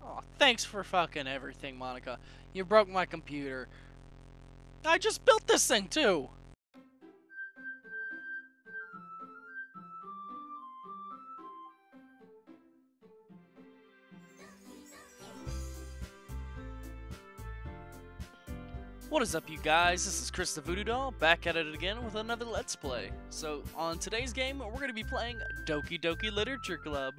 Oh, thanks for fucking everything, Monica. You broke my computer. I just built this thing, too! What is up, you guys? This is Chris the Voodoo Doll, back at it again with another Let's Play. So, on today's game, we're going to be playing Doki Doki Literature Club.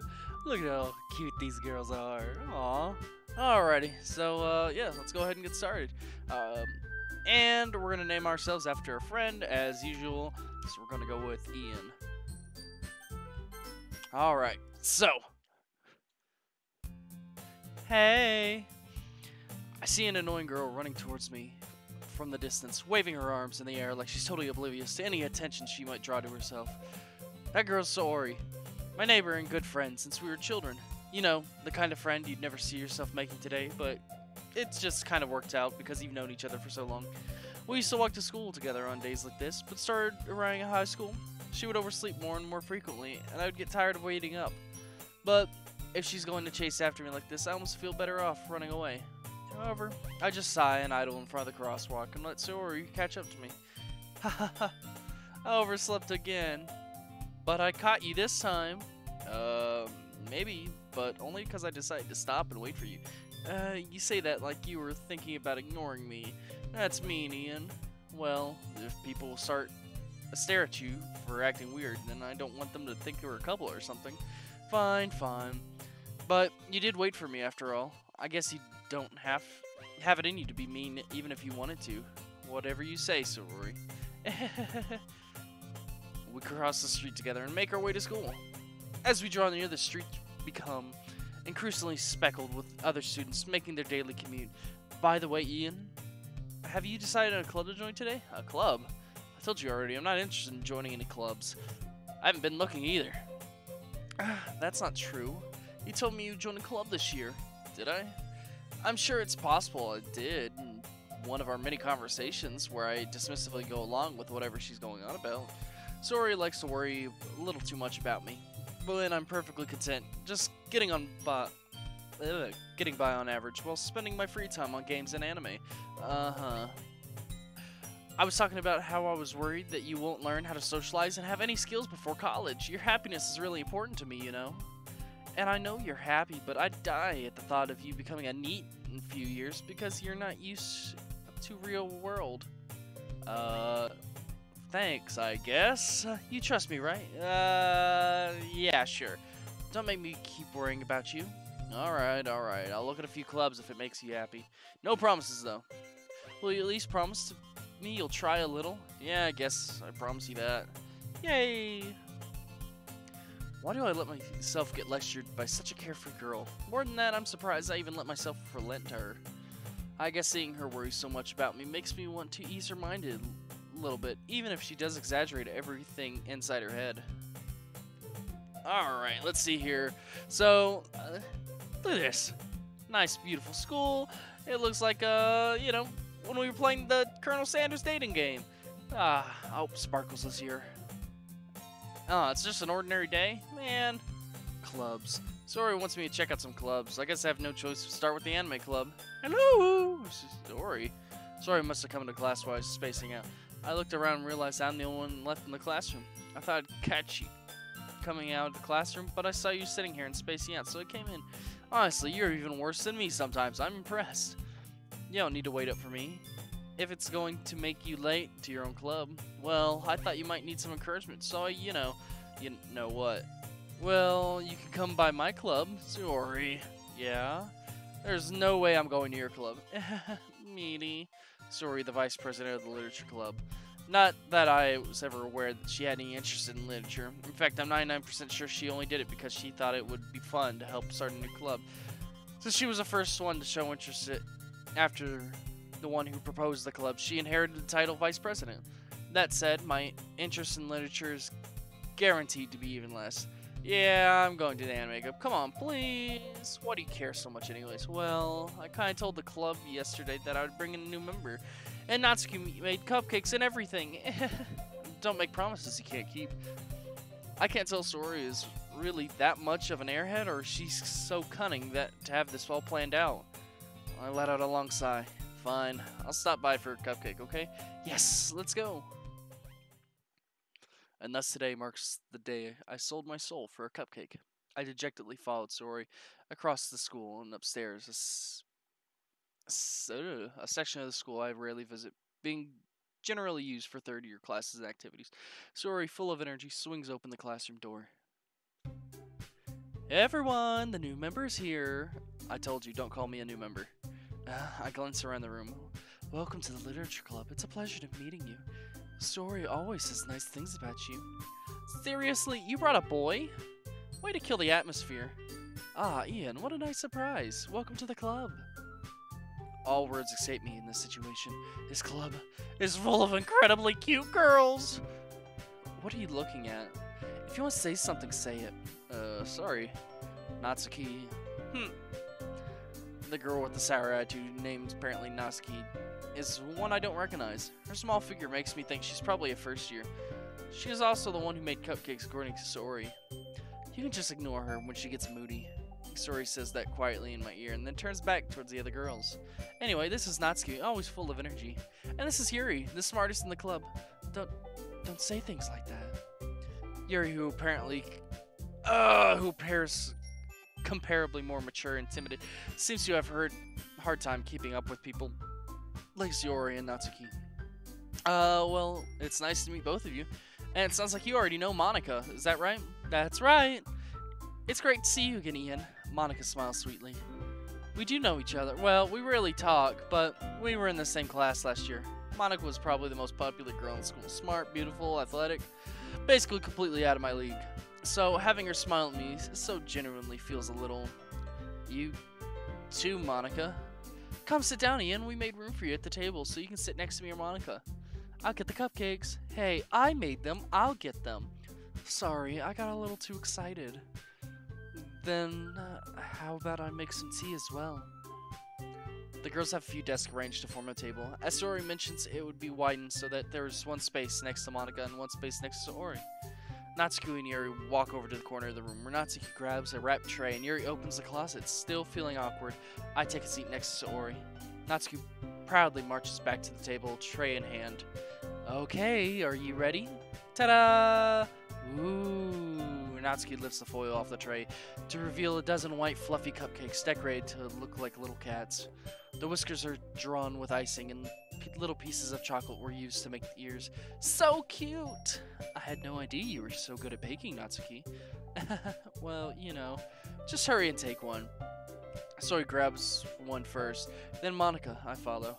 Look at how cute these girls are. Aww. Alrighty, so, yeah, let's go ahead and get started. And we're going to name ourselves after a friend, as usual. So, we're going to go with Ian. Alright, so. Hey! I see an annoying girl running towards me from the distance, waving her arms in the air like she's totally oblivious to any attention she might draw to herself. That girl's Saori, my neighbor and good friend since we were children. You know, the kind of friend you'd never see yourself making today, but it's just kind of worked out because you've known each other for so long. We used to walk to school together on days like this, but started arriving at high school. She would oversleep more and more frequently, and I would get tired of waiting up. But if she's going to chase after me like this, I almost feel better off running away. However, I just sigh and idle in front of the crosswalk and let Saori catch up to me. Ha ha ha. I overslept again. But I caught you this time. Maybe, but only because I decided to stop and wait for you. You say that like you were thinking about ignoring me. That's mean, Ian. Well, if people start to stare at you for acting weird, then I don't want them to think we're a couple or something. Fine, fine. But you did wait for me after all. I guess you don't have it in you to be mean even if you wanted to. Whatever you say, Saori. We cross the street together and make our way to school. As we draw near, the street become increasingly speckled with other students making their daily commute. By the way, Ian, have you decided on a club to join today? A club? I told you already, I'm not interested in joining any clubs. I haven't been looking either. That's not true. You told me you joined a club this year. Did I? I'm sure it's possible I did in one of our many conversations where I dismissively go along with whatever she's going on about. Saori likes to worry a little too much about me, but I'm perfectly content just getting by on average while spending my free time on games and anime. I was talking about how I was worried that you won't learn how to socialize and have any skills before college. Your happiness is really important to me, you know. And I know you're happy, but I'd die at the thought of you becoming a NEET in a few years because you're not used to real world. Thanks, I guess. You trust me, right? Yeah, sure. Don't make me keep worrying about you. Alright. I'll look at a few clubs if it makes you happy. No promises, though. Will you at least promise to me you'll try a little? Yeah, I guess I promise you that. Yay! Why do I let myself get lectured by such a carefree girl? More than that, I'm surprised I even let myself relent to her. I guess seeing her worry so much about me makes me want to ease her mind a little bit, even if she does exaggerate everything inside her head. Alright, let's see here. So, look at this. Nice, beautiful school. It looks like, you know, when we were playing the Colonel Sanders dating game. I hope Sparkles is here. Oh, it's just an ordinary day? Man. Clubs. Saori wants me to check out some clubs. I guess I have no choice to start with the anime club. Hello! Saori. Saori must have come into class while I was spacing out. I looked around and realized I'm the only one left in the classroom. I thought I'd catch you coming out of the classroom, but I saw you sitting here and spacing out, so I came in. Honestly, you're even worse than me sometimes. I'm impressed. You don't need to wait up for me. If it's going to make you late to your own club, well, I thought you might need some encouragement, so you know what? Well, you can come by my club. Sorry. Yeah? There's no way I'm going to your club. Meanie. Sorry, the vice president of the literature club. Not that I was ever aware that she had any interest in literature. In fact, I'm 99% sure she only did it because she thought it would be fun to help start a new club. So she was the first one to show interest after the one who proposed the club. She inherited the title vice president. That said, my interest in literature is guaranteed to be even less. Yeah, I'm going to the anime club. Come on, please. Why do you care so much anyways? Well, I kind of told the club yesterday that I would bring in a new member. And Natsuki made cupcakes and everything. Don't make promises you can't keep. I can't tell Saori is really that much of an airhead, or is she so cunning that to have this all planned out? I let out a long sigh. Fine, I'll stop by for a cupcake, okay? Yes, let's go. And thus today marks the day I sold my soul for a cupcake. I dejectedly followed Sori across the school and upstairs, a section of the school I rarely visit, being generally used for third-year classes and activities. Sori, full of energy, swings open the classroom door. Hey everyone, the new member's here. I told you, don't call me a new member. I glance around the room. Welcome to the Literature Club. It's a pleasure to meeting you. Sori always says nice things about you. Seriously, you brought a boy? Way to kill the atmosphere. Ah, Ian, what a nice surprise. Welcome to the club. All words escape me in this situation. This club is full of incredibly cute girls. What are you looking at? If you want to say something, say it. Sorry. Natsuki. The girl with the sour attitude, named apparently Natsuki, is one I don't recognize. Her small figure makes me think she's probably a first year. She is also the one who made cupcakes according to Sori. You can just ignore her when she gets moody. Sori says that quietly in my ear and then turns back towards the other girls. Anyway, this is Natsuki, always full of energy. And this is Yuri, the smartest in the club. Don't say things like that. Yuri, who appears comparably more mature and timid, seems to have hard time keeping up with people like Yuri and Natsuki. Well, it's nice to meet both of you. And it sounds like you already know Monika, is that right? That's right. It's great to see you again, Ian. Monika smiles sweetly. We do know each other. Well, we rarely talk, but we were in the same class last year. Monika was probably the most popular girl in school. Smart, beautiful, athletic. Basically completely out of my league. So having her smile at me so genuinely feels a little... You too, Monika. Come sit down, Ian. We made room for you at the table so you can sit next to me or Monika. I'll get the cupcakes. Hey, I made them. I'll get them. Sorry, I got a little too excited. Then, how about I make some tea as well? The girls have a few desks arranged to form a table. As Sori mentions, it would be widened so that there's one space next to Monika and one space next to Ori. Natsuki and Yuri walk over to the corner of the room, where Natsuki grabs a wrapped tray and Yuri opens the closet. Still feeling awkward, I take a seat next to Ori. Natsuki proudly marches back to the table, tray in hand. Okay, are you ready? Ta-da! Ooh. Natsuki lifts the foil off the tray to reveal a dozen white fluffy cupcakes decorated to look like little cats. The whiskers are drawn with icing and little pieces of chocolate were used to make the ears. So cute! I had no idea you were so good at baking, Natsuki. Well, you know, just hurry and take one. Sori grabs one first, then Monika, I follow.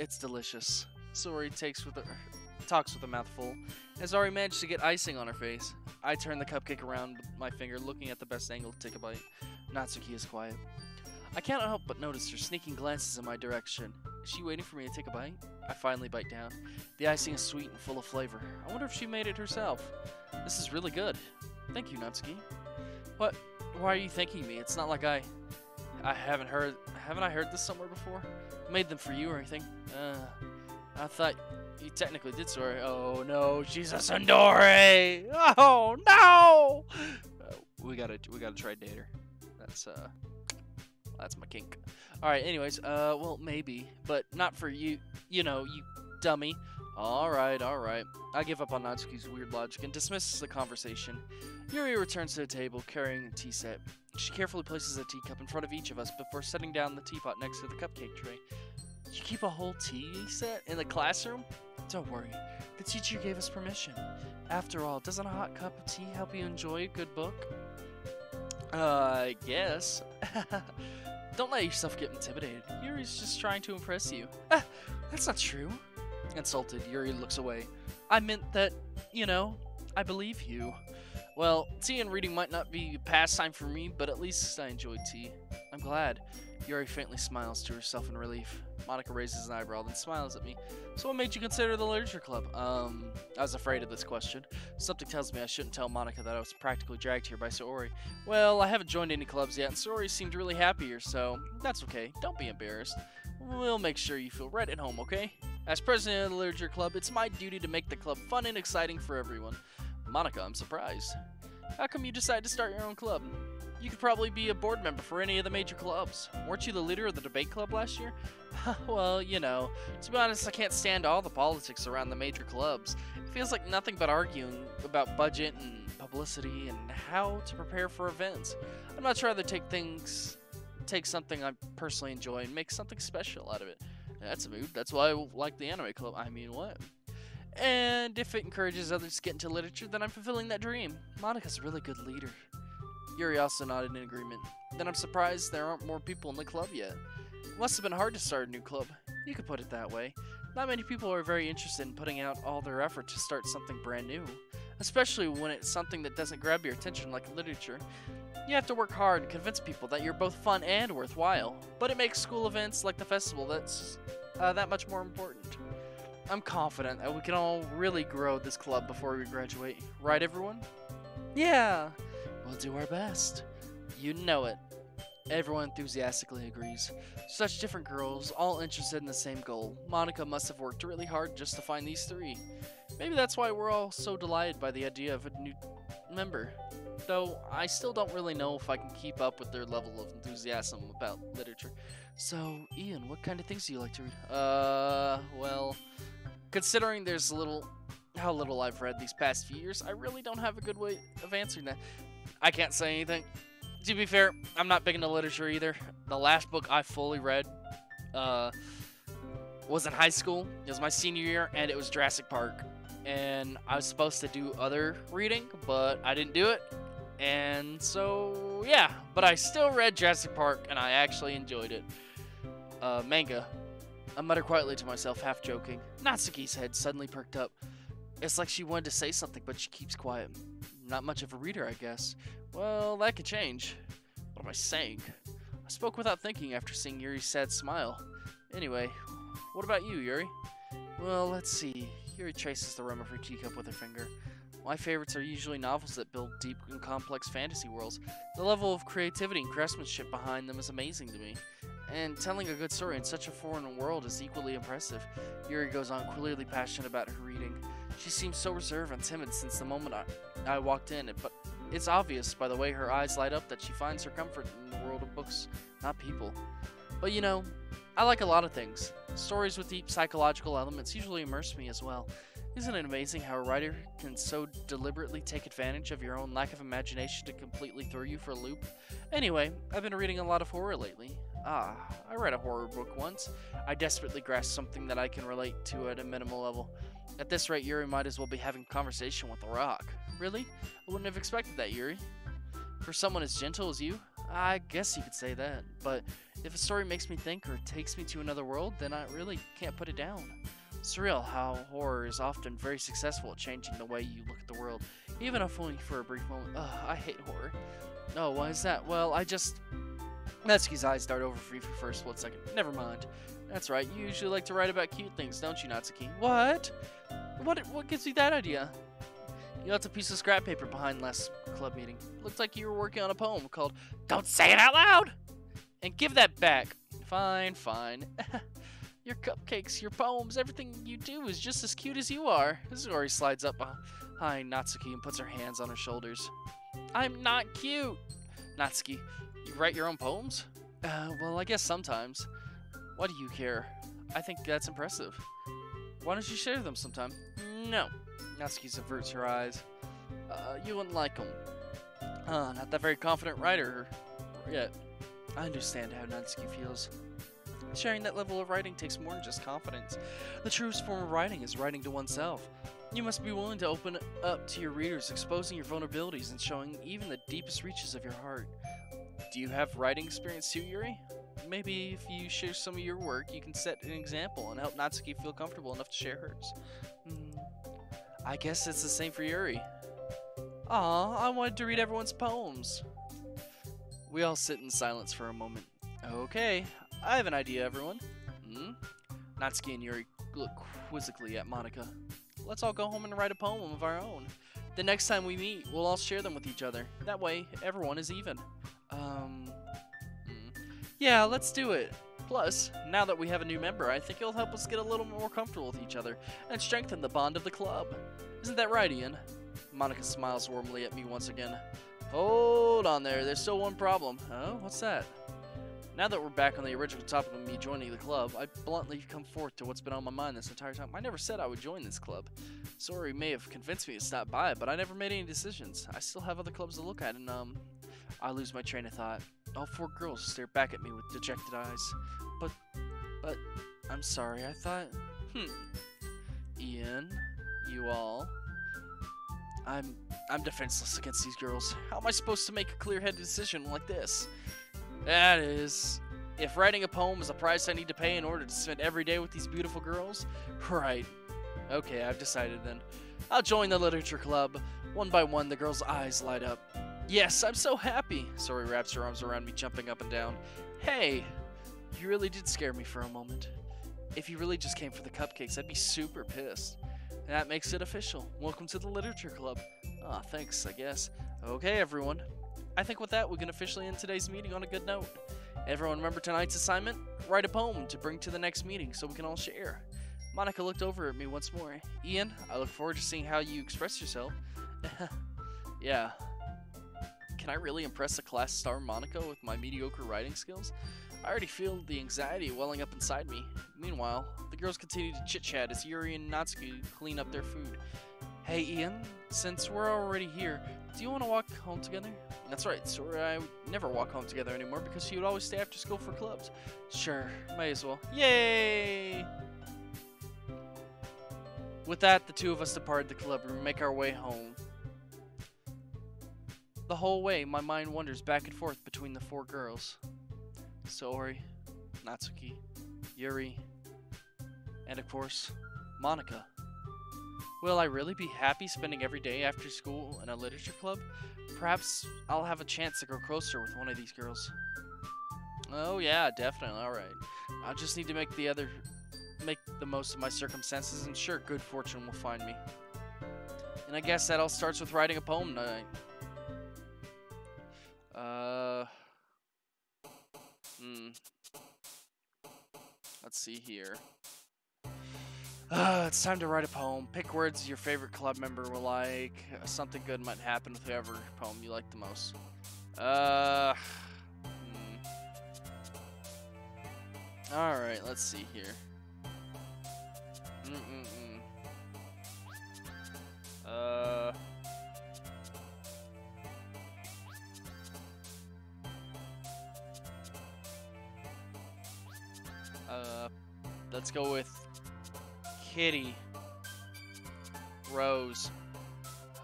It's delicious. Sori talks with a mouthful, as Ari managed to get icing on her face. I turn the cupcake around with my finger, looking at the best angle to take a bite. Natsuki is quiet. I can't help but notice her sneaking glances in my direction. Is she waiting for me to take a bite? I finally bite down. The icing is sweet and full of flavor. I wonder if she made it herself. This is really good. Thank you, Natsuki. What? Why are you thanking me? It's not like haven't I heard this somewhere before? I made them for you or anything? I thought you technically did, sorry. Oh no, she's a Sandori! Oh no! We gotta try to date her. That's my kink. Alright, anyways, well, maybe, but not for you, you dummy. Alright. I give up on Natsuki's weird logic and dismisses the conversation. Yuri returns to the table, carrying a tea set. She carefully places a teacup in front of each of us before setting down the teapot next to the cupcake tray. You keep a whole tea set in the classroom? Don't worry, the teacher gave us permission. After all, doesn't a hot cup of tea help you enjoy a good book? I guess. Don't let yourself get intimidated. Yuri's just trying to impress you. That's not true. Insulted, Yuri looks away. I meant that, I believe you. Well, tea and reading might not be a pastime for me, but at least I enjoyed tea. I'm glad. Yuri faintly smiles to herself in relief. Monika raises an eyebrow, then smiles at me. So what made you consider the Literature Club? I was afraid of this question. Something tells me I shouldn't tell Monika that I was practically dragged here by Saori. Well, I haven't joined any clubs yet, and Saori seemed really happy here, so that's okay. Don't be embarrassed. We'll make sure you feel right at home, okay? As president of the Literature Club, it's my duty to make the club fun and exciting for everyone. Monika, I'm surprised. How come you decided to start your own club? You could probably be a board member for any of the major clubs. Weren't you the leader of the debate club last year? Well, you know, to be honest, I can't stand all the politics around the major clubs. It feels like nothing but arguing about budget and publicity and how to prepare for events. I'd much rather take something I personally enjoy and make something special out of it. That's a mood. That's why I like the anime club. I mean, what? And if it encourages others to get into literature, then I'm fulfilling that dream. Monika's a really good leader. Yuri also nodded in agreement. Then I'm surprised there aren't more people in the club yet. It must have been hard to start a new club. You could put it that way. Not many people are very interested in putting out all their effort to start something brand new. Especially when it's something that doesn't grab your attention like literature. You have to work hard and convince people that you're both fun and worthwhile. But it makes school events like the festival that's that much more important. I'm confident that we can all really grow this club before we graduate. Right, everyone? Yeah! We'll do our best. You know it. Everyone enthusiastically agrees. Such different girls, all interested in the same goal. Monika must have worked really hard just to find these three. Maybe that's why we're all so delighted by the idea of a new member. Though, I still don't really know if I can keep up with their level of enthusiasm about literature. So, Ian, what kind of things do you like to read? Well, considering how little I've read these past few years, I really don't have a good way of answering that. I can't say anything. To be fair, I'm not big into literature either. The last book I fully read was in high school. It was my senior year, and it was Jurassic Park. And I was supposed to do other reading, but I didn't do it. And so, yeah. But I still read Jurassic Park, and I actually enjoyed it. Manga. I muttered quietly to myself, half joking. Natsuki's head suddenly perked up. It's like she wanted to say something, but she keeps quiet. Not much of a reader, I guess. Well, that could change. What am I saying? I spoke without thinking after seeing Yuri's sad smile. Anyway, what about you, Yuri? Well, let's see. Yuri traces the rim of her teacup with her finger. My favorites are usually novels that build deep and complex fantasy worlds. The level of creativity and craftsmanship behind them is amazing to me. And telling a good story in such a foreign world is equally impressive. Yuri goes on, clearly passionate about her reading. She seems so reserved and timid since the moment I walked in, but it's obvious by the way her eyes light up that she finds her comfort in the world of books, not people. But you know, I like a lot of things. Stories with deep psychological elements usually immerse me as well. Isn't it amazing how a writer can so deliberately take advantage of your own lack of imagination to completely throw you for a loop? Anyway, I've been reading a lot of horror lately. I read a horror book once. I desperately grasped something that I can relate to at a minimal level. At this rate, Yuri might as well be having a conversation with a rock. Really? I wouldn't have expected that, Yuri. For someone as gentle as you? I guess you could say that. But if a story makes me think or takes me to another world, then I really can't put it down. It's surreal how horror is often very successful at changing the way you look at the world, even if only for a brief moment. I hate horror. Oh, why is that? Well, Natsuki's eyes dart over for you for first split second. Never mind. That's right, you usually like to write about cute things, don't you, Natsuki? What? What gives you that idea? You left a piece of scrap paper behind last club meeting. Looked like you were working on a poem called Don't Say It Out Loud! And give that back. Fine, fine. Your cupcakes, your poems, everything you do is just as cute as you are. Zori slides up behind Natsuki and puts her hands on her shoulders. I'm not cute! Natsuki, you write your own poems? Well, I guess sometimes. Why do you care? I think that's impressive. Why don't you share them sometime? No. Natsuki averts her eyes. You wouldn't like them. Not that very confident writer yet. I understand how Natsuki feels. Sharing that level of writing takes more than just confidence. The truest form of writing is writing to oneself. You must be willing to open up to your readers, exposing your vulnerabilities and showing even the deepest reaches of your heart. Do you have writing experience too, Yuri? Maybe if you share some of your work, you can set an example and help Natsuki feel comfortable enough to share hers. I guess it's the same for Yuri. Aw, I wanted to read everyone's poems. We all sit in silence for a moment. Okay, I have an idea, everyone. Natsuki and Yuri look quizzically at Monika. Let's all go home and write a poem of our own. The next time we meet, we'll all share them with each other. That way, everyone is even. Yeah, let's do it. Plus, now that we have a new member, I think it'll help us get a little more comfortable with each other and strengthen the bond of the club. Isn't that right, Ian? Monica smiles warmly at me once again. Hold on there, there's still one problem. Oh, what's that? Now that we're back on the original topic of me joining the club, I bluntly come forth to what's been on my mind this entire time. I never said I would join this club. Sori may have convinced me to stop by, but I never made any decisions. I still have other clubs to look at, and I lose my train of thought. All 4 girls stare back at me with dejected eyes. But, I'm sorry, I thought, Ian, you all... I'm defenseless against these girls. How am I supposed to make a clear-headed decision like this? That is, if writing a poem is a price I need to pay in order to spend every day with these beautiful girls, right. Okay, I've decided then. I'll join the literature club. One by one, the girls' eyes light up. Yes, I'm so happy. Sori wraps her arms around me, jumping up and down. Hey, you really did scare me for a moment. If you really just came for the cupcakes, I'd be super pissed. That makes it official. Welcome to the literature club. Ah, thanks, I guess. Okay, everyone. I think with that, we can officially end today's meeting on a good note. Everyone remember tonight's assignment? Write a poem to bring to the next meeting so we can all share. Monica looked over at me once more. Ian, I look forward to seeing how you express yourself. Yeah. Can I really impress the class star Monica with my mediocre writing skills? I already feel the anxiety welling up inside me. Meanwhile, the girls continue to chit-chat as Yuri and Natsuki clean up their food. Hey Ian, since we're already here, do you want to walk home together? That's right, Sori and I would never walk home together anymore because she would always stay after school for clubs. Sure, may as well. Yay! With that, the two of us departed the club and make our way home. The whole way, my mind wanders back and forth between the 4 girls. Sori, Natsuki, Yuri, and of course, Monica. Will I really be happy spending every day after school in a literature club? Perhaps I'll have a chance to grow closer with one of these girls. Oh yeah, definitely, alright. I'll just need to make the most of my circumstances, and sure, good fortune will find me. And I guess that all starts with writing a poem tonight. Let's see here. It's time to write a poem. Pick words your favorite club member will like. Something good might happen with whoever poem you like the most. Alright, let's see here. Let's go with Kitty, Rose,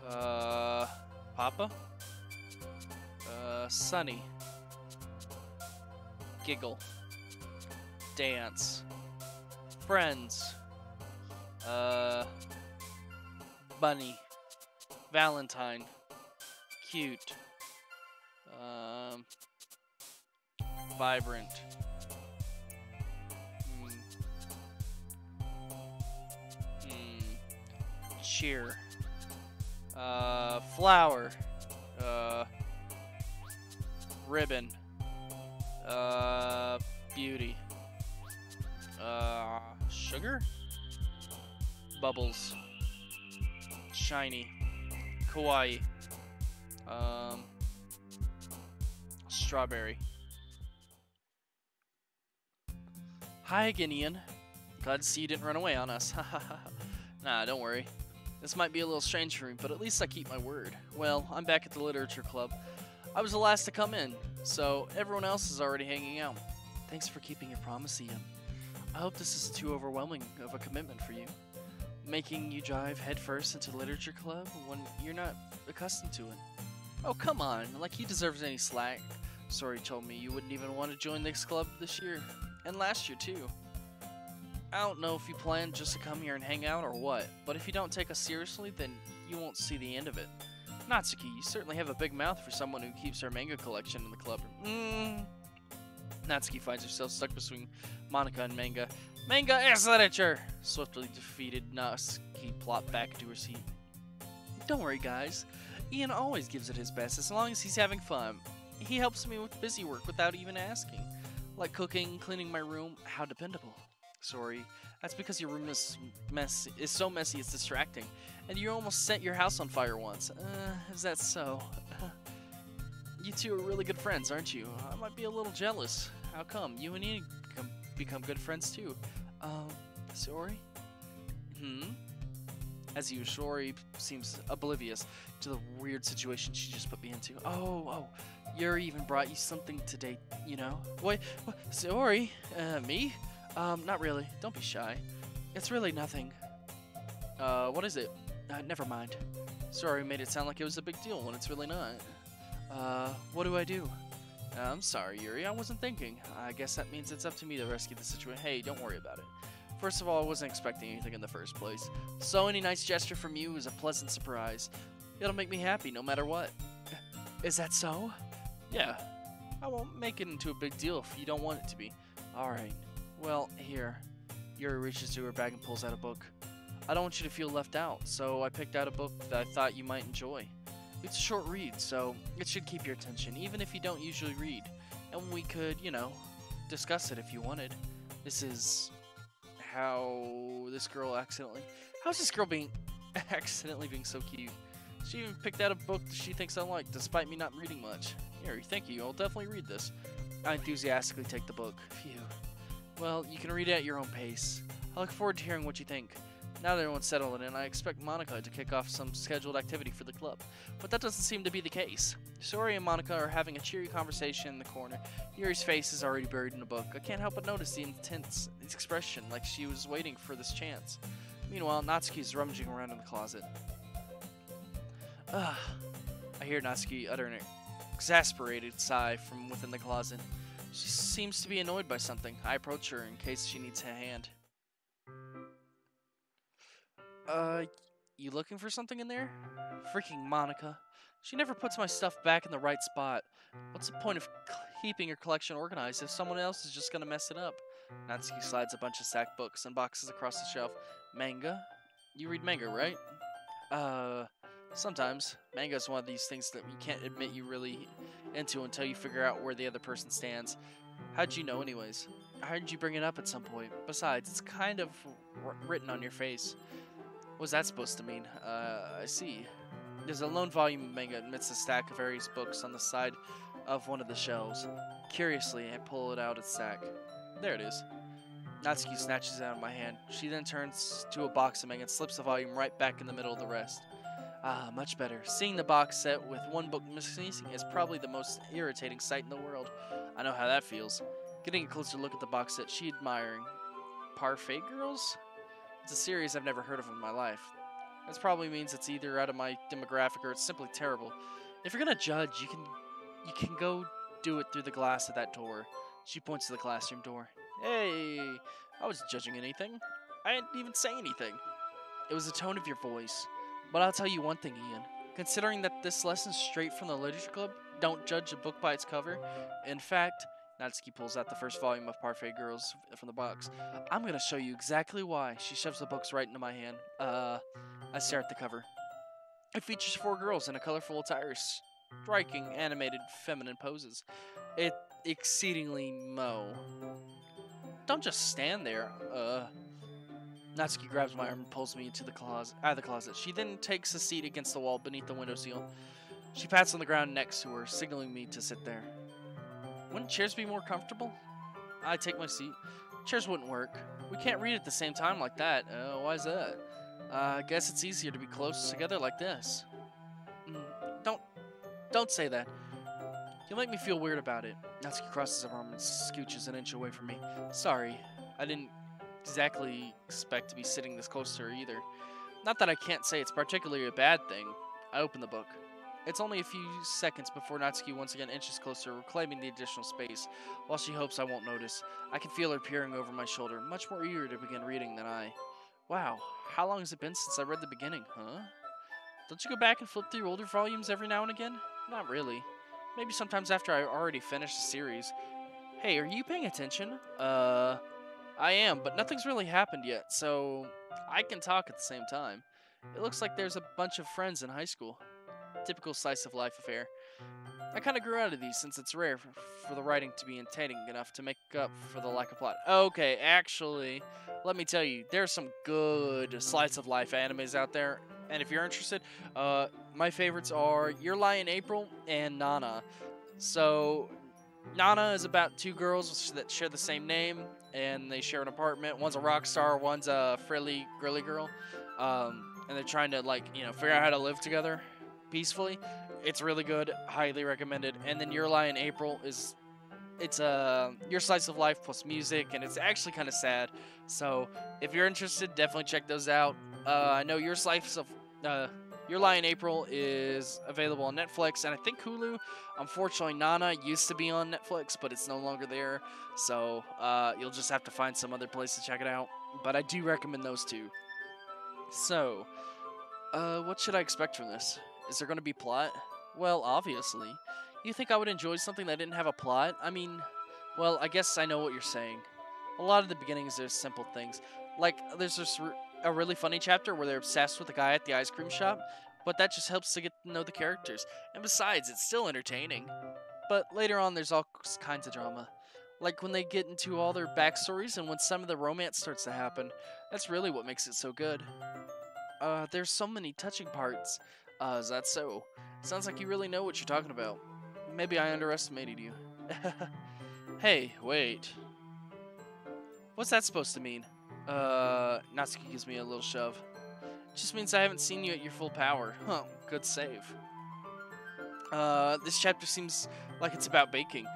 Papa, Sunny, Giggle, Dance, Friends, Bunny, Valentine, Cute, Vibrant, Cheer, Flower, Ribbon, Beauty, Sugar, Bubbles, Shiny, Kawaii, Strawberry. Hi again, Ian. Glad to see you didn't run away on us. Nah, don't worry. This might be a little strange for me, but at least I keep my word. Well, I'm back at the literature club. I was the last to come in, so everyone else is already hanging out. Thanks for keeping your promise, Ian. I hope this isn't too overwhelming of a commitment for you. Making you dive headfirst into literature club when you're not accustomed to it. Oh, come on, like he deserves any slack. Sori told me you wouldn't even want to join this club this year, and last year too. I don't know if you plan just to come here and hang out or what, but if you don't take us seriously, then you won't see the end of it. Natsuki, you certainly have a big mouth for someone who keeps her manga collection in the club. Natsuki finds herself stuck between Monica and manga. Manga is literature! Swiftly defeated, Natsuki plopped back into her seat. Don't worry, guys. Ian always gives it his best as long as he's having fun. He helps me with busy work without even asking. Like cooking, cleaning my room. How dependable. Sorry, that's because your room is so messy it's distracting, and you almost set your house on fire once. Is that so? You two are really good friends, aren't you? I might be a little jealous. How come? You and Ian become good friends too. Sorry? As usual, Ori seems oblivious to the weird situation she just put me into. Oh, Yuri even brought you something today, you know? Wait, Ori? Me? Not really. Don't be shy. It's really nothing. What is it? Never mind. Sorry, made it sound like it was a big deal when it's really not. What do I do? I'm sorry, Yuri. I wasn't thinking. I guess that means it's up to me to rescue the situation. Hey, don't worry about it. First of all, I wasn't expecting anything in the first place. So any nice gesture from you is a pleasant surprise. It'll make me happy no matter what. Is that so? Yeah. I won't make it into a big deal if you don't want it to be. Alright. Well, here. Yuri reaches to her bag and pulls out a book. I don't want you to feel left out, so I picked out a book that I thought you might enjoy. It's a short read, so it should keep your attention, even if you don't usually read. And we could, you know, discuss it if you wanted. This is how's this girl being accidentally being so cute? She even picked out a book that she thinks I like, despite me not reading much. Here, thank you, I'll definitely read this. I enthusiastically take the book. Phew. Well, you can read it at your own pace. I look forward to hearing what you think. Now that everyone's settled in, I expect Monica to kick off some scheduled activity for the club. But that doesn't seem to be the case. Sori and Monica are having a cheery conversation in the corner. Yuri's face is already buried in a book. I can't help but notice the intense expression, like she was waiting for this chance. Meanwhile, Natsuki is rummaging around in the closet. I hear Natsuki utter an exasperated sigh from within the closet. She seems to be annoyed by something. I approach her in case she needs a hand. You looking for something in there? Freaking Monica. She never puts my stuff back in the right spot. What's the point of keeping your collection organized if someone else is just gonna mess it up? Natsuki slides a bunch of stacked books and boxes across the shelf. Manga? You read manga, right? Sometimes. Manga is one of these things that you can't admit you really into until you figure out where the other person stands. How'd you know anyways? I heard you bring it up at some point. Besides, it's kind of written on your face. What's that supposed to mean? I see. There's a lone volume of manga amidst a stack of various books on the side of one of the shelves. Curiously, I pull it out of the stack. There it is. Natsuki snatches it out of my hand. She then turns to a box of manga and slips the volume right back in the middle of the rest. Ah, much better. Seeing the box set with one book missing is probably the most irritating sight in the world. I know how that feels. Getting a closer look at the box set, she admiring. Parfait Girls? It's a series I've never heard of in my life. This probably means it's either out of my demographic or it's simply terrible. If you're gonna judge, you can go do it through the glass of that door. She points to the classroom door. Hey, I wasn't judging anything. I didn't even say anything. It was the tone of your voice. But I'll tell you one thing, Ian. Considering that this lesson's straight from the literature club, don't judge a book by its cover. In fact, Natsuki pulls out the first volume of Parfait Girls from the box. I'm gonna show you exactly why. She shoves the books right into my hand. I stare at the cover. It features 4 girls in a colorful attire, striking, animated, feminine poses. It exceedingly Don't just stand there. Natsuki grabs my arm and pulls me into out of the closet. She then takes a seat against the wall beneath the windowsill. She pats on the ground next to her, signaling me to sit there. Wouldn't chairs be more comfortable? I take my seat. Chairs wouldn't work. We can't read at the same time like that. Why's that? I guess it's easier to be close together like this. Don't say that. You'll make me feel weird about it. Natsuki crosses her arm and scooches an inch away from me. Sorry, I didn't exactly expect to be sitting this close to her either. Not that I can't say it's particularly a bad thing. I open the book. It's only a few seconds before Natsuki once again inches closer, reclaiming the additional space, while she hopes I won't notice. I can feel her peering over my shoulder, much more eager to begin reading than I. Wow, how long has it been since I read the beginning, huh? Don't you go back and flip through older volumes every now and again? Not really. Maybe sometimes after I already finished the series. Hey, are you paying attention? I am, but nothing's really happened yet, so I can talk at the same time. It looks like there's a bunch of friends in high school. Typical slice of life affair. I kind of grew out of these since it's rare for the writing to be entertaining enough to make up for the lack of plot. Okay, actually, let me tell you, there's some good slice of life animes out there, and if you're interested, my favorites are Your Lie in April and Nana. So, Nana is about two girls that share the same name, and they share an apartment. One's a rock star, one's a frilly, girly girl, and they're trying to figure out how to live together peacefully. It's really good, highly recommended. And then Your Lie in April it's your slice of life plus music, and it's actually kind of sad. So if you're interested, definitely check those out. I know Your Lie in April is available on Netflix and I think Hulu. Unfortunately, Nana used to be on Netflix, but it's no longer there. So you'll just have to find some other place to check it out. But I do recommend those two. So, what should I expect from this? Is there going to be plot? Well, obviously. You think I would enjoy something that didn't have a plot? I mean, well, I guess I know what you're saying. A lot of the beginnings, there's simple things. Like, there's a really funny chapter where they're obsessed with the guy at the ice cream shop, but that just helps to get to know the characters. And besides, it's still entertaining. But later on, there's all kinds of drama. Like when they get into all their backstories and when some of the romance starts to happen. That's really what makes it so good. There's so many touching parts. Is that so? Sounds like you really know what you're talking about. Maybe I underestimated you. Hey, wait. What's that supposed to mean? Natsuki gives me a little shove. Just means I haven't seen you at your full power. Huh, good save. This chapter seems like it's about baking.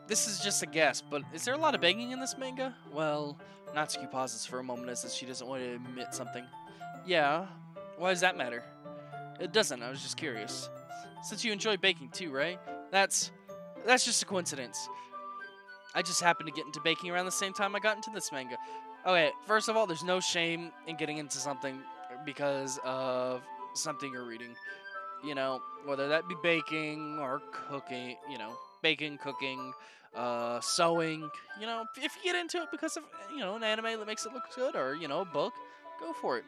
This is just a guess, but is there a lot of baking in this manga? Well, Natsuki pauses for a moment as if she doesn't want to admit something. Yeah, why does that matter? It doesn't, I was just curious. Since you enjoy baking too, right? That's just a coincidence. I just happened to get into baking around the same time I got into this manga. Okay, first of all, there's no shame in getting into something because of something you're reading. You know, whether that be baking or cooking, baking, cooking, sewing, if you get into it because of, an anime that makes it look good or, a book, go for it,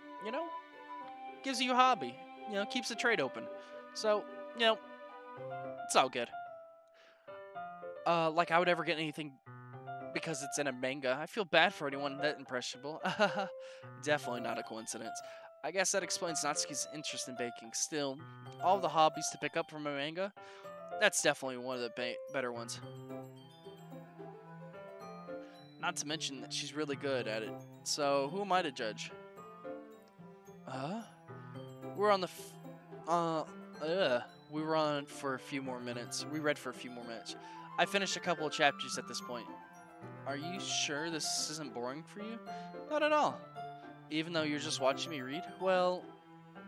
gives you a hobby, keeps the trade open. So, it's all good. Like I would ever get anything because it's in a manga. I feel bad for anyone that impressionable. Definitely not a coincidence. I guess that explains Natsuki's interest in baking. Still, all the hobbies to pick up from a manga, that's definitely one of the better ones. Not to mention that she's really good at it. So, who am I to judge? We're on we were on for a few more minutes. We read for a few more minutes. I finished a couple of chapters at this point. Are you sure this isn't boring for you? Not at all. Even though you're just watching me read? Well,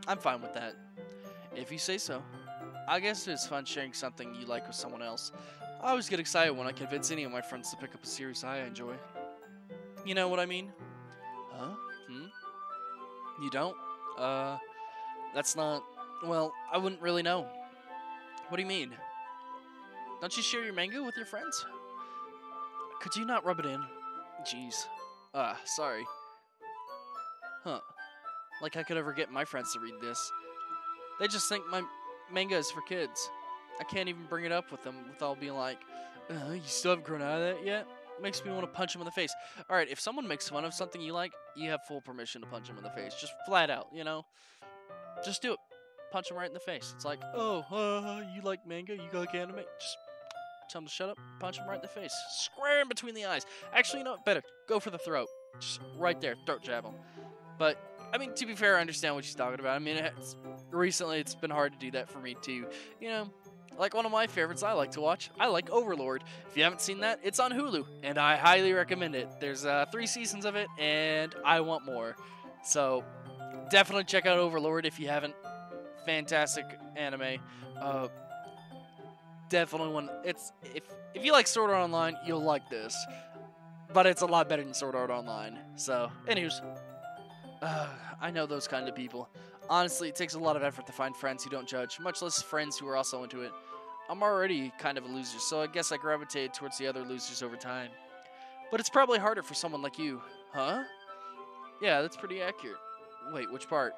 I'm fine with that. If you say so. I guess it's fun sharing something you like with someone else. I always get excited when I convince any of my friends to pick up a series I enjoy. You know what I mean? Huh? You don't? That's not... Well, I wouldn't really know. What do you mean? Don't you share your manga with your friends? Could you not rub it in? Jeez. Sorry. Huh. Like I could ever get my friends to read this. They just think my manga is for kids. I can't even bring it up with them without being like, you still haven't grown out of that yet? Makes me want to punch them in the face. Alright, if someone makes fun of something you like, you have full permission to punch them in the face. Just flat out, Just do it. Punch them right in the face. It's like, you like manga? You like anime? Just tell them to shut up, punch them right in the face. Square in between the eyes. Actually, better. Go for the throat. Just right there. Throat jab them. But, I mean, to be fair, I understand what she's talking about. I mean, recently it's been hard to do that for me, too. Like one of my favorites I like to watch, I like Overlord. If you haven't seen that, it's on Hulu, and I highly recommend it. There's 3 seasons of it, and I want more. So, definitely check out Overlord if you haven't. Fantastic anime. Definitely one. It's if you like Sword Art Online, you'll like this, but it's a lot better than Sword Art Online. So, anyways, I know those kind of people. Honestly, it takes a lot of effort to find friends who don't judge, much less friends who are also into it. I'm already kind of a loser, so I guess I gravitated towards the other losers over time. But it's probably harder for someone like you, huh? Yeah, that's pretty accurate. Wait, which part?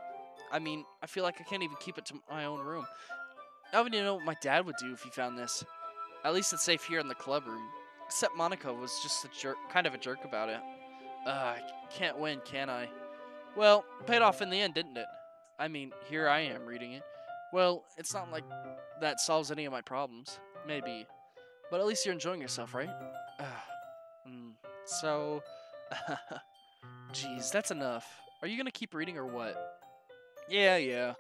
I mean, I feel like I can't even keep it to my own room. I don't even know what my dad would do if he found this. At least it's safe here in the club room. Except Monica was just a jerk, kind of a jerk about it. I can't win, can I? Well, paid off in the end, didn't it? I mean, here I am reading it. Well, it's not like that solves any of my problems. Maybe. But at least you're enjoying yourself, right? So... Jeez, that's enough. Are you gonna keep reading or what? Yeah.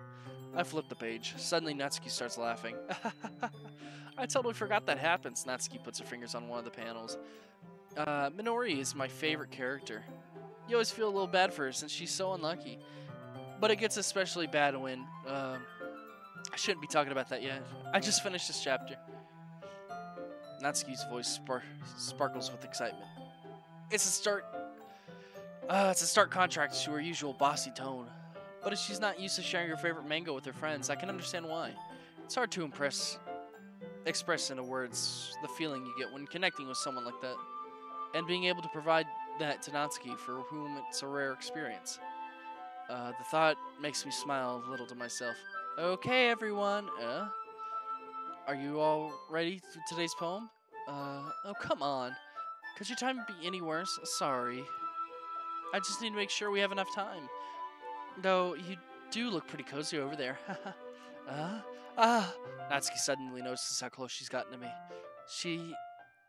I flipped the page. Suddenly, Natsuki starts laughing. I totally forgot that happens. Natsuki puts her fingers on one of the panels. Minori is my favorite character. You always feel a little bad for her since she's so unlucky. But it gets especially bad when, I shouldn't be talking about that yet. I just finished this chapter. Natsuki's voice sparkles with excitement. It's a stark contrast to her usual bossy tone. But if she's not used to sharing her favorite manga with her friends, I can understand why. It's hard to express in words the feeling you get when connecting with someone like that. And being able to provide that to Natsuki, for whom it's a rare experience. The thought makes me smile a little to myself. Okay, everyone. Are you all ready for today's poem? Oh, come on. Could your time be any worse? Sorry. I just need to make sure we have enough time. Though, you do look pretty cozy over there. Natsuki suddenly notices how close she's gotten to me. She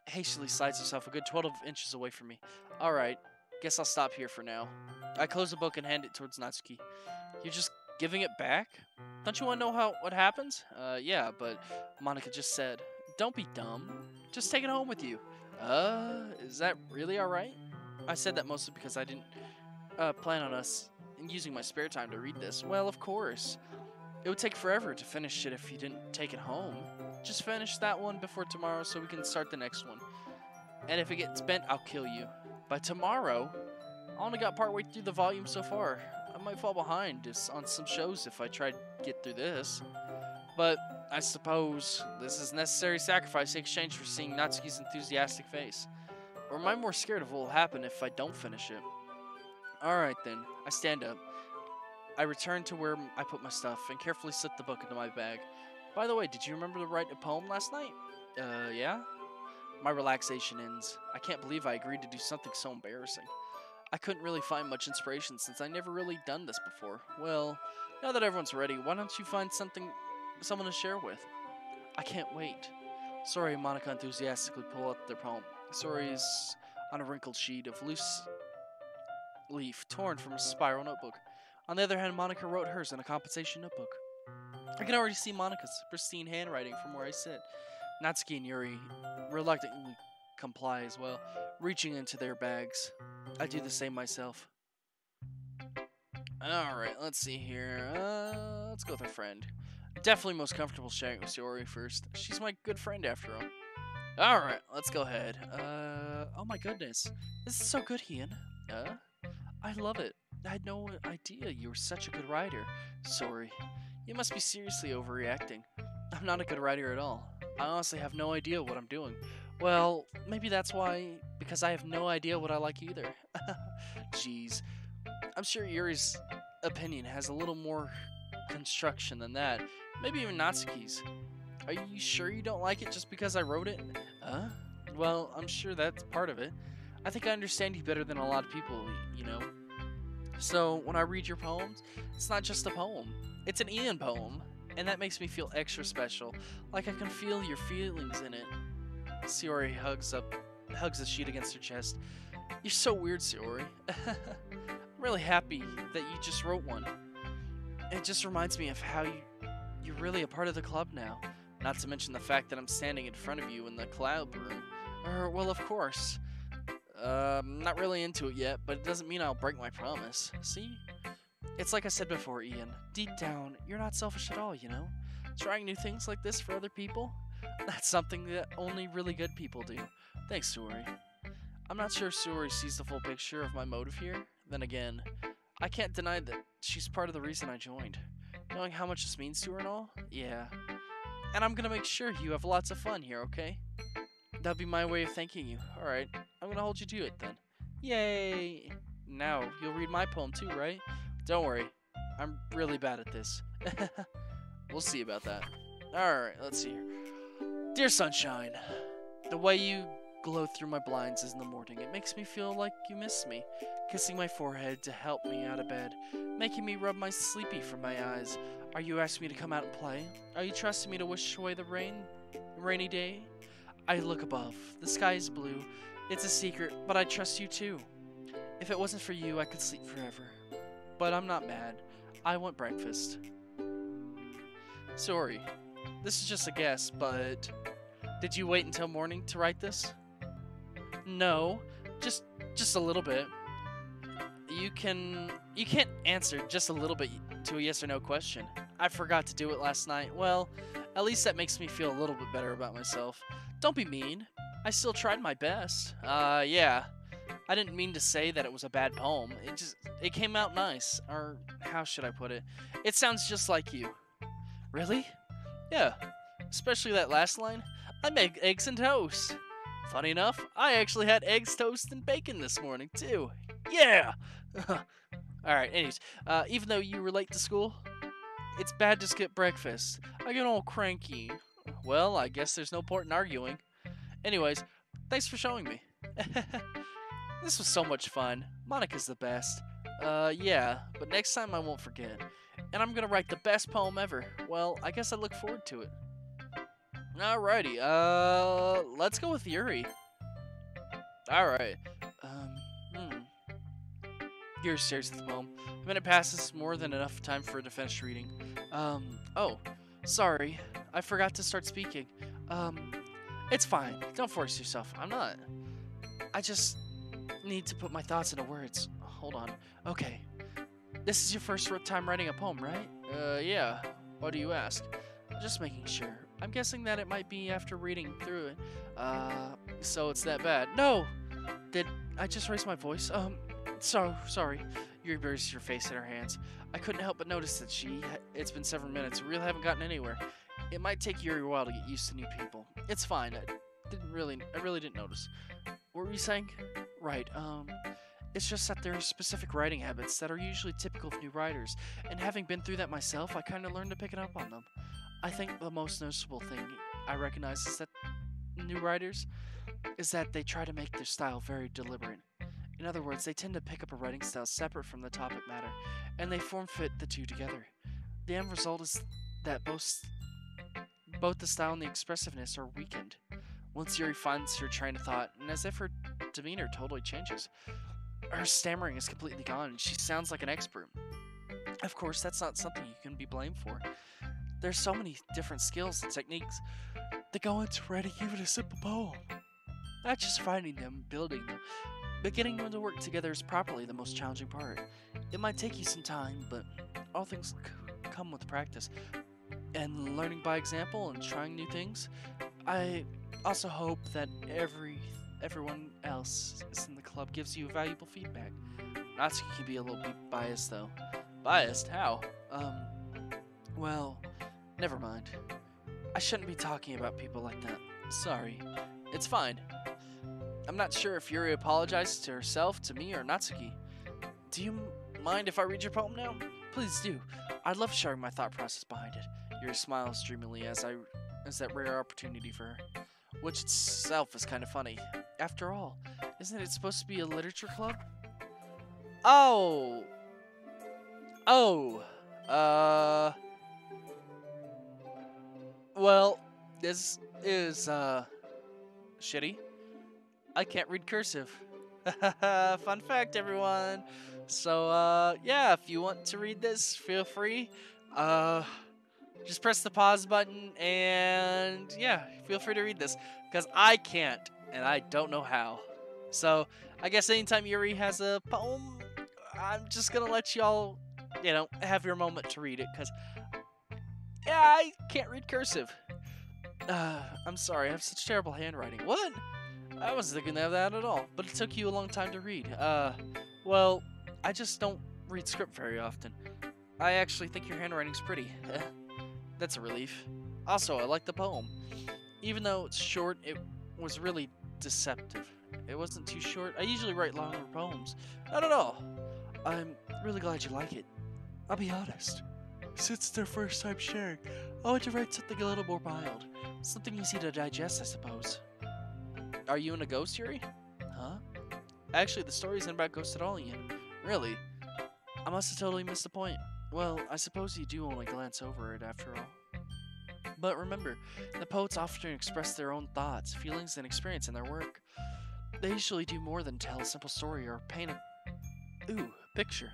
hastily slides herself a good 12 inches away from me. Alright, guess I'll stop here for now. I close the book and hand it towards Natsuki. You're just giving it back? Don't you want to know what happens? Yeah, but Monica just said. Don't be dumb. Just take it home with you. Is that really alright? I said that mostly because I didn't plan on us using my spare time to read this. Well, of course. It would take forever to finish it if you didn't take it home. Just finish that one before tomorrow so we can start the next one. And if it gets bent, I'll kill you. By tomorrow? I only got partway through the volume so far. I might fall behind on some shows if I try to get through this. But I suppose this is necessary sacrifice in exchange for seeing Natsuki's enthusiastic face. Or am I more scared of what will happen if I don't finish it? Alright then, I stand up. I return to where I put my stuff and carefully slip the book into my bag. By the way, did you remember to write a poem last night? Yeah? My relaxation ends. I can't believe I agreed to do something so embarrassing. I couldn't really find much inspiration since I never really done this before. Well, now that everyone's ready, why don't you find someone to share with? I can't wait. Sorry, Monica enthusiastically pulled up their poem. Sorry is on a wrinkled sheet of loose leaf torn from a spiral notebook. On the other hand, Monica wrote hers in a compensation notebook. I can already see Monica's pristine handwriting from where I sit. Natsuki and Yuri reluctantly comply as well, reaching into their bags. I do the same myself. Alright, let's see here. Let's go with our friend. Definitely most comfortable sharing with Yuri first. She's my good friend after all. Alright, let's go ahead. Oh my goodness. This is so good, Ian. I love it. I had no idea you were such a good writer. Sorry. You must be seriously overreacting. I'm not a good writer at all. I honestly have no idea what I'm doing. Well, maybe that's why, because I have no idea what I like either. Jeez. I'm sure Yuri's opinion has a little more construction than that. Maybe even Natsuki's. Are you sure you don't like it just because I wrote it? Well, I'm sure that's part of it. I think I understand you better than a lot of people, you know. So, when I read your poems, it's not just a poem. It's an Ian poem. And that makes me feel extra special. Like I can feel your feelings in it. Sayori hugs the sheet against her chest. You're so weird, Sayori. I'm really happy that you just wrote one. It just reminds me of how you're really a part of the club now. Not to mention the fact that I'm standing in front of you in the cloud room. Well, of course. Not really into it yet, but it doesn't mean I'll break my promise. See? It's like I said before, Ian. Deep down, you're not selfish at all, you know? Trying new things like this for other people? That's something that only really good people do. Thanks, Sayori. I'm not sure if Sayori sees the full picture of my motive here. Then again, I can't deny that she's part of the reason I joined. Knowing how much this means to her and all? Yeah. And I'm gonna make sure you have lots of fun here, okay? That'll be my way of thanking you. Alright, I'm gonna hold you to it then. Yay! Now, you'll read my poem too, right? Don't worry, I'm really bad at this. We'll see about that. Alright, let's see here. Dear Sunshine, the way you glow through my blinds in the morning, it makes me feel like you miss me. Kissing my forehead to help me out of bed, making me rub my sleepy from my eyes. Are you asking me to come out and play? Are you trusting me to wish away the rainy day? I look above. The sky is blue. It's a secret, but I trust you too. If it wasn't for you, I could sleep forever. But I'm not mad. I want breakfast. Sorry, this is just a guess, but did you wait until morning to write this? No, just a little bit. You can't answer just a little bit to a yes or no question. I forgot to do it last night. Well, at least that makes me feel a little bit better about myself. Don't be mean. I still tried my best. Yeah. I didn't mean to say that it was a bad poem. It came out nice. Or how should I put it? It sounds just like you. Really? Yeah. Especially that last line. I make eggs and toast. Funny enough, I actually had eggs, toast, and bacon this morning, too. Yeah! Alright, anyways. Even though you were late to school, it's bad to skip breakfast. I get all cranky. Well, I guess there's no point in arguing. Anyways, thanks for showing me. This was so much fun. Monica's the best. Yeah, but next time I won't forget. And I'm gonna write the best poem ever. Well, I guess I look forward to it. Alrighty, let's go with Yuri. Alright. Yuri stares at the poem. A minute passes, more than enough time for her to finish reading. Oh, sorry. I forgot to start speaking. It's fine. Don't force yourself. I'm not. I just need to put my thoughts into words. Hold on. Okay. This is your first time writing a poem, right? Yeah. Why do you ask? Just making sure. I'm guessing that it might be after reading through it. So it's that bad. No! Did I just raise my voice? So sorry. Yuri buries her face in her hands. I couldn't help but notice that it's been several minutes. We really haven't gotten anywhere. It might take Yuri a while to get used to new people. It's fine. I really didn't notice. What were you saying? Right, it's just that there are specific writing habits that are usually typical of new writers, and having been through that myself, I kind of learned to pick it up on them. I think the most noticeable thing I recognize is that new writers is that they try to make their style very deliberate. In other words, they tend to pick up a writing style separate from the topic matter, and they form-fit the two together. The end result is that both the style and the expressiveness are weakened. Once Yuri finds her train of thought, and as if her demeanor totally changes, her stammering is completely gone, and she sounds like an expert. Of course, that's not something you can be blamed for. There's so many different skills and techniques that go into writing even a simple poem. Not just finding them, building them, but getting them to work together is properly the most challenging part. It might take you some time, but all things come with practice. And learning by example and trying new things. I also hope that everyone else in the club gives you valuable feedback. Natsuki can be a little bit biased though. Biased? How? Well, never mind. I shouldn't be talking about people like that. Sorry. It's fine. I'm not sure if Yuri apologized to herself, to me, or Natsuki. Do you mind if I read your poem now? Please do. I'd love sharing my thought process behind it. Yuri smiles dreamily as that rare opportunity for her, which itself is kind of funny. After all, isn't it supposed to be a literature club? Oh. Well, this is, shitty. I can't read cursive. Fun fact, everyone. So, yeah, if you want to read this, feel free. Just press the pause button, and yeah, feel free to read this. Because I can't, and I don't know how. So, I guess anytime Yuri has a poem, I'm just gonna let y'all, have your moment to read it. Because, yeah, I can't read cursive. I'm sorry, I have such terrible handwriting. What? I wasn't thinking of that at all, but it took you a long time to read. Well, I just don't read script very often. I actually think your handwriting's pretty. That's a relief. Also, I like the poem. Even though it's short, it was really deceptive. It wasn't too short. I usually write longer poems. Not at all. I'm really glad you like it. I'll be honest. Since it's their first time sharing, I want to write something a little more mild. Something easy to digest, I suppose. Are you in a ghost, Yuri? Huh? Actually, the story isn't about ghosts at all, Ian. Really? I must have totally missed the point. Well, I suppose you do only glance over it after all. But remember, the poets often express their own thoughts, feelings, and experience in their work. They usually do more than tell a simple story or paint a picture.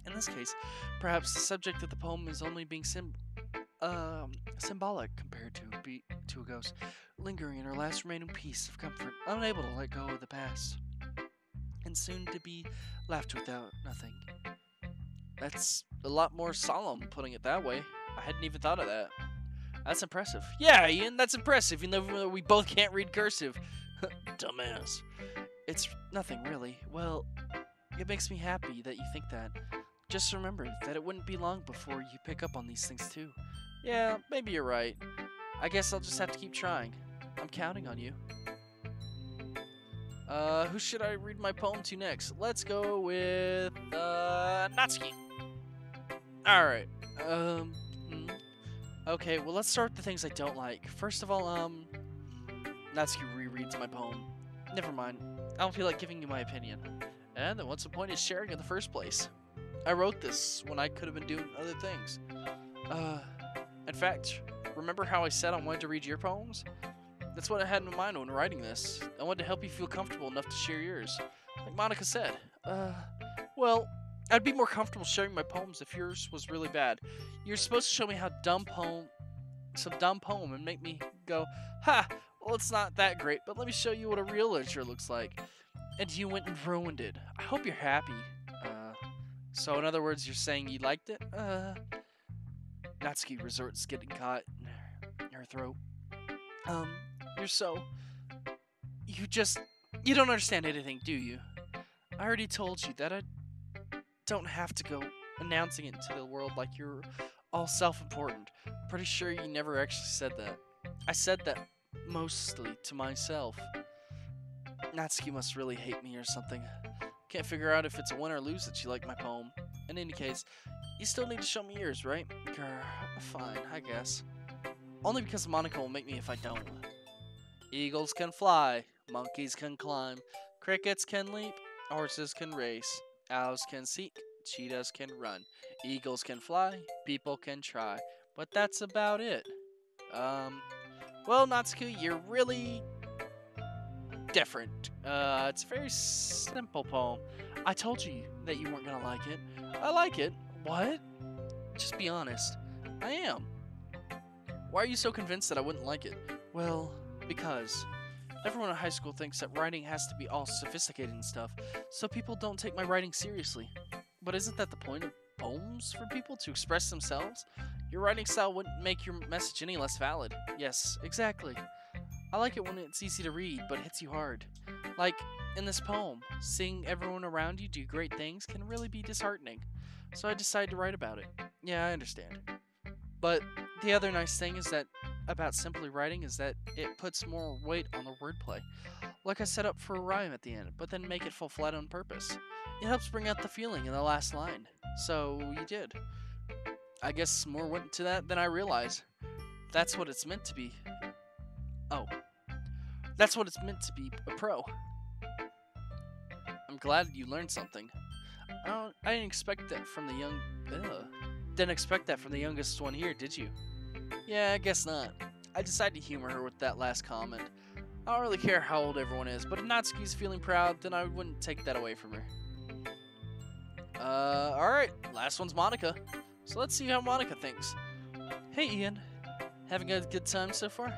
In this case, perhaps the subject of the poem is only being symbolic compared to a ghost, lingering in her last remaining piece of comfort, unable to let go of the past, and soon to be left without nothing. That's a lot more solemn, putting it that way. I hadn't even thought of that. That's impressive. Yeah, Ian, that's impressive, even though we both can't read cursive. Dumbass. It's nothing, really. Well, it makes me happy that you think that. Just remember that it wouldn't be long before you pick up on these things, too. Yeah, maybe you're right. I guess I'll just have to keep trying. I'm counting on you. Who should I read my poem to next? Let's go with, Natsuki. Alright, okay, well, let's start with the things I don't like. First of all, Natsuki rereads my poem. Never mind. I don't feel like giving you my opinion. And then what's the point of sharing in the first place? I wrote this when I could have been doing other things. In fact, remember how I said I wanted to read your poems? That's what I had in mind when writing this. I wanted to help you feel comfortable enough to share yours. Like Monica said. Well, I'd be more comfortable sharing my poems if yours was really bad. You're supposed to show me some dumb poem and make me go, ha, well, it's not that great, but let me show you what a real literature looks like. And you went and ruined it. I hope you're happy. So in other words, you're saying you liked it? Natsuki resorts getting caught in her throat. You don't understand anything, do you? I already told you that I don't have to go announcing it to the world like you're all self-important. Pretty sure you never actually said that. I said that mostly to myself. Natsuki must really hate me or something. Can't figure out if it's a win or lose that she liked my poem. In any case, you still need to show me yours, right? Grr, fine, I guess. Only because Monica will make me if I don't. Eagles can fly, monkeys can climb, crickets can leap, horses can race, owls can seek, cheetahs can run, eagles can fly, people can try, but that's about it. Well, Natsuki, you're really different. It's a very simple poem. I told you that you weren't gonna like it. I like it. What? Just be honest. I am. Why are you so convinced that I wouldn't like it? Well, because everyone in high school thinks that writing has to be all sophisticated and stuff, so people don't take my writing seriously. But isn't that the point of poems for people to express themselves? Your writing style wouldn't make your message any less valid. Yes, exactly. I like it when it's easy to read, but hits you hard. Like in this poem, seeing everyone around you do great things can really be disheartening. So I decided to write about it. Yeah, I understand. But the other nice thing is that about simply writing is that it puts more weight on the wordplay. Like I set up for a rhyme at the end, but then make it fall flat on purpose. It helps bring out the feeling in the last line. So you did. I guess more went to that than I realized. That's what it's meant to be. Oh. That's what it's meant to be, a pro. I'm glad you learned something. I didn't expect that from the Didn't expect that from the youngest one here, did you? Yeah, I guess not. I decided to humor her with that last comment. I don't really care how old everyone is, but if Natsuki's feeling proud, then I wouldn't take that away from her. Alright, last one's Monica. So let's see how Monica thinks. Hey Ian, having a good time so far?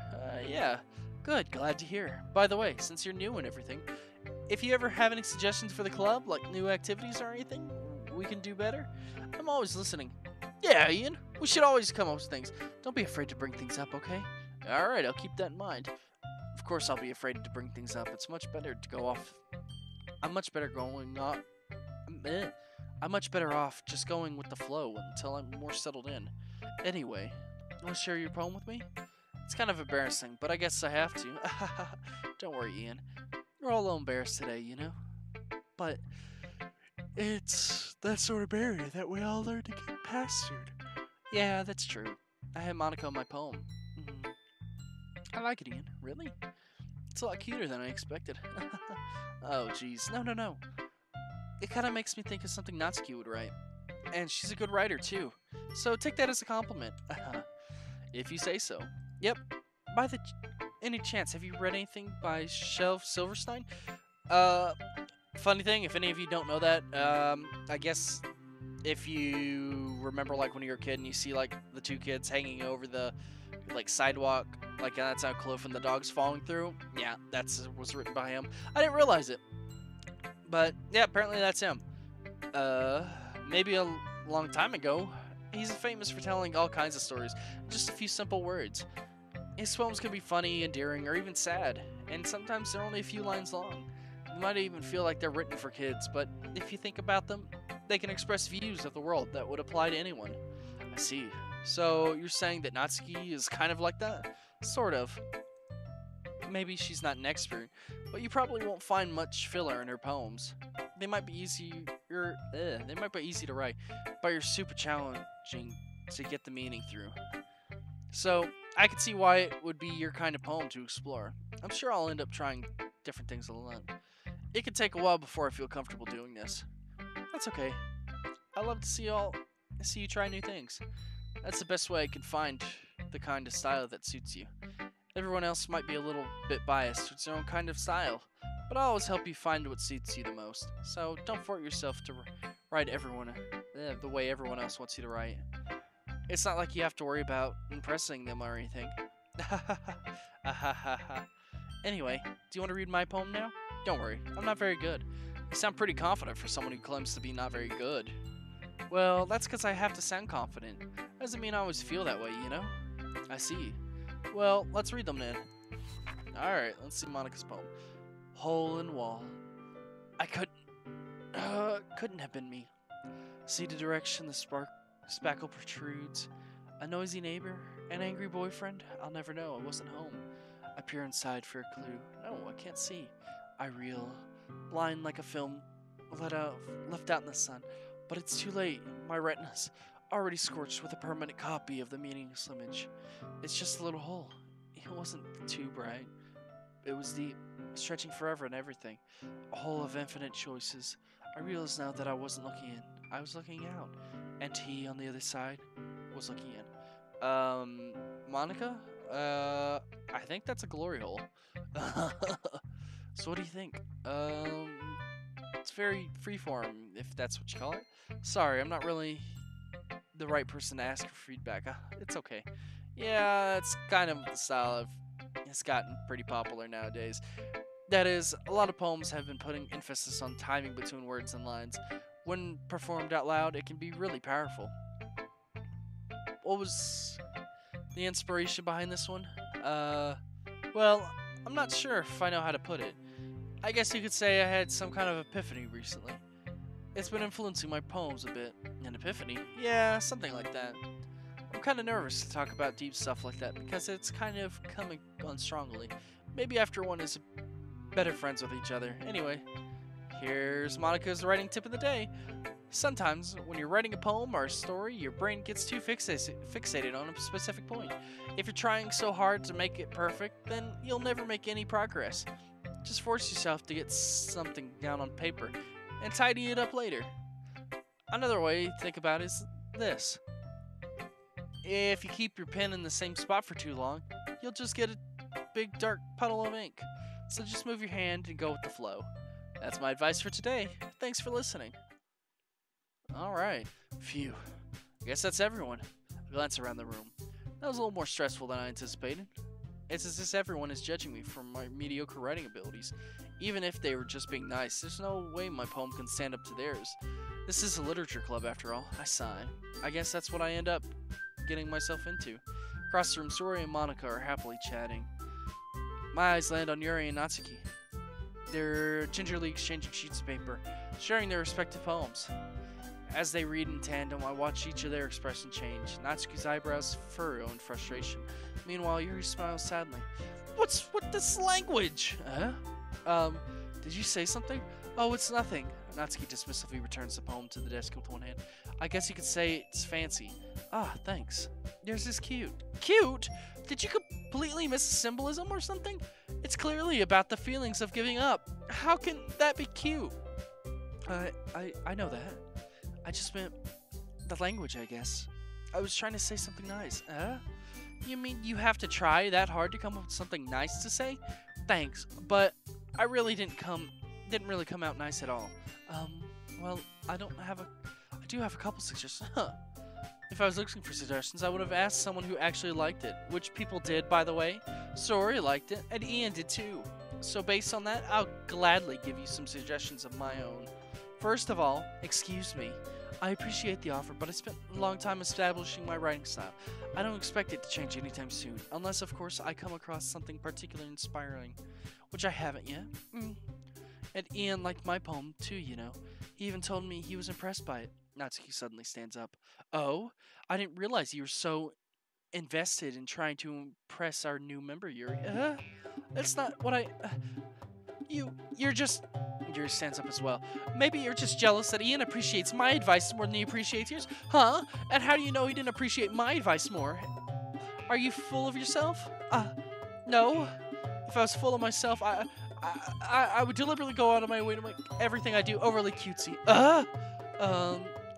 Yeah. Good, glad to hear. By the way, since you're new and everything, if you ever have any suggestions for the club, like new activities or anything we can do better, I'm always listening. Yeah, Ian, we should always come up with things. Don't be afraid to bring things up, okay? Alright, I'll keep that in mind. Of course I'll be afraid to bring things up. It's much better to go off. I'm much better off just going with the flow until I'm more settled in. Anyway, want to share your poem with me? It's kind of embarrassing, but I guess I have to. Don't worry, Ian. We're all a little embarrassed today, you know? But it's that sort of barrier that we all learn to get past soon. Yeah, that's true. I had Monica in my poem. Mm, I like it, Ian. Really? It's a lot cuter than I expected. Oh, jeez. No, no, no. It kind of makes me think of something Natsuki would write. And she's a good writer, too. So take that as a compliment. If you say so. Yep. By the any chance, have you read anything by Shelf Silverstein? Uh, Funny thing, if any of you don't know that, I guess if you remember, like, when you were a kid and you see, like, the two kids hanging over the, like, sidewalk, like, that's a cliff and the dog's falling through, yeah, was written by him. I didn't realize it. But, yeah, apparently that's him. Maybe a long time ago, he's famous for telling all kinds of stories, just a few simple words. His poems can be funny, endearing, or even sad, and sometimes they're only a few lines long. You might even feel like they're written for kids, but if you think about them, they can express views of the world that would apply to anyone. I see. So you're saying that Natsuki is kind of like that? Sort of. Maybe she's not an expert, but you probably won't find much filler in her poems. They might be easy to write, but you're super challenging to get the meaning through. So I can see why it would be your kind of poem to explore. I'm sure I'll end up trying different things a lot. It could take a while before I feel comfortable doing this. That's okay. I love to see you try new things. That's the best way I can find the kind of style that suits you. Everyone else might be a little bit biased towards their own kind of style, but I'll always help you find what suits you the most. So don't force yourself to write the way everyone else wants you to write. It's not like you have to worry about impressing them or anything. Anyway, do you want to read my poem now? Don't worry, I'm not very good. You sound pretty confident for someone who claims to be not very good. Well, that's because I have to sound confident. Doesn't mean I always feel that way, you know? I see. Well, let's read them then. Alright, let's see Monica's poem. Hole in wall. I couldn't have been me. See the direction the spackle protrudes. A noisy neighbor? An angry boyfriend? I'll never know, I wasn't home. I peer inside for a clue. No, I can't see. I reel, blind like a film left out in the sun. But it's too late. My retina's already scorched with a permanent copy of the meaningless image. It's just a little hole. It wasn't too bright. It was deep, stretching forever and everything. A hole of infinite choices. I realize now that I wasn't looking in. I was looking out. And he, on the other side, was looking in. Monica? I think that's a glory hole. So what do you think? It's very freeform, if that's what you call it. Sorry, I'm not really the right person to ask for feedback. It's okay. Yeah, it's kind of the style it's gotten pretty popular nowadays. That is, a lot of poems have been putting emphasis on timing between words and lines. When performed out loud, it can be really powerful. What was the inspiration behind this one? Well, I'm not sure if I know how to put it. I guess you could say I had some kind of epiphany recently. It's been influencing my poems a bit. An epiphany? Yeah, something like that. I'm kind of nervous to talk about deep stuff like that because it's kind of coming on strongly. Maybe after one is better friends with each other. Anyway, here's Monica's writing tip of the day. Sometimes, when you're writing a poem or a story, your brain gets too fixated on a specific point. If you're trying so hard to make it perfect, then you'll never make any progress. Just force yourself to get something down on paper and tidy it up later. Another way to think about it is this. If you keep your pen in the same spot for too long, you'll just get a big dark puddle of ink. So just move your hand and go with the flow. That's my advice for today. Thanks for listening. Alright, phew. I guess that's everyone. I glance around the room. That was a little more stressful than I anticipated. It's as if everyone is judging me for my mediocre writing abilities. Even if they were just being nice, there's no way my poem can stand up to theirs. This is a literature club after all. I sigh. I guess that's what I end up getting myself into. Across the room, Sori and Monica are happily chatting. My eyes land on Yuri and Natsuki. They're gingerly exchanging sheets of paper, sharing their respective poems. As they read in tandem, I watch each of their expression change. Natsuki's eyebrows furrow in frustration. Meanwhile, Yuri smiles sadly. What's with this language? Did you say something? Oh, it's nothing. Natsuki dismissively returns the poem to the desk with one hand. I guess you could say it's fancy. Ah, thanks. Yours is cute. Cute? Did you completely miss the symbolism or something? It's clearly about the feelings of giving up. How can that be cute? I know that. I just meant the language, I guess. I was trying to say something nice. You mean you have to try that hard to come up with something nice to say? Thanks, but I really didn't really come out nice at all. Well, I do have a couple suggestions. If I was looking for suggestions, I would have asked someone who actually liked it, which people did, by the way. Sori liked it, and Ian did too. So based on that, I'll gladly give you some suggestions of my own. First of all, excuse me. I appreciate the offer, but I spent a long time establishing my writing style. I don't expect it to change anytime soon, unless, of course, I come across something particularly inspiring, which I haven't yet. And Ian liked my poem, too, you know. He even told me he was impressed by it. Natsuki suddenly stands up. Oh? I didn't realize you were so invested in trying to impress our new member, Yuri. That's not what I... You're just... Yuri stands up as well. Maybe you're just jealous that Ian appreciates my advice more than he appreciates yours? Huh? And how do you know he didn't appreciate my advice more? Are you full of yourself? No. If I was full of myself, I would deliberately go out of my way to make everything I do overly cutesy.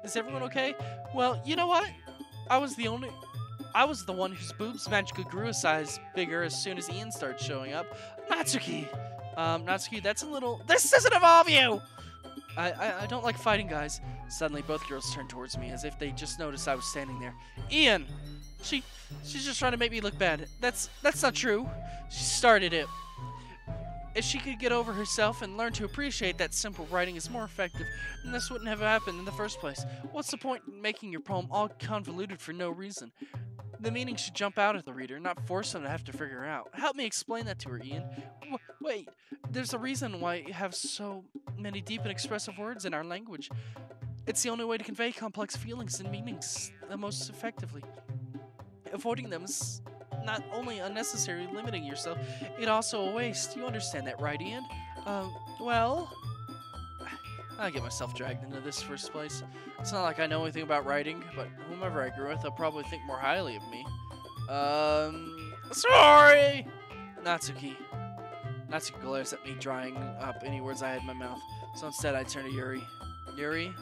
Is everyone okay? Well, you know what? I was the one whose boobs magically grew a size bigger as soon as Ian started showing up. Natsuki! Natsuki, that's a little... This doesn't involve you! I don't like fighting, guys. Suddenly, both girls turned towards me as if they just noticed I was standing there. Ian! She's just trying to make me look bad. That's not true. She started it. If she could get over herself and learn to appreciate that simple writing is more effective, then this wouldn't have happened in the first place. What's the point in making your poem all convoluted for no reason? The meaning should jump out at the reader, not force them to have to figure out. Help me explain that to her, Ian. Wait, there's a reason why you have so many deep and expressive words in our language. It's the only way to convey complex feelings and meanings the most effectively. Avoiding them is not only unnecessary, limiting yourself, it also a waste. You understand that, right, Ian? Well... I get myself dragged into this first place. It's not like I know anything about writing, but whomever I grew with, they'll probably think more highly of me. Sorry! Natsuki. Natsuki glares at me, drying up any words I had in my mouth. So instead, I turn to Yuri. Yuri?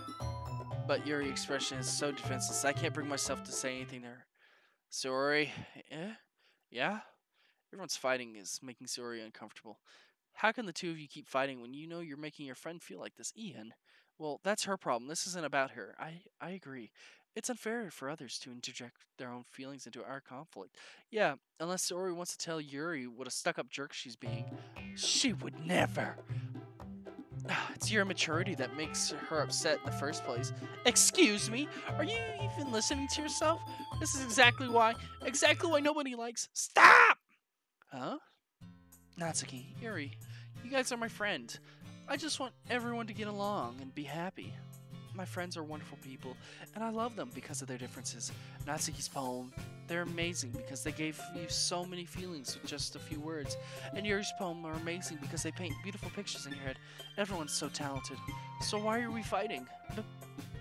But Yuri's expression is so defenseless, I can't bring myself to say anything to her. Sori? Yeah? Everyone's fighting is making Sori uncomfortable. How can the two of you keep fighting when you know you're making your friend feel like this? Ian? Well, that's her problem. This isn't about her. I agree. It's unfair for others to interject their own feelings into our conflict. Yeah, unless Sori wants to tell Yuri what a stuck-up jerk she's being. She would never. It's your immaturity that makes her upset in the first place. Excuse me? Are you even listening to yourself? This is exactly why nobody likes... Stop! Huh? Natsuki, Yuri, you guys are my friend. I just want everyone to get along and be happy. My friends are wonderful people, and I love them because of their differences. Natsuki's poem, they're amazing because they gave you so many feelings with just a few words. And Yuri's poem are amazing because they paint beautiful pictures in your head. Everyone's so talented. So why are we fighting?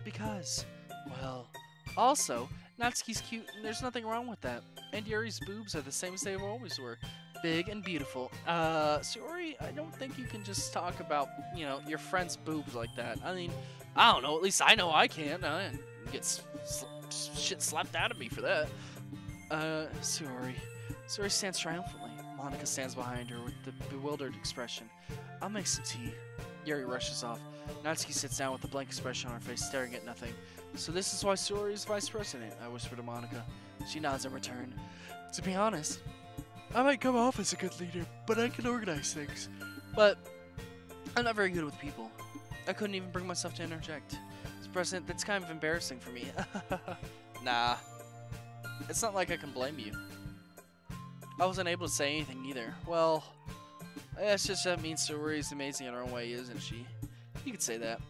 Because, well, also, Natsuki's cute and there's nothing wrong with that. And Yuri's boobs are the same as they always were. Big and beautiful. Sori, I don't think you can just talk about, you know, your friend's boobs like that. I mean, I don't know, at least I know I can't. I get shit slapped out of me for that. Sori. Sori stands triumphantly. Monica stands behind her with the bewildered expression. I'll make some tea. Yuri rushes off. Natsuki sits down with a blank expression on her face, staring at nothing. So this is why Sori is vice president, I whisper to Monica. She nods in return. To be honest, I might come off as a good leader, but I can organize things. But I'm not very good with people. I couldn't even bring myself to interject. As president, that's kind of embarrassing for me. Nah. It's not like I can blame you. I wasn't able to say anything either. Well, it's just that means Sori's amazing in her own way, isn't she? You could say that.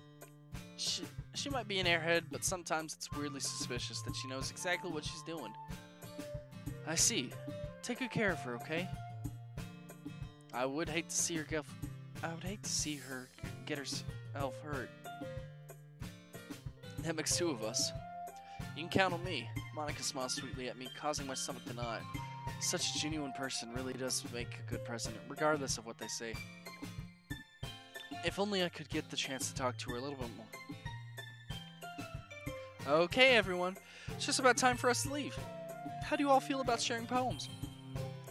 She might be an airhead, but sometimes it's weirdly suspicious that she knows exactly what she's doing. I see. Take good care of her, okay? I would hate to see her I would hate to see her get herself hurt. That makes two of us. You can count on me. Monica smiles sweetly at me, causing my stomach to knot. Such a genuine person really does make a good president, regardless of what they say. If only I could get the chance to talk to her a little bit more. Okay, everyone. It's just about time for us to leave. How do you all feel about sharing poems?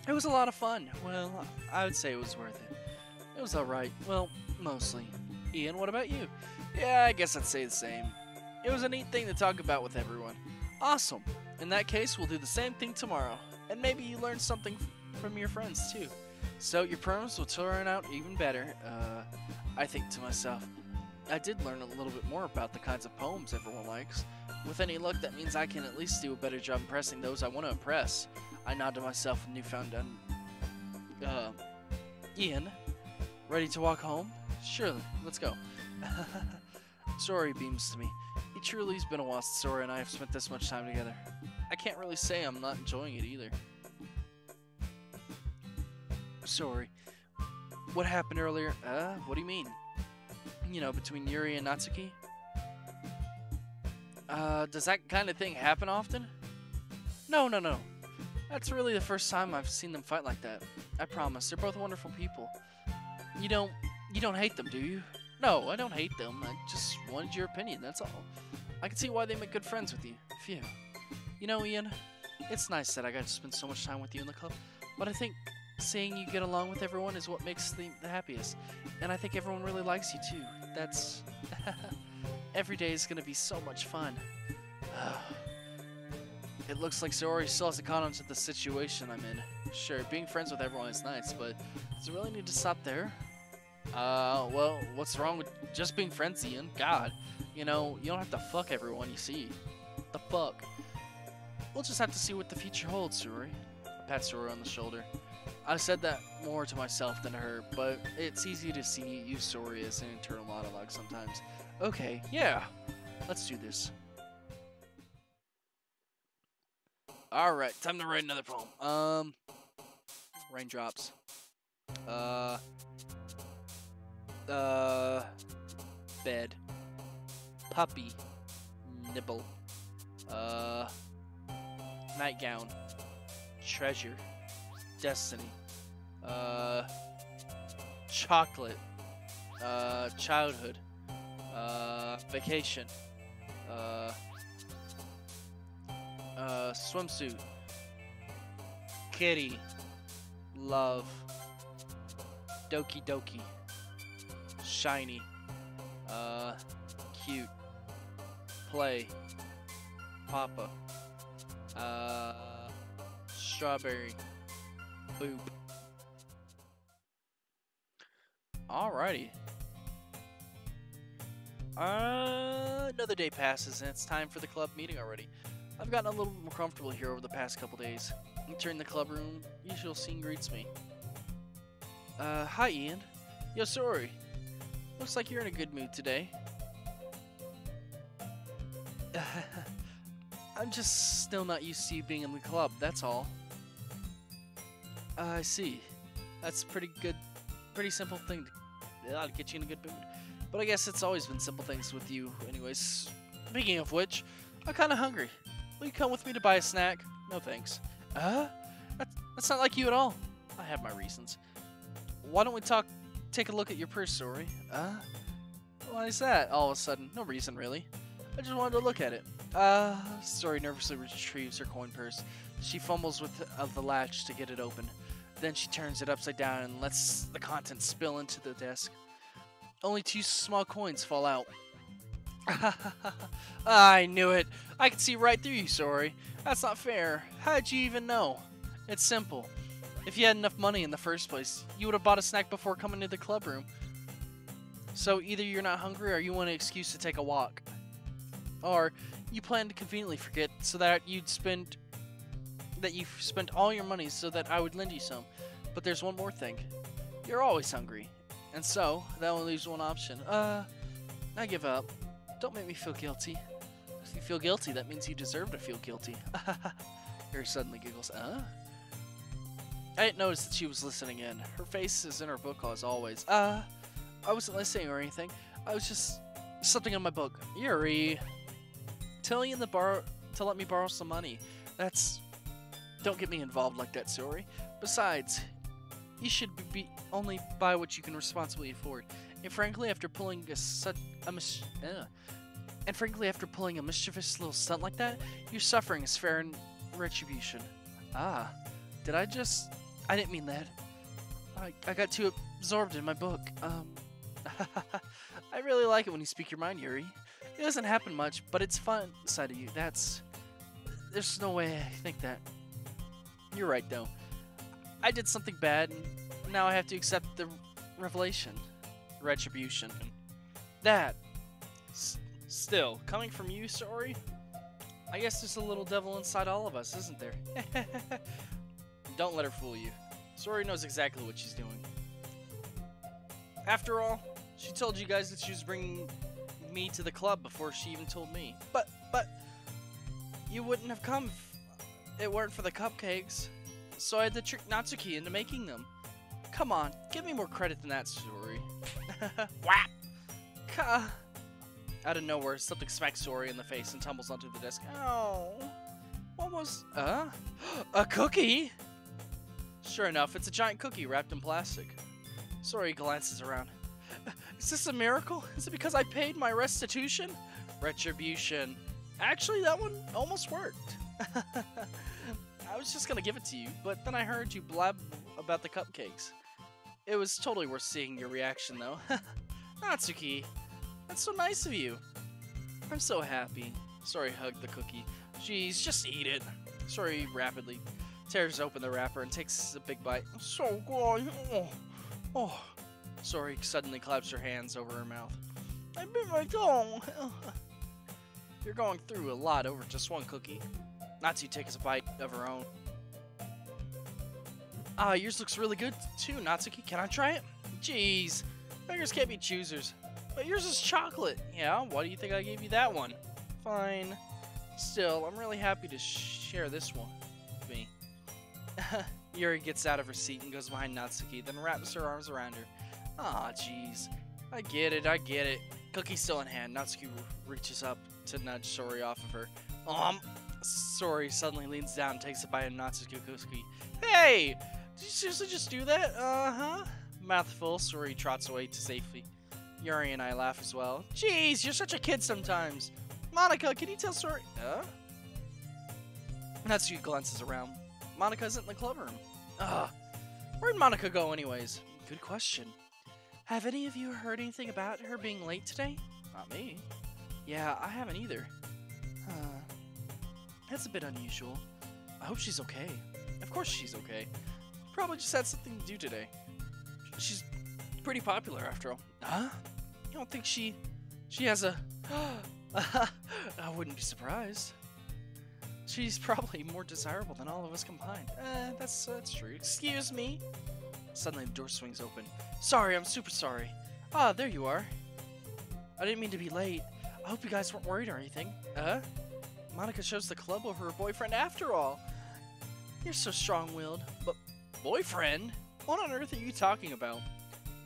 It was a lot of fun. Well, I would say it was worth it. It was alright. Well, mostly. Ian, what about you? Yeah, I guess I'd say the same. It was a neat thing to talk about with everyone. Awesome. In that case, we'll do the same thing tomorrow. And maybe you learned something from your friends, too. So your poems will turn out even better. I think to myself, I did learn a little bit more about the kinds of poems everyone likes. With any luck, that means I can at least do a better job impressing those I want to impress. I nod to myself with newfound Ian, ready to walk home? Surely, let's go. Sori beams to me. It truly has been a while since Sori and I have spent this much time together. I can't really say I'm not enjoying it either. Sori, what happened earlier? What do you mean? You know, between Yuri and Natsuki? Does that kind of thing happen often? No. That's really the first time I've seen them fight like that. I promise, they're both wonderful people. You don't hate them, do you? No, I don't hate them. I just wanted your opinion, that's all. I can see why they make good friends with you. Phew. You know, Ian, it's nice that I got to spend so much time with you in the club, but I think seeing you get along with everyone is what makes the happiest. And I think everyone really likes you, too. That's... Every day is going to be so much fun. It looks like Sori still hasn't caught on to the situation I'm in. Sure, being friends with everyone is nice, but does it really need to stop there? Well, what's wrong with just being friends, Ian? God, you know, you don't have to fuck everyone you see. The fuck? We'll just have to see what the future holds, Sori. I pat Sori on the shoulder. I said that more to myself than her, but it's easy to use Sori as an internal monologue sometimes. Okay, yeah, let's do this. Alright, time to write another poem. Raindrops. Bed. Puppy. Nibble. Nightgown. Treasure. Destiny. Chocolate. Childhood. Vacation. Swimsuit. Kitty. Love. Doki Doki. Shiny. Cute. Play. Papa. Strawberry. Boop. Alrighty. Another day passes and it's time for the club meeting already. I've gotten a little more comfortable here over the past couple days. Entering the club room, usual scene greets me. Hi Ian. Yo, Sori. Looks like you're in a good mood today. I'm just still not used to you being in the club, that's all. I see. That's pretty simple thing to get you in a good mood. But I guess it's always been simple things with you anyways. Speaking of which, I'm kinda hungry. Will you come with me to buy a snack? No thanks. That's not like you at all. I have my reasons. Why don't we take a look at your purse, Sori? Why is that all of a sudden? No reason really. I just wanted to look at it. Sori nervously retrieves her coin purse. She fumbles with the latch to get it open. Then she turns it upside down and lets the contents spill into the desk. Only 2 small coins fall out. I knew it. I could see right through you, Sori. That's not fair. How'd you even know? It's simple. If you had enough money in the first place, you would have bought a snack before coming to the club room. So either you're not hungry or you want an excuse to take a walk. Or you plan to conveniently forget so that you've spent all your money so that I would lend you some. But there's one more thing. You're always hungry. And so, that only leaves one option. I give up. Don't make me feel guilty. If you feel guilty, that means you deserve to feel guilty. Harry suddenly giggles. I didn't notice that she was listening in. Her face is in her book as always. I wasn't listening or anything. I was just something in my book. Yuri, telling you to let me borrow some money. Don't get me involved like that, Sori. Besides, you should only buy what you can responsibly afford. And frankly, after pulling a mischievous little stunt like that, your suffering is fair in retribution. Ah, I didn't mean that. I got too absorbed in my book. I really like it when you speak your mind, Yuri. It doesn't happen much, but it's fun side of you. There's no way I think that. You're right, though. I did something bad, and now I have to accept the retribution. Still, coming from you, Sori, I guess there's a little devil inside all of us, isn't there? Don't let her fool you. Sori knows exactly what she's doing. After all, she told you guys that she was bringing me to the club before she even told me. But you wouldn't have come if it weren't for the cupcakes. So I had to trick Natsuki into making them. Come on, give me more credit than that, Sori. Whap! Out of nowhere, something smacks Sori in the face and tumbles onto the desk. Oh, what was... a cookie? Sure enough, it's a giant cookie wrapped in plastic. Sori glances around. Is this a miracle? Is it because I paid my restitution? Retribution. Actually, that one almost worked. I was just gonna give it to you, but then I heard you blab about the cupcakes. It was totally worth seeing your reaction, though. Natsuki, that's so nice of you. I'm so happy. Sori hugged the cookie. Jeez, just eat it. Sori rapidly tears open the wrapper and takes a big bite. So good. Oh. Sori suddenly claps her hands over her mouth. I bit my tongue. You're going through a lot over just one cookie. Natsu takes a bite of her own. Ah, yours looks really good too, Natsuki. Can I try it? Jeez, beggars can't be choosers. But yours is chocolate. Yeah, why do you think I gave you that one? Fine. Still, I'm really happy to share this one with me. Yuri gets out of her seat and goes behind Natsuki, then wraps her arms around her. Aw, jeez. I get it. Cookie still in hand, Natsuki reaches up to nudge Sori off of her. Sori suddenly leans down and takes a bite of Natsuki cookie. Hey! Did you seriously just do that? Uh-huh. Mouthful, Sori trots away to safety. Yuri and I laugh as well. Jeez, you're such a kid sometimes. Monica, can you tell Sori? Natsuki glances around. Monica isn't in the club room. Where'd Monica go anyways? Good question. Have any of you heard anything about her being late today? Not me. Yeah, I haven't either. That's a bit unusual. I hope she's okay. Of course she's okay. Probably just had something to do today. She's pretty popular after all. Huh? You don't think she has a... I wouldn't be surprised. She's probably more desirable than all of us combined. That's true. Excuse me? Suddenly the door swings open. Sorry, I'm super sorry. Ah, there you are. I didn't mean to be late. I hope you guys weren't worried or anything. Monica chose the club over her boyfriend after all. You're so strong-willed. But boyfriend? What on earth are you talking about?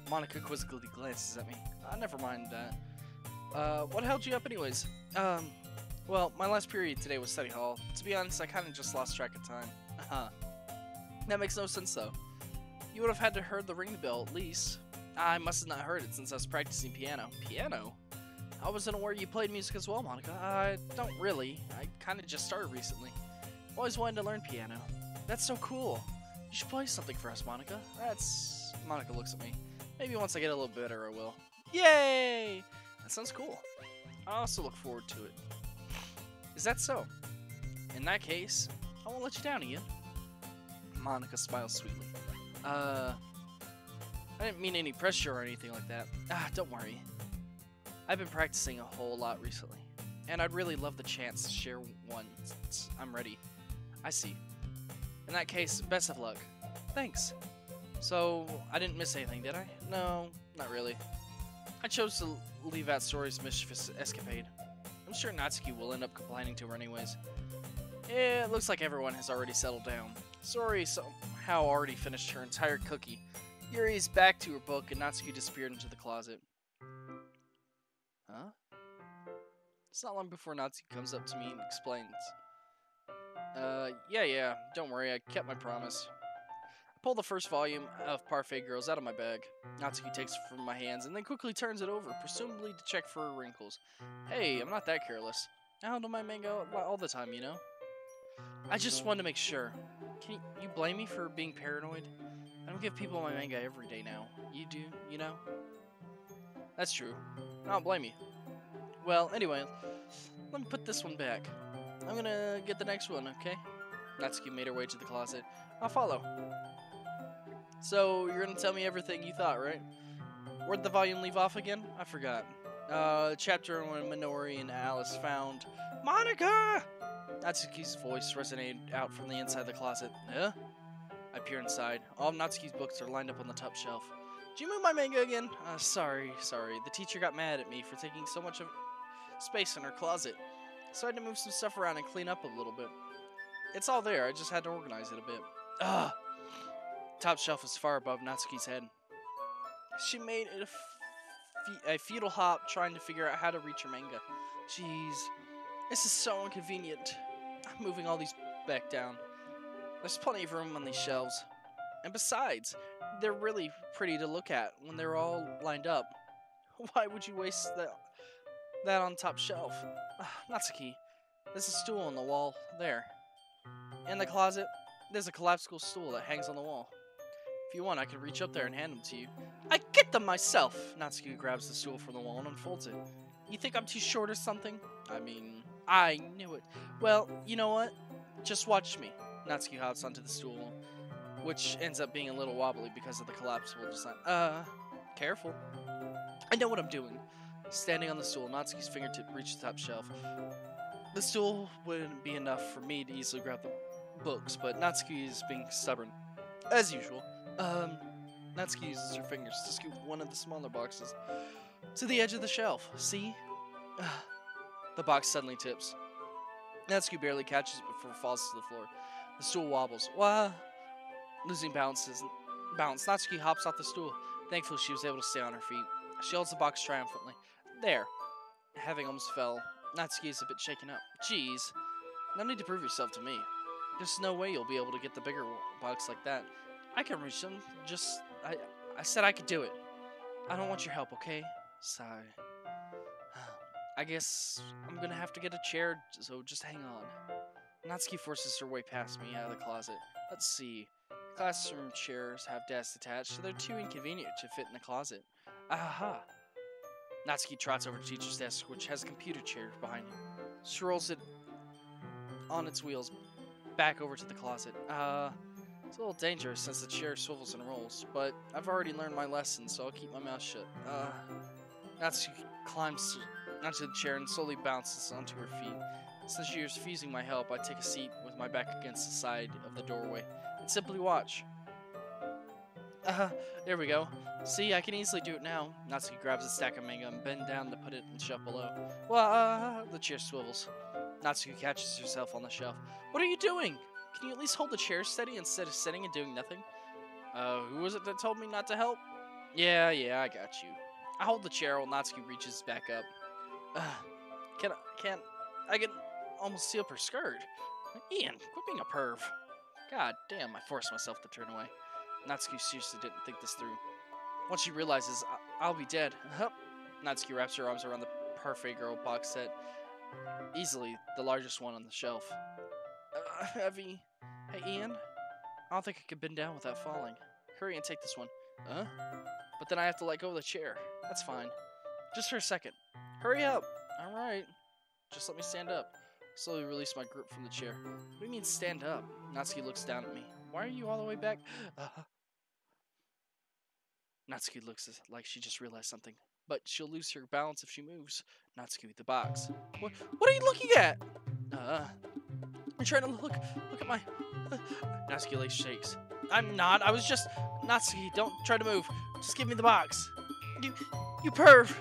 Monica quizzically glances at me. Never mind that. What held you up anyways? Well, my last period today was study hall. To be honest, I kind of just lost track of time. That makes no sense though. You would have had to heard the ring bell at least. I must have not heard it since I was practicing piano. Piano? I wasn't aware you played music as well, Monica. I don't really. I kind of just started recently. Always wanted to learn piano. That's so cool. You should play something for us, Monica. Monica looks at me. Maybe once I get a little better, I will. Yay! That sounds cool. I also look forward to it. Is that so? In that case, I won't let you down, Ian. Monica smiles sweetly. I didn't mean any pressure or anything like that. Don't worry. I've been practicing a whole lot recently, and I'd really love the chance to share one. I'm ready. I see. In that case, best of luck. Thanks. So, I didn't miss anything, did I? No, not really. I chose to leave out Sori's mischievous escapade. I'm sure Natsuki will end up complaining to her anyways. It looks like everyone has already settled down. Sori somehow already finished her entire cookie. Yuri's back to her book, and Natsuki disappeared into the closet. Huh? It's not long before Natsuki comes up to me and explains. Yeah, don't worry, I kept my promise. I pull the first volume of Parfait Girls out of my bag. Natsuki takes it from my hands and then quickly turns it over, presumably to check for wrinkles. Hey, I'm not that careless. I handle my manga all the time, you know? I just wanted to make sure. Can you blame me for being paranoid? I don't give people my manga every day now. You do, you know? That's true. I don't blame you. Well, anyway, let me put this one back. I'm gonna get the next one, okay? Natsuki made her way to the closet. I'll follow. So, you're gonna tell me everything you thought, right? Where'd the volume leave off again? I forgot. Chapter when Minori and Alice found Monica! Natsuki's voice resonated out from the inside the closet. Huh? I peer inside. All of Natsuki's books are lined up on the top shelf. Did you move my manga again? Sorry. The teacher got mad at me for taking so much of space in her closet. So I had to move some stuff around and clean up a little bit. It's all there, I just had to organize it a bit. Top shelf is far above Natsuki's head. She made it a futile hop trying to figure out how to reach her manga. Jeez, this is so inconvenient. I'm moving all these back down. There's plenty of room on these shelves. And besides, they're really pretty to look at when they're all lined up. Why would you waste that on top shelf? Natsuki, there's a stool on the wall there. In the closet, there's a collapsible stool that hangs on the wall. If you want, I could reach up there and hand them to you. I get them myself! Natsuki grabs the stool from the wall and unfolds it. You think I'm too short or something? I mean, I knew it. Well, you know what? Just watch me. Natsuki hops onto the stool, which ends up being a little wobbly because of the collapsible design. Careful. I know what I'm doing. Standing on the stool, Natsuki's fingertip reaches the top shelf. The stool wouldn't be enough for me to easily grab the books, but Natsuki is being stubborn. As usual. Natsuki uses her fingers to scoop one of the smaller boxes to the edge of the shelf. See? The box suddenly tips. Natsuki barely catches it before it falls to the floor. The stool wobbles. Wah! Losing balance, Natsuki hops off the stool. Thankfully, she was able to stay on her feet. She holds the box triumphantly. There. Having almost fell, Natsuki is a bit shaken up. Jeez. No need to prove yourself to me. There's no way you'll be able to get the bigger box like that. I can reach them. I said I could do it. I don't want your help, okay? Sigh. I guess I'm gonna have to get a chair, so just hang on. Natsuki forces her way past me out of the closet. Let's see. Classroom chairs have desks attached, so they're too inconvenient to fit in the closet. Aha! Natsuki trots over to teacher's desk, which has a computer chair behind it. She rolls it on its wheels back over to the closet. It's a little dangerous since the chair swivels and rolls, but I've already learned my lesson, so I'll keep my mouth shut. Natsuki climbs onto the chair and slowly bounces onto her feet. Since she is refusing my help, I take a seat with my back against the side of the doorway and simply watch. There we go. See, I can easily do it now. Natsuki grabs a stack of manga and bends down to put it in the shelf below. The chair swivels. Natsuki catches herself on the shelf. What are you doing? Can you at least hold the chair steady instead of sitting and doing nothing? Who was it that told me not to help? Yeah, I got you. I hold the chair while Natsuki reaches back up. I can almost see up her skirt. Ian, quit being a perv. God damn, I forced myself to turn away. Natsuki seriously didn't think this through. Once she realizes I'll be dead. Natsuki wraps her arms around the Parfait Girl box set. Easily the largest one on the shelf. Heavy. Hey, Ian? I don't think I could bend down without falling. Hurry and take this one. But then I have to let go of the chair. That's fine. Just for a second. Hurry up. Alright. Just let me stand up. Slowly release my grip from the chair. What do you mean stand up? Natsuki looks down at me. Why are you all the way back? Natsuki looks like she just realized something. But she'll lose her balance if she moves. Natsuki with the box. What are you looking at? I'm trying to look at my... Natsuki leg shakes. I'm not. I was just... Natsuki, don't try to move. Just give me the box. You perv.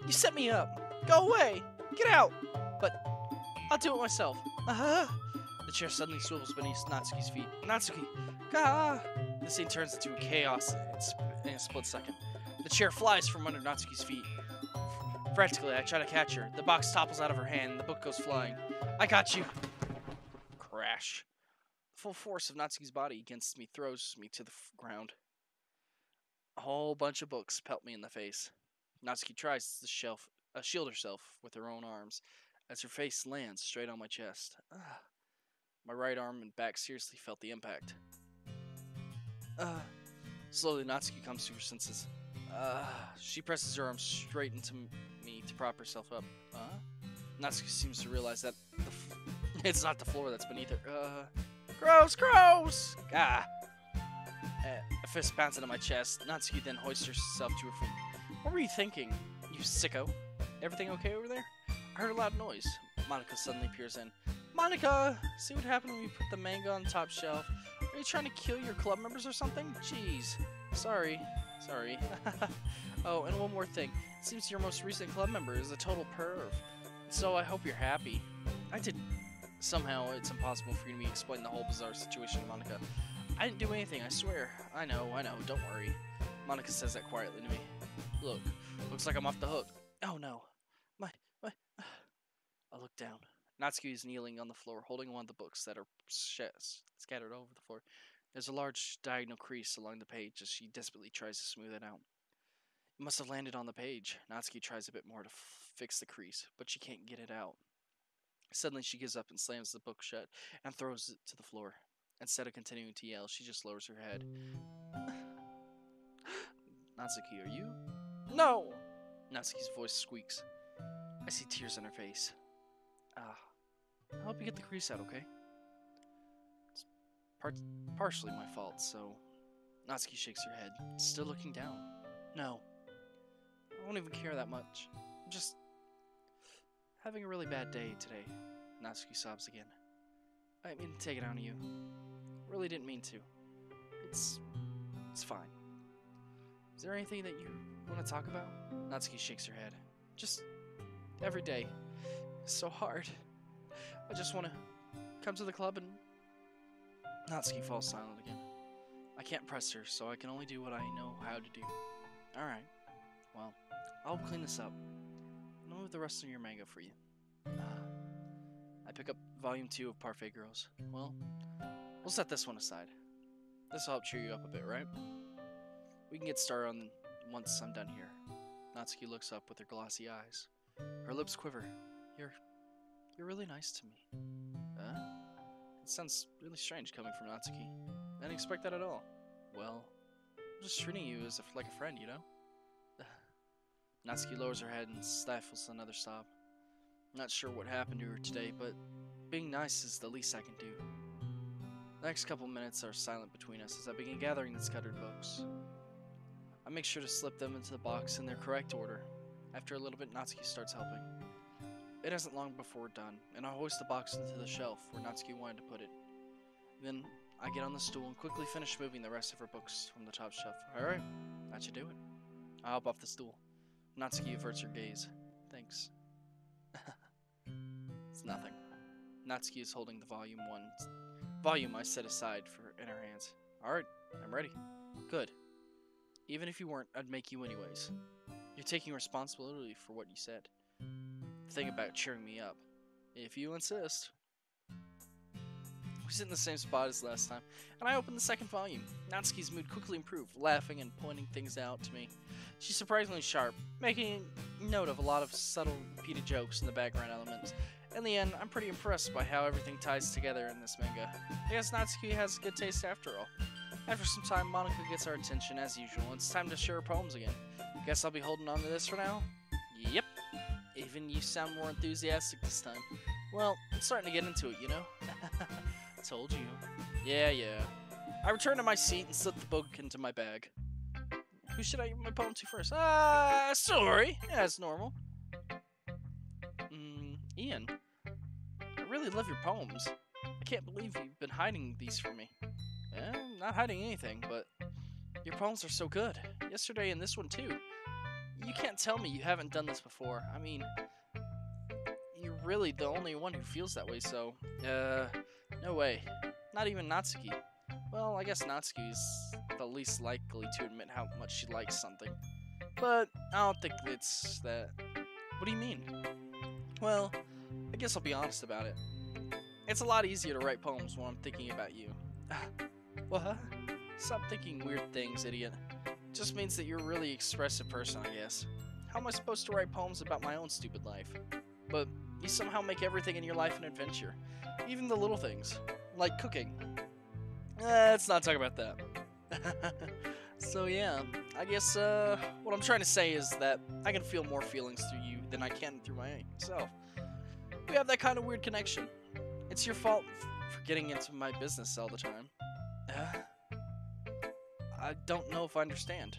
You set me up. Go away. Get out. But I'll do it myself. The chair suddenly swivels beneath Natsuki's feet. Natsuki. The scene turns into a chaos in a split second. The chair flies from under Natsuki's feet. Frantically, I try to catch her. The box topples out of her hand, and the book goes flying. I got you! Crash. The full force of Natsuki's body against me throws me to the ground. A whole bunch of books pelt me in the face. Natsuki tries to shield herself with her own arms as her face lands straight on my chest. My right arm and back seriously felt the impact. Slowly, Natsuki comes to her senses. She presses her arm straight into me to prop herself up. Natsuki seems to realize that it's not the floor that's beneath her. Gross, gross! A fist pounds into my chest. Natsuki then hoists herself to her feet. What were you thinking, you sicko? Everything okay over there? I heard a loud noise. Monica suddenly peers in. Monica! See what happened when we put the manga on the top shelf? Are you trying to kill your club members or something? Jeez. Sorry. Oh, and one more thing. It seems your most recent club member is a total perv. So I hope you're happy. Somehow, it's impossible for you to explain the whole bizarre situation, Monica. I didn't do anything, I swear. I know, don't worry. Monica says that quietly to me. Look, looks like I'm off the hook. Oh no. My. I look down. Natsuki is kneeling on the floor, holding one of the books that are scattered over the floor. There's a large diagonal crease along the page as she desperately tries to smooth it out. It must have landed on the page. Natsuki tries a bit more to fix the crease, but she can't get it out. Suddenly, she gives up and slams the book shut and throws it to the floor. Instead of continuing to yell, she just lowers her head. Natsuki, are you? No! Natsuki's voice squeaks. I see tears on her face. I hope you get the crease out, okay? It's partially my fault, so... Natsuki shakes her head, still looking down. No. I won't even care that much. I'm just... having a really bad day today. Natsuki sobs again. I didn't mean to take it out on you. Really didn't mean to. It's fine. Is there anything that you want to talk about? Natsuki shakes her head. Just every day. It's so hard. I just want to come to the club and... Natsuki falls silent again. I can't press her, so I can only do what I know how to do. Alright. Well, I'll clean this up. I'll move the rest of your manga for you. I pick up volume 2 of Parfait Girls. Well, we'll set this one aside. This will help cheer you up a bit, right? We can get started on once I'm done here. Natsuki looks up with her glossy eyes. Her lips quiver. You're really nice to me. It sounds really strange coming from Natsuki. I didn't expect that at all. Well, I'm just treating you as like a friend, you know? Natsuki lowers her head and stifles another sob. I'm not sure what happened to her today, but being nice is the least I can do. The next couple minutes are silent between us as I begin gathering the scattered books. I make sure to slip them into the box in their correct order. After a little bit, Natsuki starts helping. It isn't long before we're done, and I hoist the box into the shelf where Natsuki wanted to put it. Then I get on the stool and quickly finish moving the rest of her books from the top shelf. Alright, that should do it. I hop off the stool. Natsuki averts her gaze. Thanks. It's nothing. Natsuki is holding the volume I set aside in her hands. Alright, I'm ready. Good. Even if you weren't, I'd make you anyways. You're taking responsibility for what you said. Think about cheering me up. If you insist. We sit in the same spot as last time, and I open the second volume. Natsuki's mood quickly improved, laughing and pointing things out to me. She's surprisingly sharp, making note of a lot of subtle repeated jokes in the background elements. In the end, I'm pretty impressed by how everything ties together in this manga. I guess Natsuki has good taste after all. After some time, Monica gets our attention as usual, and it's time to share her poems again. Guess I'll be holding on to this for now? Yep. Even you sound more enthusiastic this time. Well, I'm starting to get into it, you know? Told you. Yeah. I return to my seat and slip the book into my bag. Who should I give my poem to first? Sorry. As normal. Ian. I really love your poems. I can't believe you've been hiding these from me. Not hiding anything, but your poems are so good. Yesterday and this one too. You can't tell me you haven't done this before. I mean, you're really the only one who feels that way, so, no way. Not even Natsuki. Well, I guess Natsuki's the least likely to admit how much she likes something. But I don't think it's that. What do you mean? Well, I guess I'll be honest about it. It's a lot easier to write poems when I'm thinking about you. What? Stop thinking weird things, idiot. It just means that you're a really expressive person, I guess. How am I supposed to write poems about my own stupid life? But you somehow make everything in your life an adventure. Even the little things. Like cooking. Let's not talk about that. So yeah, I guess what I'm trying to say is that I can feel more feelings through you than I can through myself. We have that kind of weird connection. It's your fault for getting into my business all the time. I don't know if I understand.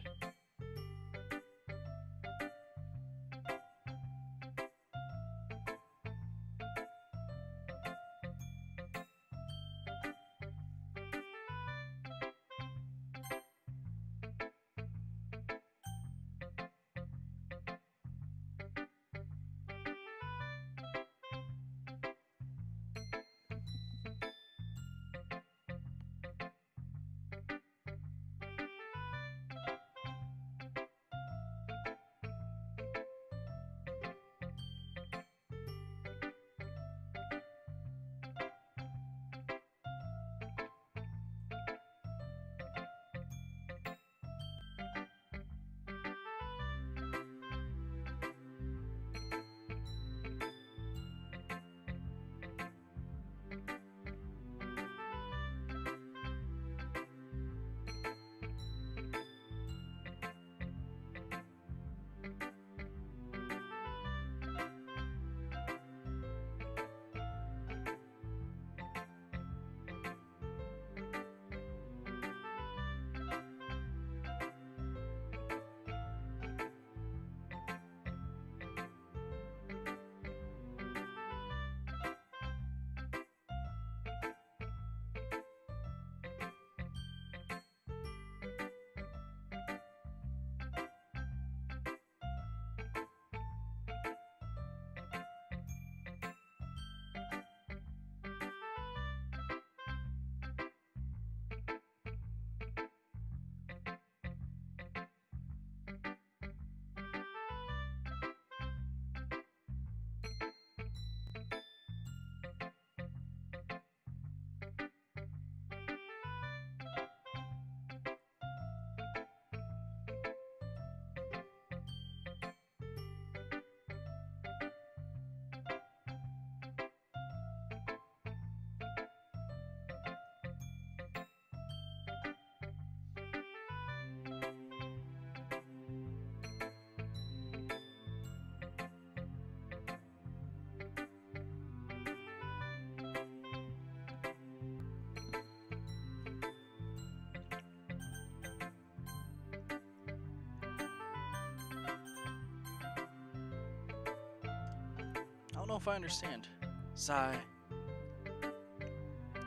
I don't know if I understand. Sigh.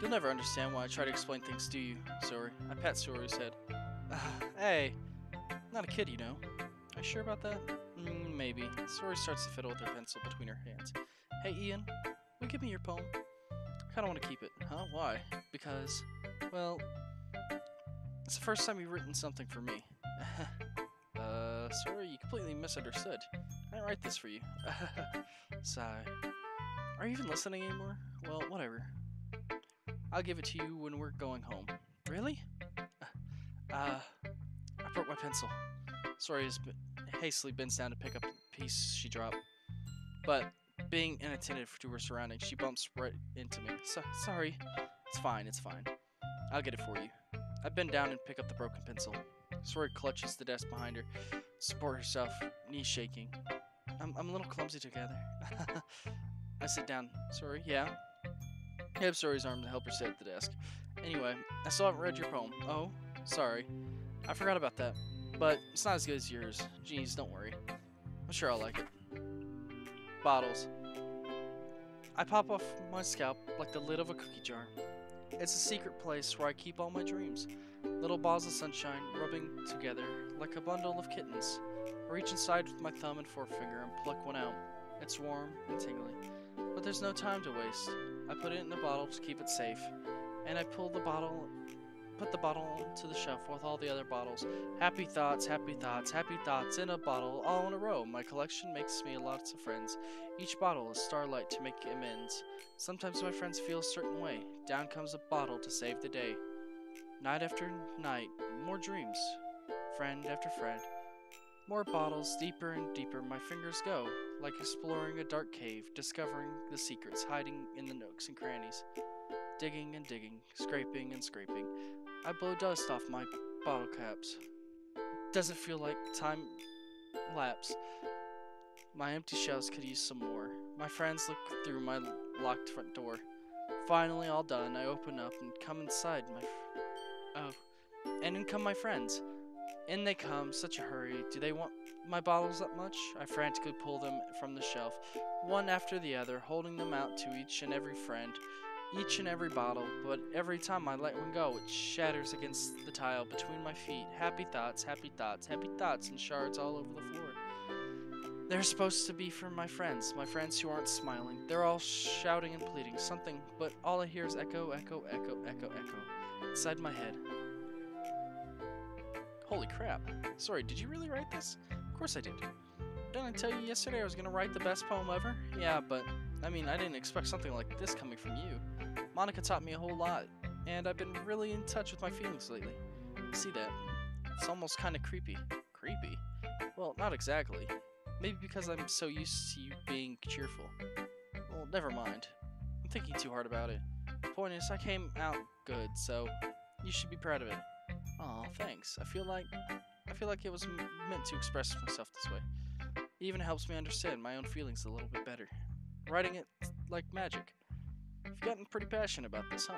You'll never understand why I try to explain things to you, Sori. I pat Sori's head. Hey, I'm not a kid, you know. Are you sure about that? Maybe. Sori starts to fiddle with her pencil between her hands. Hey, Ian, will you give me your poem? I kinda want to keep it. Huh? Why? Because, well, it's the first time you've written something for me. Sorry, you completely misunderstood. I didn't write this for you. Sigh. Are you even listening anymore? Well, whatever. I'll give it to you when we're going home. Really? I broke my pencil. Sorry, hastily bends down to pick up the piece she dropped. But, being inattentive to her surroundings, she bumps right into me. Sorry. It's fine, it's fine. I'll get it for you. I bend down and pick up the broken pencil. Sori clutches the desk behind her, support herself, knees shaking. I'm a little clumsy together. I sit down. Sorry, yeah? I have Sori's arm to help her sit at the desk. Anyway, I still haven't read your poem. Oh, sorry. I forgot about that. But it's not as good as yours. Jeez, don't worry. I'm sure I'll like it. Bottles. I pop off my scalp like the lid of a cookie jar. It's a secret place where I keep all my dreams. Little balls of sunshine rubbing together like a bundle of kittens. I reach inside with my thumb and forefinger and pluck one out. It's warm and tingly, but there's no time to waste. I put it in a bottle to keep it safe, and I pull the bottle put the bottle onto the shelf with all the other bottles. Happy thoughts, happy thoughts, happy thoughts in a bottle, all in a row. My collection makes me lots of friends. Each bottle is starlight to make amends. Sometimes my friends feel a certain way. Down comes a bottle to save the day. Night after night, more dreams. Friend after friend. More bottles, deeper and deeper my fingers go, like exploring a dark cave, discovering the secrets hiding in the nooks and crannies. Digging and digging, scraping and scraping. I blow dust off my bottle caps. Doesn't feel like time lapse. My empty shelves could use some more. My friends look through my locked front door. Finally all done, I open up and come inside and in come my friends. In they come, such a hurry. Do they want my bottles that much? I frantically pull them from the shelf, one after the other, holding them out to each and every friend, each and every bottle, but every time I let one go, it shatters against the tile between my feet. Happy thoughts, happy thoughts, happy thoughts, and shards all over the floor. They're supposed to be for my friends who aren't smiling. They're all shouting and pleading something, but all I hear is echo, echo, echo, echo, echo, inside my head. Holy crap. Sorry, did you really write this? Of course I did. Didn't I tell you yesterday I was going to write the best poem ever? Yeah, but, I didn't expect something like this coming from you. Monica taught me a whole lot, and I've been really in touch with my feelings lately. See that? It's almost kind of creepy. Creepy? Well, not exactly. Maybe because I'm so used to you being cheerful. Well, never mind. I'm thinking too hard about it. The point is, I came out good, so you should be proud of it. Aw, thanks. I feel like it was meant to express myself this way. It even helps me understand my own feelings a little bit better. Writing it like magic. You've gotten pretty passionate about this, huh?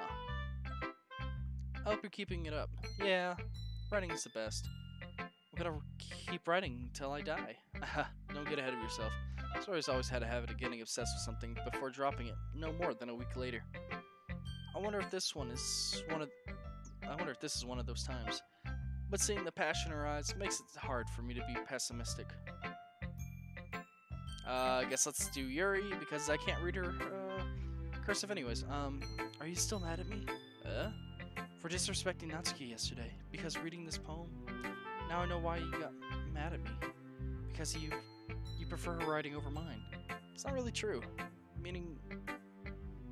I hope you're keeping it up. Yeah, writing is the best. I'm gonna keep writing until I die. Don't get ahead of yourself. Story's always had a habit of getting obsessed with something before dropping it, no more than a week later. I wonder if this is one of those times. But seeing the passion in her eyes makes it hard for me to be pessimistic. I guess let's do Yuri, because I can't read her cursive anyways. Are you still mad at me? For disrespecting Natsuki yesterday, because reading this poem? Now I know why you got mad at me. Because you prefer her writing over mine. It's not really true. Meaning,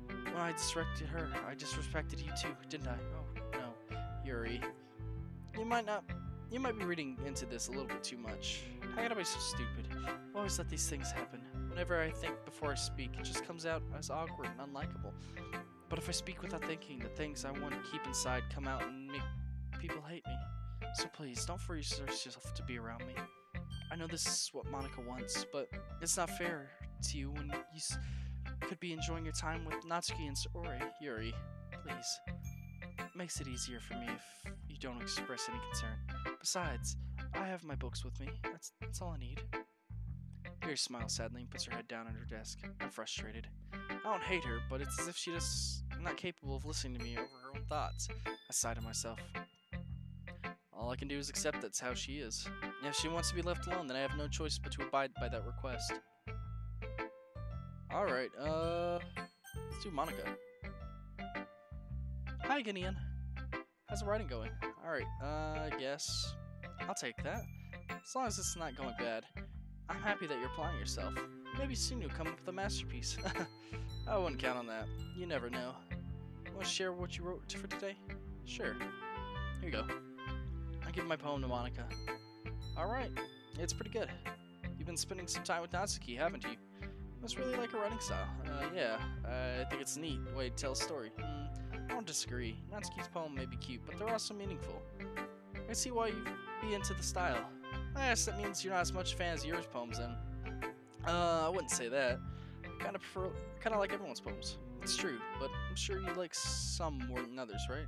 when I disrespected her, I disrespected you too, didn't I? Oh, no. Yuri. You might be reading into this a little bit too much. How can I be so stupid? I always let these things happen. Whenever I think before I speak, it just comes out as awkward and unlikable. But if I speak without thinking, the things I want to keep inside come out and make people hate me. So please, don't force yourself to be around me. I know this is what Monica wants, but it's not fair to you when you could be enjoying your time with Natsuki and Saori. Yuri, please. It makes it easier for me if you don't express any concern. Besides, I have my books with me. That's all I need. Yuri smiles sadly and puts her head down at her desk. I'm frustrated. I don't hate her, but it's as if she's not capable of listening to me over her own thoughts. I sigh to myself. All I can do is accept that's how she is. And if she wants to be left alone, then I have no choice but to abide by that request. Alright, let's do Monica. Hi, Gideon. How's the writing going? Alright, I guess I'll take that. As long as it's not going bad. I'm happy that you're applying yourself. Maybe soon you'll come up with a masterpiece. I wouldn't count on that. You never know. Want to share what you wrote for today? Sure. Here you go. I'll give my poem to Monica. Alright, it's pretty good. You've been spending some time with Natsuki, haven't you? I must really like her writing style. Yeah, I think it's a neat way to tell a story. I don't disagree. Natsuki's poem may be cute, but they're also meaningful. I can see why you'd be into the style. I guess that means you're not as much a fan as yours poems then. I wouldn't say that. I kinda like everyone's poems. It's true, but I'm sure you like some more than others, right?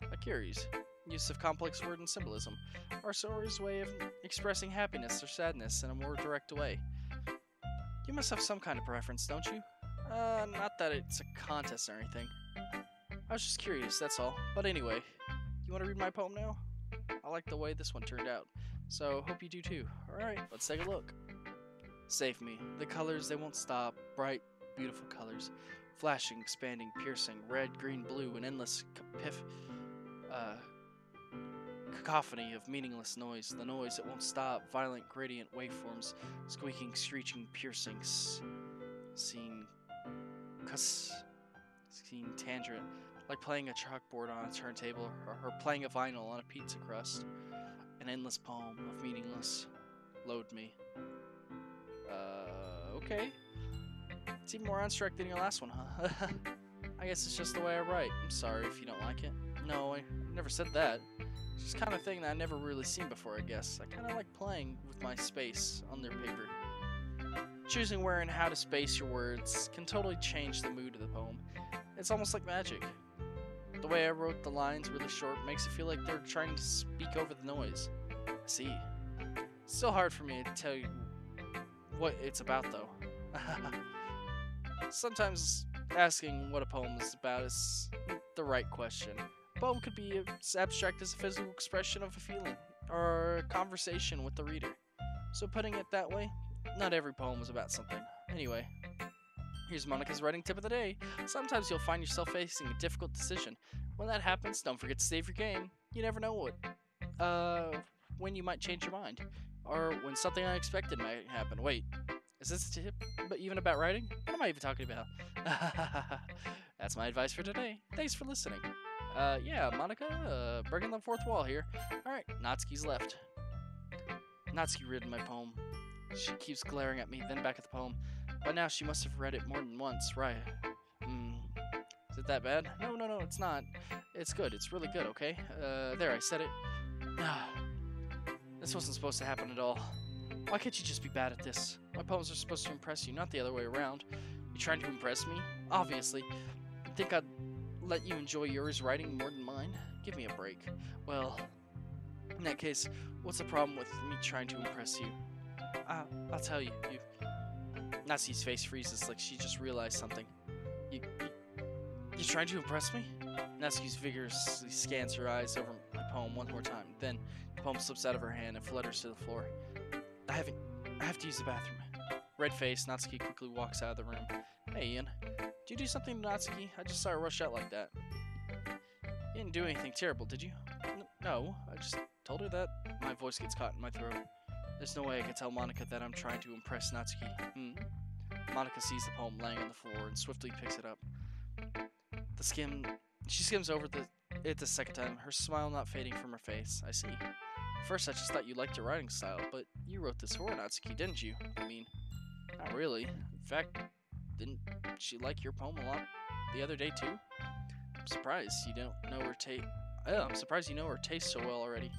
Like Yuri's. Use of complex word and symbolism. Or Saori's way of expressing happiness or sadness in a more direct way. You must have some kind of preference, don't you? Not that it's a contest or anything. I was just curious, that's all. But anyway, you want to read my poem now? I like the way this one turned out, so hope you do too. Alright, let's take a look. Save me. The colors, they won't stop. Bright, beautiful colors. Flashing, expanding, piercing. Red, green, blue, an endless Uh, Cacophony of meaningless noise, the noise that won't stop, violent gradient waveforms, squeaking, screeching, piercing, scene, scene tangent, like playing a chalkboard on a turntable, or playing a vinyl on a pizza crust. An endless poem of meaningless. Load me. Okay. It's even more unstruck than your last one, huh? I guess it's just the way I write. I'm sorry if you don't like it. No, I never said that. It's just kind of thing that I've never really seen before, I guess. I kind of like playing with my space on their paper. Choosing where and how to space your words can totally change the mood of the poem. It's almost like magic. The way I wrote the lines really short makes it feel like they're trying to speak over the noise. I see. It's still hard for me to tell you what it's about, though. Sometimes asking what a poem is about is the right question. A poem could be as abstract as a physical expression of a feeling, or a conversation with the reader. So putting it that way, not every poem is about something. Anyway, here's Monica's writing tip of the day. Sometimes you'll find yourself facing a difficult decision. When that happens, don't forget to save your game. You never know when you might change your mind, or when something unexpected might happen. Wait, is this a tip? But even about writing? What am I even talking about? That's my advice for today. Thanks for listening. Yeah, Monica, breaking the fourth wall here. Alright, Natsuki's left. Natsuki read my poem. She keeps glaring at me, then back at the poem. By now, she must have read it more than once, right? Is it that bad? No, it's not. It's good. It's really good, okay? There, I said it. This wasn't supposed to happen at all. Why can't you just be bad at this? My poems are supposed to impress you, not the other way around. You trying to impress me? Obviously. Think I'd let you enjoy yours writing more than mine? Give me a break. Well, in that case, what's the problem with me trying to impress you? I'll tell you. Natsuki's face freezes like she just realized something. You trying to impress me? Natsuki vigorously scans her eyes over my poem one more time. Then the poem slips out of her hand and flutters to the floor. I have to use the bathroom. Red face, Natsuki quickly walks out of the room. Hey, Ian. Did you do something to Natsuki? I just saw her rush out like that. You didn't do anything terrible, did you? No, I just told her that. My voice gets caught in my throat. There's no way I could tell Monica that I'm trying to impress Natsuki. Monica sees the poem laying on the floor and swiftly picks it up. She skims over it the second time, her smile not fading from her face. I see. At first, I just thought you liked your writing style, but you wrote this for Natsuki, didn't you? I mean, not really. In fact, didn't she like your poem a lot the other day too? I'm surprised you don't know her taste. I'm surprised you know her taste so well already.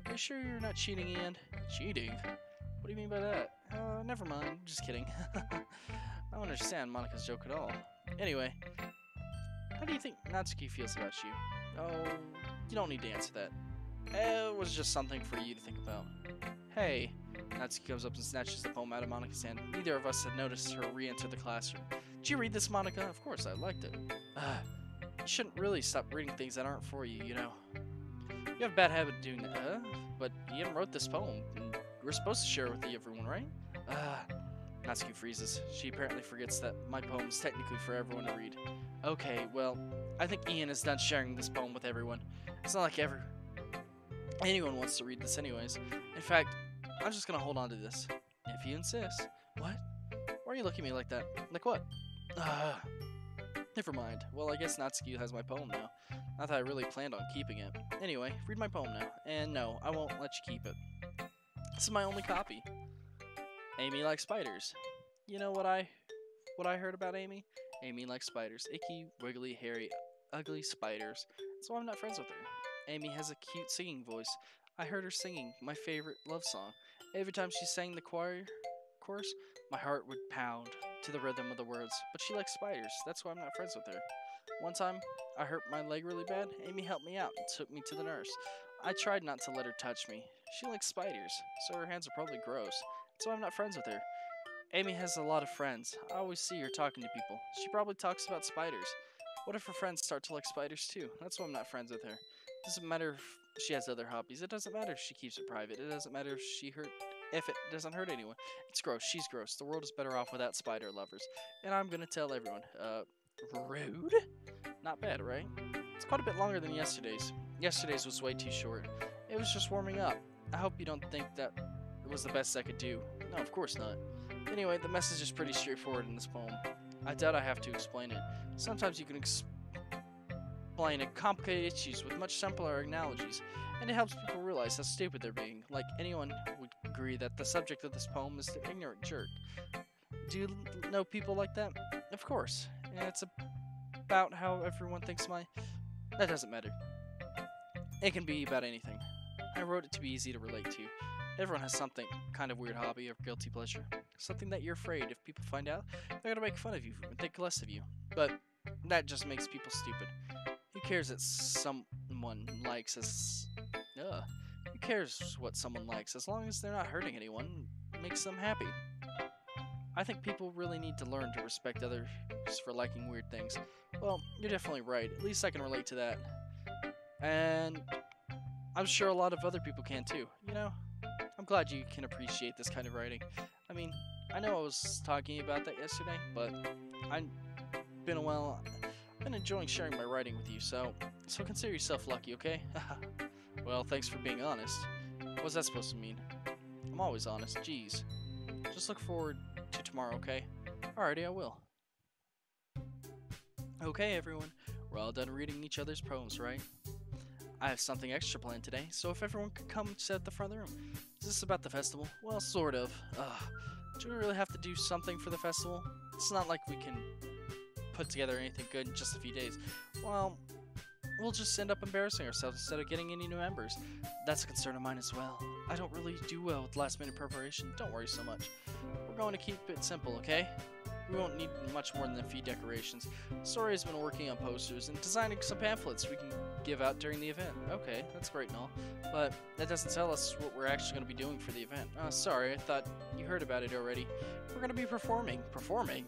Are you sure you're not cheating, Ian? Cheating? What do you mean by that? Never mind. Just kidding. I don't understand Monica's joke at all. Anyway, how do you think Natsuki feels about you? Oh, you don't need to answer that. It was just something for you to think about. Hey. Natsuki comes up and snatches the poem out of Monica's hand. Neither of us had noticed her re-enter the classroom. Did you read this, Monica? Of course, I liked it. You shouldn't really stop reading things that aren't for you, you know. You have a bad habit of doing that, but Ian wrote this poem, and we're supposed to share it with everyone, right? Natsuki freezes. She apparently forgets that my poem is technically for everyone to read. Okay, well, I think Ian is done sharing this poem with everyone. It's not like anyone wants to read this anyways. In fact, I'm just gonna hold on to this. If you insist. What? Why are you looking at me like that? Like what? Never mind. Well, I guess Natsuki has my poem now. Not that I really planned on keeping it. Anyway, read my poem now. And no, I won't let you keep it. This is my only copy. Amy likes spiders. You know what I heard about Amy? Amy likes spiders. Icky, wiggly, hairy, ugly spiders. So I'm not friends with her. Amy has a cute singing voice. I heard her singing my favorite love song. Every time she sang the chorus, my heart would pound to the rhythm of the words. But she likes spiders. That's why I'm not friends with her. One time, I hurt my leg really bad. Amy helped me out and took me to the nurse. I tried not to let her touch me. She likes spiders, so her hands are probably gross. That's why I'm not friends with her. Amy has a lot of friends. I always see her talking to people. She probably talks about spiders. What if her friends start to like spiders too? That's why I'm not friends with her. It doesn't matter if she has other hobbies. It doesn't matter if she keeps it private. It doesn't matter if it doesn't hurt anyone. It's gross. She's gross. The world is better off without spider lovers. And I'm gonna tell everyone. Rude? Not bad, right? It's quite a bit longer than yesterday's. Yesterday's was way too short. It was just warming up. I hope you don't think that it was the best I could do. No, of course not. Anyway, the message is pretty straightforward in this poem. I doubt I have to explain it. Sometimes you can explain complicated issues with much simpler analogies, and it helps people realize how stupid they're being. Like, anyone would agree that the subject of this poem is the ignorant jerk. Do you know people like that? Of course. And it's about how everyone thinks That doesn't matter. It can be about anything. I wrote it to be easy to relate to. Everyone has something kind of weird hobby or guilty pleasure. Something that you're afraid if people find out, they're gonna make fun of you and think less of you. But that just makes people stupid. Who cares that someone likes us? Who cares what someone likes as long as they're not hurting anyone? It makes them happy. I think people really need to learn to respect others for liking weird things. Well, you're definitely right. At least I can relate to that. And I'm sure a lot of other people can too, you know? I'm glad you can appreciate this kind of writing. I mean, I know I was talking about that yesterday, but I've been enjoying sharing my writing with you, so consider yourself lucky, okay? Well, thanks for being honest. What's that supposed to mean? I'm always honest, jeez. Just look forward to tomorrow, okay? Alrighty, I will. Okay, everyone. We're all done reading each other's poems, right? I have something extra planned today, so if everyone could come sit at the front of the room. Is this about the festival? Well, sort of. Do we really have to do something for the festival? It's not like we can put together anything good in just a few days. Well, we'll just end up embarrassing ourselves instead of getting any new members. That's a concern of mine as well. I don't really do well with last-minute preparation. Don't worry so much. We're going to keep it simple, okay? We won't need much more than a few decorations. Story has been working on posters and designing some pamphlets we can give out during the event. Okay, that's great and all, but that doesn't tell us what we're actually going to be doing for the event. Sorry, I thought you heard about it already. We're going to be performing. Performing?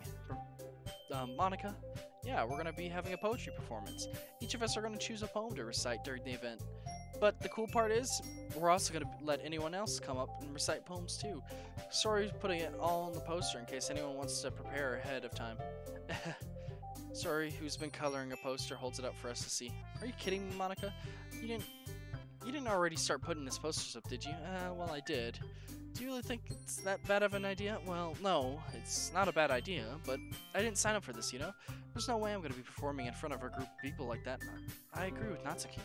Monica? Yeah, we're going to be having a poetry performance. Each of us are going to choose a poem to recite during the event. But the cool part is, we're also going to let anyone else come up and recite poems too. Sorry for putting it all on the poster in case anyone wants to prepare ahead of time. Sorry, who's been coloring a poster holds it up for us to see. Are you kidding me, Monica? You didn't already start putting this posters up, did you? Well, I did. Do you really think it's that bad of an idea? Well, no, it's not a bad idea, but I didn't sign up for this, you know? There's no way I'm going to be performing in front of a group of people like that. I agree with Natsuki.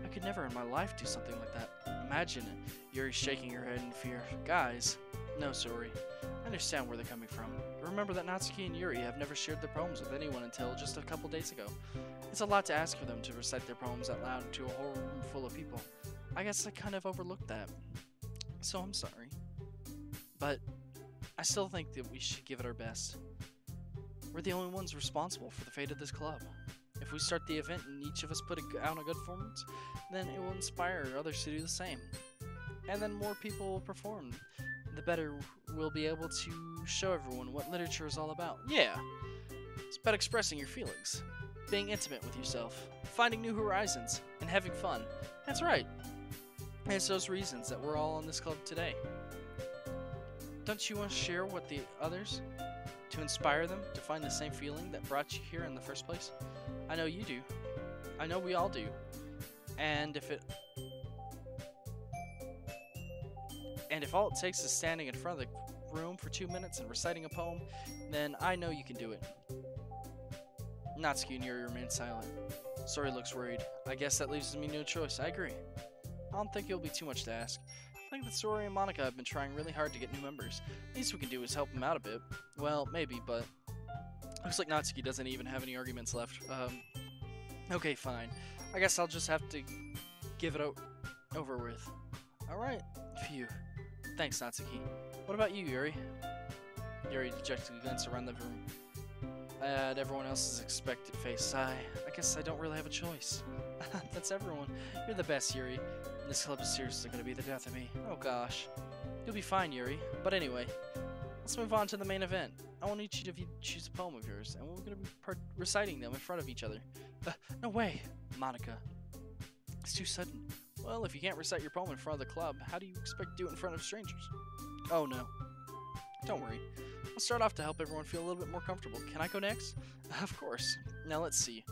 I could never in my life do something like that. Imagine it. Yuri's shaking her head in fear. Guys. No, sorry. I understand where they're coming from. Remember that Natsuki and Yuri have never shared their poems with anyone until just a couple days ago. It's a lot to ask for them to recite their poems out loud to a whole room full of people. I guess I kind of overlooked that. So I'm sorry. But I still think that we should give it our best. We're the only ones responsible for the fate of this club. If we start the event and each of us put out a good performance, then it will inspire others to do the same. And then more people will perform. The better we'll be able to show everyone what literature is all about. Yeah, it's about expressing your feelings, being intimate with yourself, finding new horizons, and having fun. That's right. And it's those reasons that we're all in this club today. Don't you want to share with the others? To inspire them to find the same feeling that brought you here in the first place? I know you do. I know we all do. And if all it takes is standing in front of the room for 2 minutes and reciting a poem, then I know you can do it. Natsuki and Yuri remain silent. Sori looks worried. I guess that leaves me no choice. I agree. I don't think it'll be too much to ask. I think that Sori and Monica have been trying really hard to get new members. Least we can do is help them out a bit. Well, maybe, but looks like Natsuki doesn't even have any arguments left. Okay, fine. I guess I'll just have to give it over with. Alright. Phew. Thanks, Natsuki. What about you, Yuri? Yuri dejectedly glanced around the room at everyone else's expected face. I guess I don't really have a choice. That's everyone. You're the best, Yuri. This club is seriously going to be the death of me. Oh gosh. You'll be fine, Yuri. But anyway, let's move on to the main event. I want each of you to choose a poem of yours, and we're going to be reciting them in front of each other. No way, Monica. It's too sudden. Well, if you can't recite your poem in front of the club, how do you expect to do it in front of strangers? Oh no. Don't worry. I'll start off to help everyone feel a little bit more comfortable. Can I go next? Of course. Now let's see.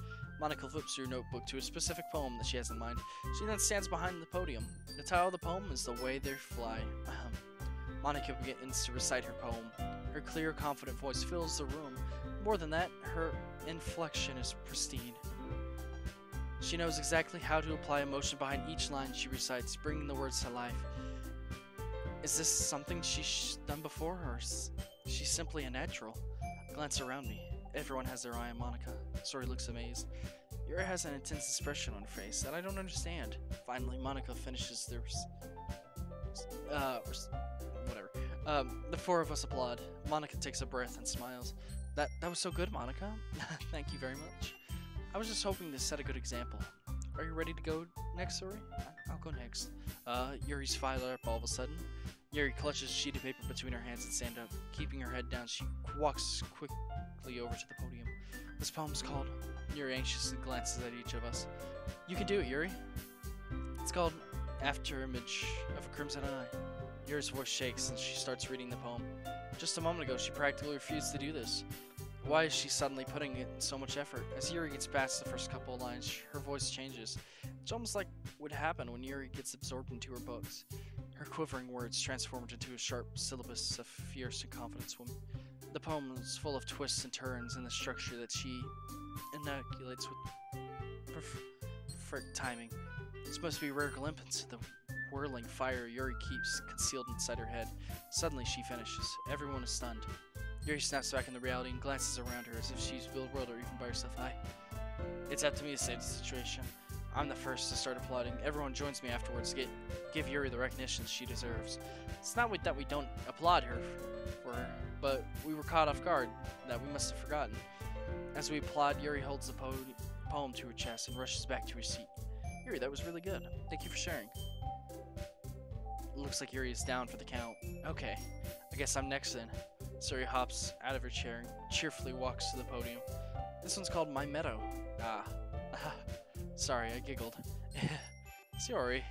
Monica flips her notebook to a specific poem that she has in mind. She then stands behind the podium. The title of the poem is The Way They Fly. Monica begins to recite her poem. Her clear, confident voice fills the room. More than that, her inflection is pristine. She knows exactly how to apply emotion behind each line she recites, bringing the words to life. Is this something she's done before, or is she simply a natural? I glance around me. Everyone has their eye on Monica. Sori looks amazed. Yuri has an intense expression on her face that I don't understand. Finally, Monica finishes whatever. The four of us applaud. Monica takes a breath and smiles. That was so good, Monica. Thank you very much. I was just hoping to set a good example. Are you ready to go next, Sori? I'll go next. Yuri's fired up all of a sudden. Yuri clutches a sheet of paper between her hands and stands up. Keeping her head down, she walks quickly over to the podium. This poem's called... Yuri anxiously glances at each of us. You can do it, Yuri. It's called After Image of a Crimson Eye. Yuri's voice shakes and she starts reading the poem. Just a moment ago, she practically refused to do this. Why is she suddenly putting in so much effort? As Yuri gets past the first couple of lines, her voice changes. It's almost like what would happen when Yuri gets absorbed into her books. Her quivering words transformed into a sharp syllabus of fierce and confident woman. The poem is full of twists and turns in the structure that she inoculates with perfect timing. This must be a rare glimpse of the whirling fire Yuri keeps concealed inside her head. Suddenly she finishes. Everyone is stunned. Yuri snaps back into reality and glances around her as if she's bewildered or even by herself. It's up to me to save the situation. I'm the first to start applauding. Everyone joins me afterwards to give Yuri the recognition she deserves. It's not that we don't applaud her for her, but we were caught off guard that we must have forgotten. As we applaud, Yuri holds the poem to her chest and rushes back to her seat. Yuri, that was really good. Thank you for sharing. It looks like Yuri is down for the count. Okay, I guess I'm next then. Sori hops out of her chair and cheerfully walks to the podium. This one's called My Meadow. Sorry, I giggled. Sori,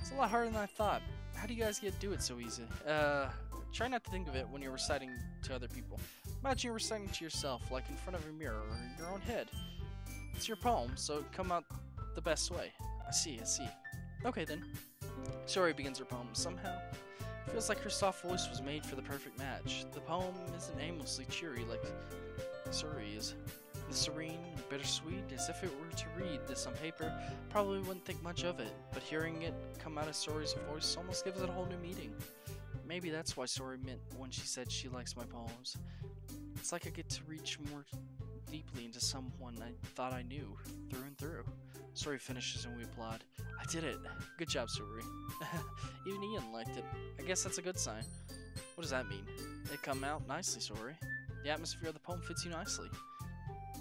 it's a lot harder than I thought. How do you guys do it so easy? Try not to think of it when you're reciting to other people. Imagine you're reciting to yourself, like in front of a mirror or in your own head. It's your poem, so it come out the best way. I see. Okay then. Sori begins her poem. Somehow, it feels like her soft voice was made for the perfect match. The poem isn't aimlessly cheery like Sori is. It's serene and bittersweet, as if it were to read this on paper, probably wouldn't think much of it, but hearing it come out of Sori's voice almost gives it a whole new meaning. Maybe that's why Sori meant when she said she likes my poems. It's like I get to reach more deeply into someone I thought I knew, through and through. Sori finishes and we applaud. I did it! Good job, Sori. Even Ian liked it. I guess that's a good sign. What does that mean? It come out nicely, Sori. The atmosphere of the poem fits you nicely.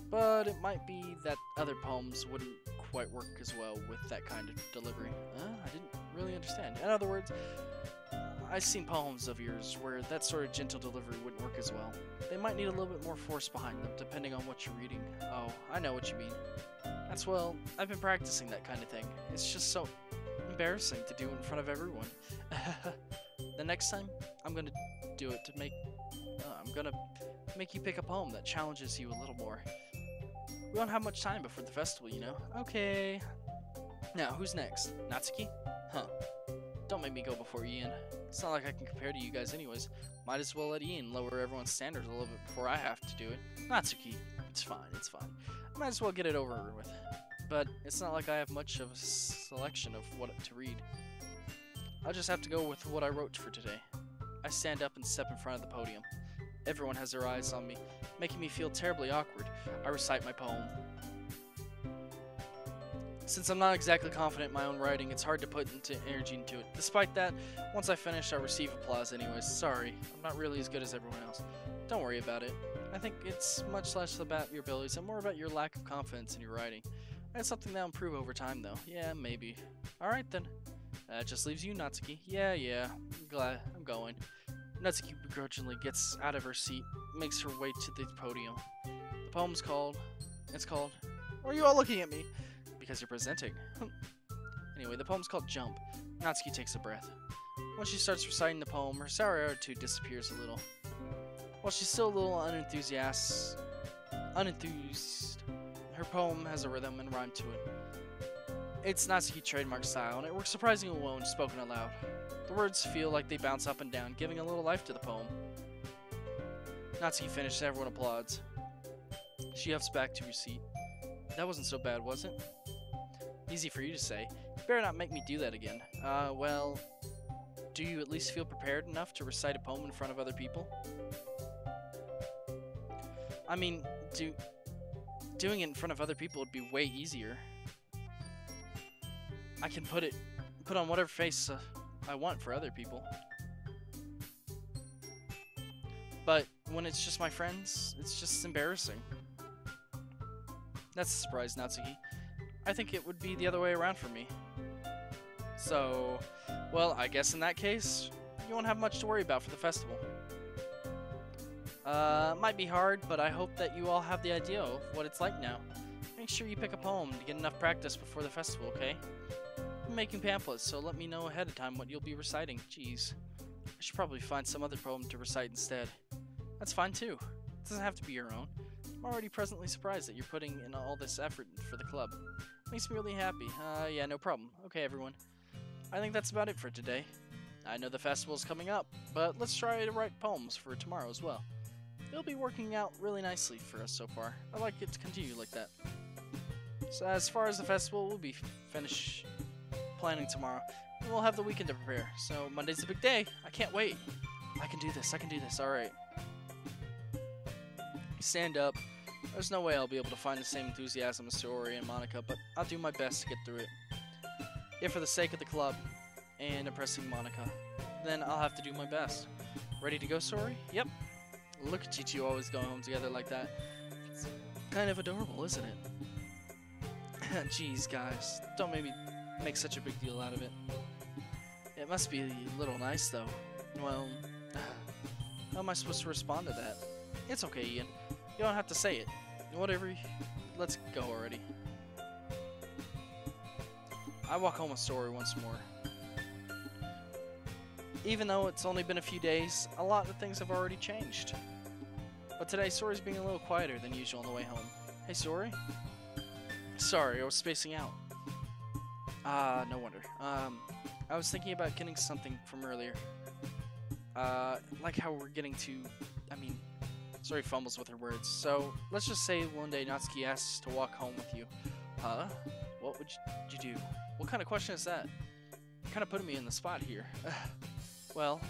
But it might be that other poems wouldn't quite work as well with that kind of delivery. I didn't really understand. In other words, I've seen poems of yours where that sort of gentle delivery wouldn't work as well. They might need a little bit more force behind them, depending on what you're reading. Oh, I know what you mean. I've been practicing that kind of thing. It's just so embarrassing to do in front of everyone. The next time, I'm gonna do it to I'm gonna make you pick a poem that challenges you a little more. We don't have much time before the festival, you know? Okay. Now, who's next? Natsuki? Huh. Don't make me go before Ian. It's not like I can compare to you guys anyways. Might as well let Ian lower everyone's standards a little bit before I have to do it. Natsuki. It's fine. Might as well get it over with. But it's not like I have much of a selection of what to read. I'll just have to go with what I wrote for today. I stand up and step in front of the podium. Everyone has their eyes on me, making me feel terribly awkward. I recite my poem. Since I'm not exactly confident in my own writing, it's hard to put energy into it. Despite that, once I finish, I receive applause anyways. Sorry, I'm not really as good as everyone else. Don't worry about it. I think it's much less about your abilities and more about your lack of confidence in your writing. That's something that'll improve over time, though. Yeah, maybe. Alright then. That just leaves you, Natsuki. Yeah. I'm glad I'm going. Natsuki begrudgingly gets out of her seat, makes her way to the podium. The poem's called... Why are you all looking at me? Because you're presenting. Anyway, the poem's called Jump. Natsuki takes a breath. When she starts reciting the poem, her sour attitude disappears a little. While she's still a little unenthused, Her poem has a rhythm and rhyme to it. It's Natsuki's trademark style, and it works surprisingly well when spoken aloud. The words feel like they bounce up and down, giving a little life to the poem. Natsuki finished, and everyone applauds. She huffs back to her seat. That wasn't so bad, was it? Easy for you to say. You better not make me do that again. Well, do you at least feel prepared enough to recite a poem in front of other people? I mean, doing it in front of other people would be way easier. I can put on whatever face I want for other people. But when it's just my friends, it's just embarrassing. That's a surprise, Natsuki. I think it would be the other way around for me. So, well, I guess in that case, you won't have much to worry about for the festival. Might be hard, but I hope that you all have the idea of what it's like now. Make sure you pick a poem to get enough practice before the festival, okay? I'm making pamphlets, so let me know ahead of time what you'll be reciting. Jeez. I should probably find some other poem to recite instead. That's fine too. It doesn't have to be your own. I'm already presently surprised that you're putting in all this effort for the club. Makes me really happy. Yeah, no problem. Okay, everyone. I think that's about it for today. I know the festival's coming up, but let's try to write poems for tomorrow as well. It'll be working out really nicely for us so far. I'd like it to continue like that. So as far as the festival, we'll be finished planning tomorrow. And we'll have the weekend to prepare. So Monday's a big day. I can't wait. I can do this. I can do this. Alright. Stand up. There's no way I'll be able to find the same enthusiasm as Saori and Monica, but I'll do my best to get through it. If for the sake of the club and impressing Monica, then I'll have to do my best. Ready to go, Saori? Yep. Look at you two always going home together like that. It's kind of adorable, isn't it? Jeez, guys. Don't make such a big deal out of it. It must be a little nice, though. Well, how am I supposed to respond to that? It's okay, Ian. You don't have to say it. Whatever. Let's go already. I walk home with Saori once more. Even though it's only been a few days, a lot of things have already changed. But today, Saori's being a little quieter than usual on the way home. Hey, Saori? Sorry, I was spacing out. No wonder. I was thinking about getting something from earlier. Like how we're getting to... Saori fumbles with her words. So, let's just say one day Natsuki asks to walk home with you. Huh? What would you do? What kind of question is that? You're kind of putting me in the spot here. Well,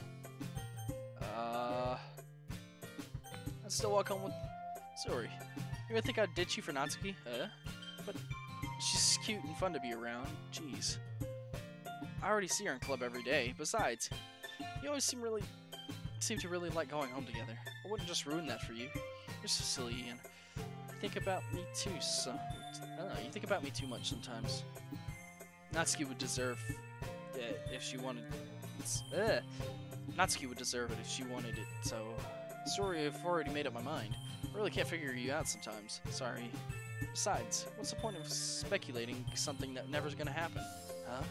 I'd still walk home with Saori. You would think I'd ditch you for Natsuki? But she's cute and fun to be around. Jeez. I already see her in club every day. Besides, you always seem to really like going home together. I wouldn't just ruin that for you. You're so silly, Ian. You think about me too, so... I don't know, you think about me too much sometimes. Natsuki would deserve it if she wanted... Natsuki would deserve it if she wanted it, so... Sorry, I've already made up my mind. I really can't figure you out sometimes. Sorry. Besides, what's the point of speculating something that never's gonna happen? Huh?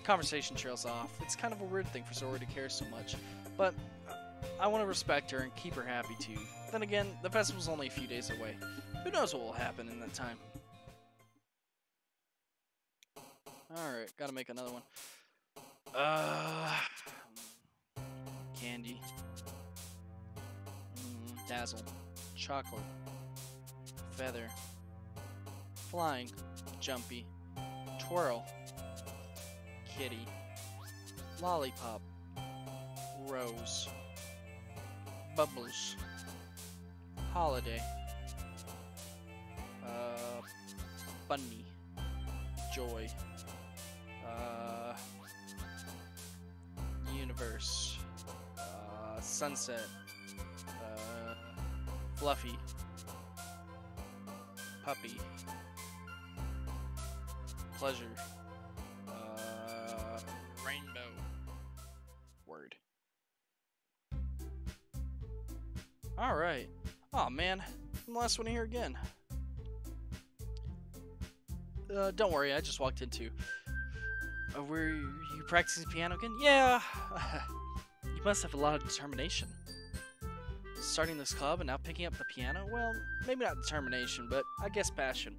Conversation trails off. It's kind of a weird thing for Saori to care so much, but I want to respect her and keep her happy too. Then again, the festival's only a few days away. Who knows what will happen in that time? Alright, gotta make another one. Candy. Dazzle. Chocolate. Feather. Flying. Jumpy. Twirl. Kitty. Lollipop. Rose. Bubbles. Holiday. Bunny. Joy. Universe. Sunset. Fluffy. Puppy. Pleasure. Rainbow. Word. Alright. Aw, man. I'm the last one here again. Don't worry, I just walked into... were you practicing piano again? Yeah! You must have a lot of determination. starting this club and now picking up the piano? Well, maybe not determination, but I guess passion.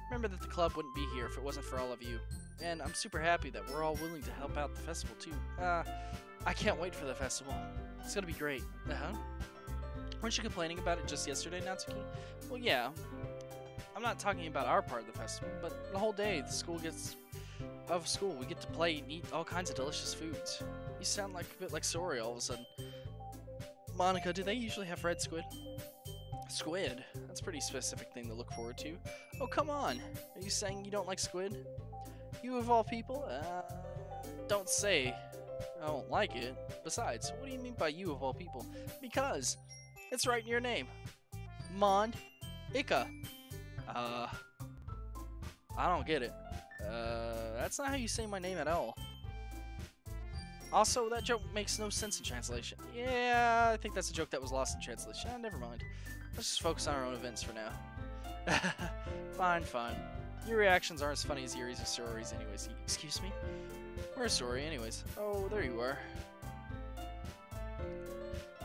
Remember that the club wouldn't be here if it wasn't for all of you. And I'm super happy that we're all willing to help out the festival too. I can't wait for the festival. It's gonna be great. Weren't you complaining about it just yesterday, Natsuki? Well, yeah. I'm not talking about our part of the festival, but the whole day we get to play and eat all kinds of delicious foods. You sound like a bit like Sori all of a sudden. Monica, do they usually have red squid? Squid? That's a pretty specific thing to look forward to. Oh, come on. Are you saying you don't like squid? You of all people? Don't say I don't like it. Besides, what do you mean by you of all people? Because it's right in your name. Mond Ika. I don't get it. That's not how you say my name at all. Also, that joke makes no sense in translation. Yeah, I think that's a joke that was lost in translation. Never mind. Let's just focus on our own events for now. Fine. Your reactions aren't as funny as Yuri's or Sori's anyways. Excuse me? Where's Sori anyways? Oh, there you are.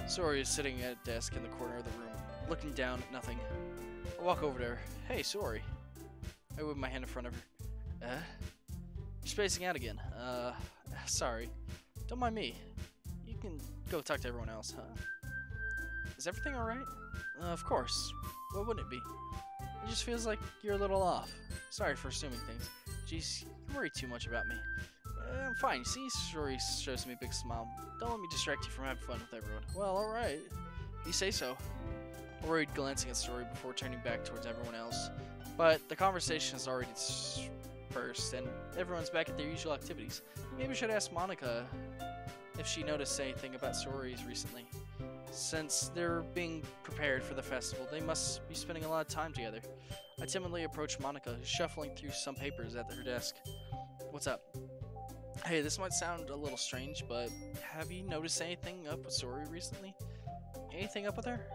Sori is sitting at a desk in the corner of the room, looking down at nothing. I walk over to her. Hey, Sori. I wave my hand in front of her. You're spacing out again. Sorry. Don't mind me. You can go talk to everyone else, huh? Is everything alright? Of course. What wouldn't it be? It just feels like you're a little off. Sorry for assuming things. Jeez, you worry too much about me. I'm fine. See, Sori shows me a big smile. Don't let me distract you from having fun with everyone. Well, alright. You say so. I worried glancing at Sori before turning back towards everyone else. But the conversation has already dispersed, and everyone's back at their usual activities. Maybe I should ask Monica if she noticed anything about Sori's recently. Since they're being prepared for the festival, they must be spending a lot of time together. I timidly approach Monica, who's shuffling through some papers at her desk. What's up? Hey, this might sound a little strange, but have you noticed anything up with Sori recently? Anything up with her?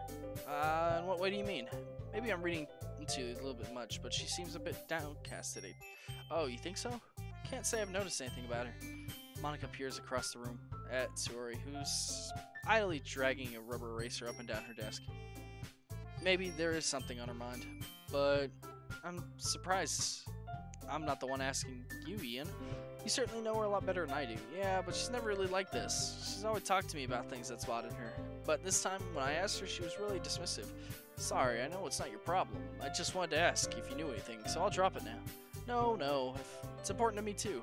In what way do you mean? Maybe I'm reading into it a little bit much, but she seems a bit downcast today. Oh, you think so? Can't say I've noticed anything about her. Monica peers across the room at Sori, who's idly dragging a rubber eraser up and down her desk. Maybe there is something on her mind, but I'm surprised I'm not the one asking you, Ian. You certainly know her a lot better than I do. Yeah, but she's never really like this. She's always talked to me about things that's bothered her. But this time, when I asked her, she was really dismissive. Sorry, I know it's not your problem. I just wanted to ask if you knew anything, so I'll drop it now. No, it's important to me too.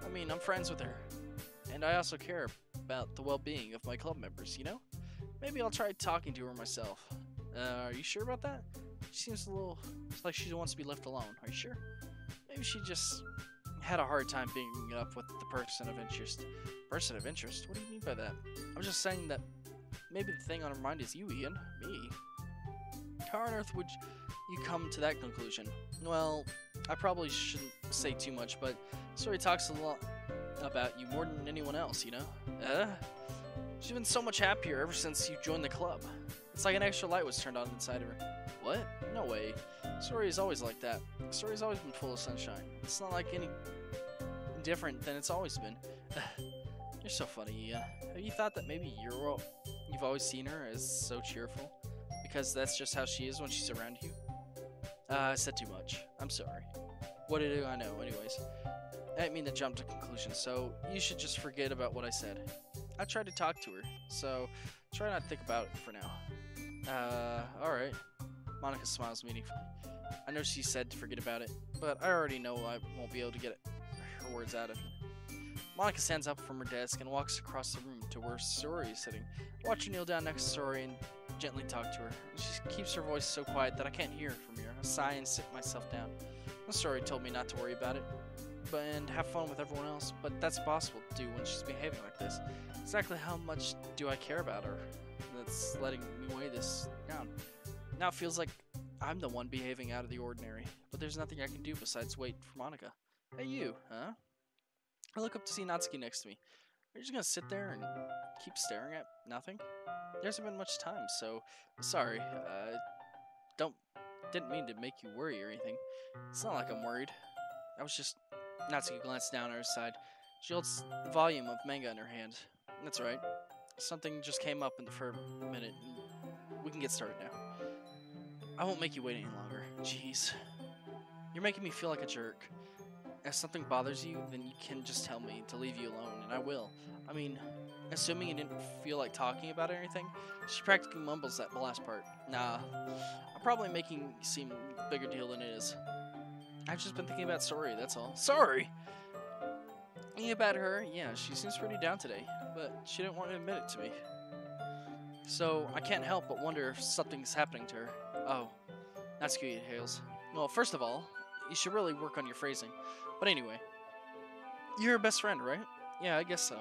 I mean, I'm friends with her. And I also care about the well-being of my club members, you know? Maybe I'll try talking to her myself. Are you sure about that? She seems a little like she wants to be left alone. Are you sure? Maybe she just had a hard time being up with the person of interest. Person of interest? What do you mean by that? I was just saying that maybe the thing on her mind is you, Ian. Me. How on earth would you come to that conclusion? Well, I probably shouldn't say too much, but Sori talks a lot about you more than anyone else, you know? She's been so much happier ever since you joined the club. It's like an extra light was turned on inside of her. What? No way. Sori is always like that. Sori's always been full of sunshine. It's not like any different than it's always been. You're so funny, have you thought that maybe you've always seen her as so cheerful? Because that's just how she is when she's around you? I said too much. I'm sorry. What do I know, anyways? I didn't mean to jump to conclusions, so you should just forget about what I said. I tried to talk to her, so try not to think about it for now. Alright. Monica smiles meaningfully. I know she said to forget about it, but I already know I won't be able to get her words out of her. Monica stands up from her desk and walks across the room to where Sori is sitting. I watch her kneel down next to Sori and gently talk to her. She keeps her voice so quiet that I can't hear from here. I sigh and sit myself down. Sori told me not to worry about it and have fun with everyone else, but that's impossible to do when she's behaving like this. Exactly how much do I care about her that's letting me weigh this down? Now it feels like I'm the one behaving out of the ordinary, but there's nothing I can do besides wait for Monica. Hey you, huh? I look up to see Natsuki next to me. Are you just gonna sit there and keep staring at nothing? There hasn't been much time, so sorry. Didn't mean to make you worry or anything. It's not like I'm worried. I was just... Natsuki glanced down at her side. She holds the volume of manga in her hand. That's right. Something just came up for a minute. we can get started now. I won't make you wait any longer. Jeez. You're making me feel like a jerk. If something bothers you, then you can just tell me to leave you alone, and I will. I mean, assuming you didn't feel like talking about it or anything, she practically mumbles that last part. Nah, I'm probably making it seem a bigger deal than it is. I've just been thinking about Sorry, that's all. Sorry! Thinking about her, yeah, she seems pretty down today, but she didn't want to admit it to me. So, I can't help but wonder if something's happening to her. Oh, that's cute, Hales. Well, first of all, you should really work on your phrasing. But anyway, you're her best friend, right? Yeah, I guess so.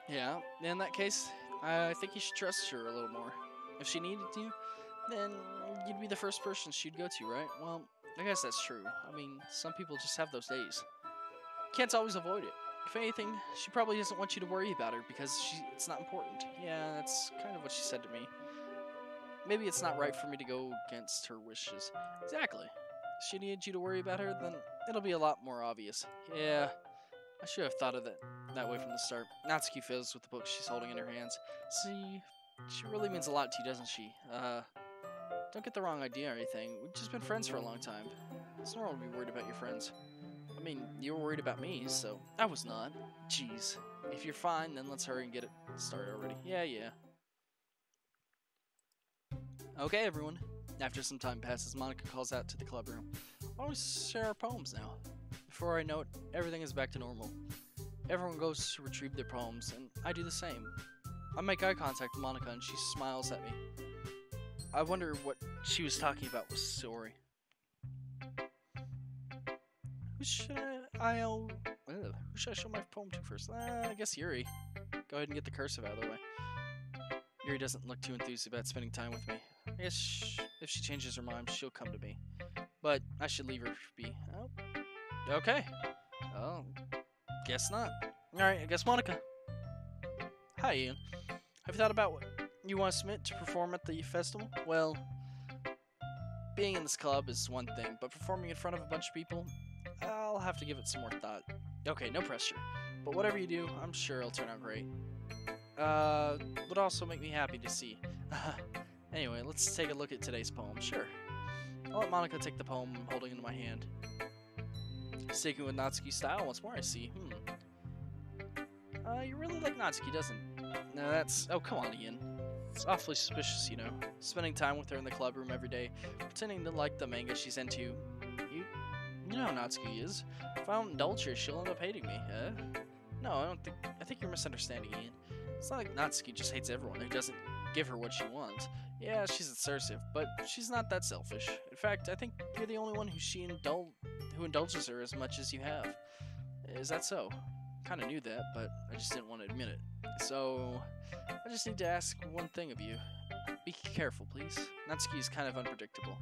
Yeah, in that case, I think you should trust her a little more. If she needed you, then you'd be the first person she'd go to, right? Well, I guess that's true. I mean, some people just have those days. Can't always avoid it. If anything, she probably doesn't want you to worry about her because it's not important. Yeah, that's kind of what she said to me. Maybe it's not right for me to go against her wishes. Exactly. If she needed you to worry about her, then it'll be a lot more obvious. Yeah, I should have thought of it that way from the start. Natsuki fizzes with the book she's holding in her hands. See, she really means a lot to you, doesn't she? Don't get the wrong idea or anything. We've just been friends for a long time. It's normal to be worried about your friends. I mean, you were worried about me, so I was not. Jeez. If you're fine, then let's hurry and get it started already. Yeah. Okay, everyone. After some time passes, Monica calls out to the club room. Why don't we share our poems now? Before I know it, everything is back to normal. Everyone goes to retrieve their poems, and I do the same. I make eye contact with Monica, and she smiles at me. I wonder what she was talking about with Sorry. Who should I show my poem to first? I guess Yuri. Go ahead and get the cursive out of the way. Yuri doesn't look too enthused about spending time with me. I guess if she changes her mind, she'll come to me. But I should leave her be. Oh. Okay. Oh, guess not. Alright, I guess Monica. Hi, Ian. Have you thought about what you want to submit to perform at the festival? Well, being in this club is one thing, but performing in front of a bunch of people, I'll have to give it some more thought. Okay, no pressure. But whatever you do, I'm sure it'll turn out great. Would also make me happy to see. Anyway, let's take a look at today's poem. Sure. I'll let Monica take the poem I'm holding in my hand. Sticking with Natsuki's style once more, I see. You really like Natsuki, doesn't it? No, that's... Oh, come on, Ian. It's awfully suspicious, you know. Spending time with her in the club room every day, pretending to like the manga she's into. You know how Natsuki is. If I don't indulge her, she'll end up hating me, No, I think you're misunderstanding, Ian. It's not like Natsuki just hates everyone who doesn't give her what she wants. Yeah, she's assertive, but she's not that selfish. In fact, I think you're the only one who indulges her as much as you have. Is that so? Kinda knew that, but I just didn't want to admit it. So, I just need to ask one thing of you. Be careful, please. Natsuki is kind of unpredictable.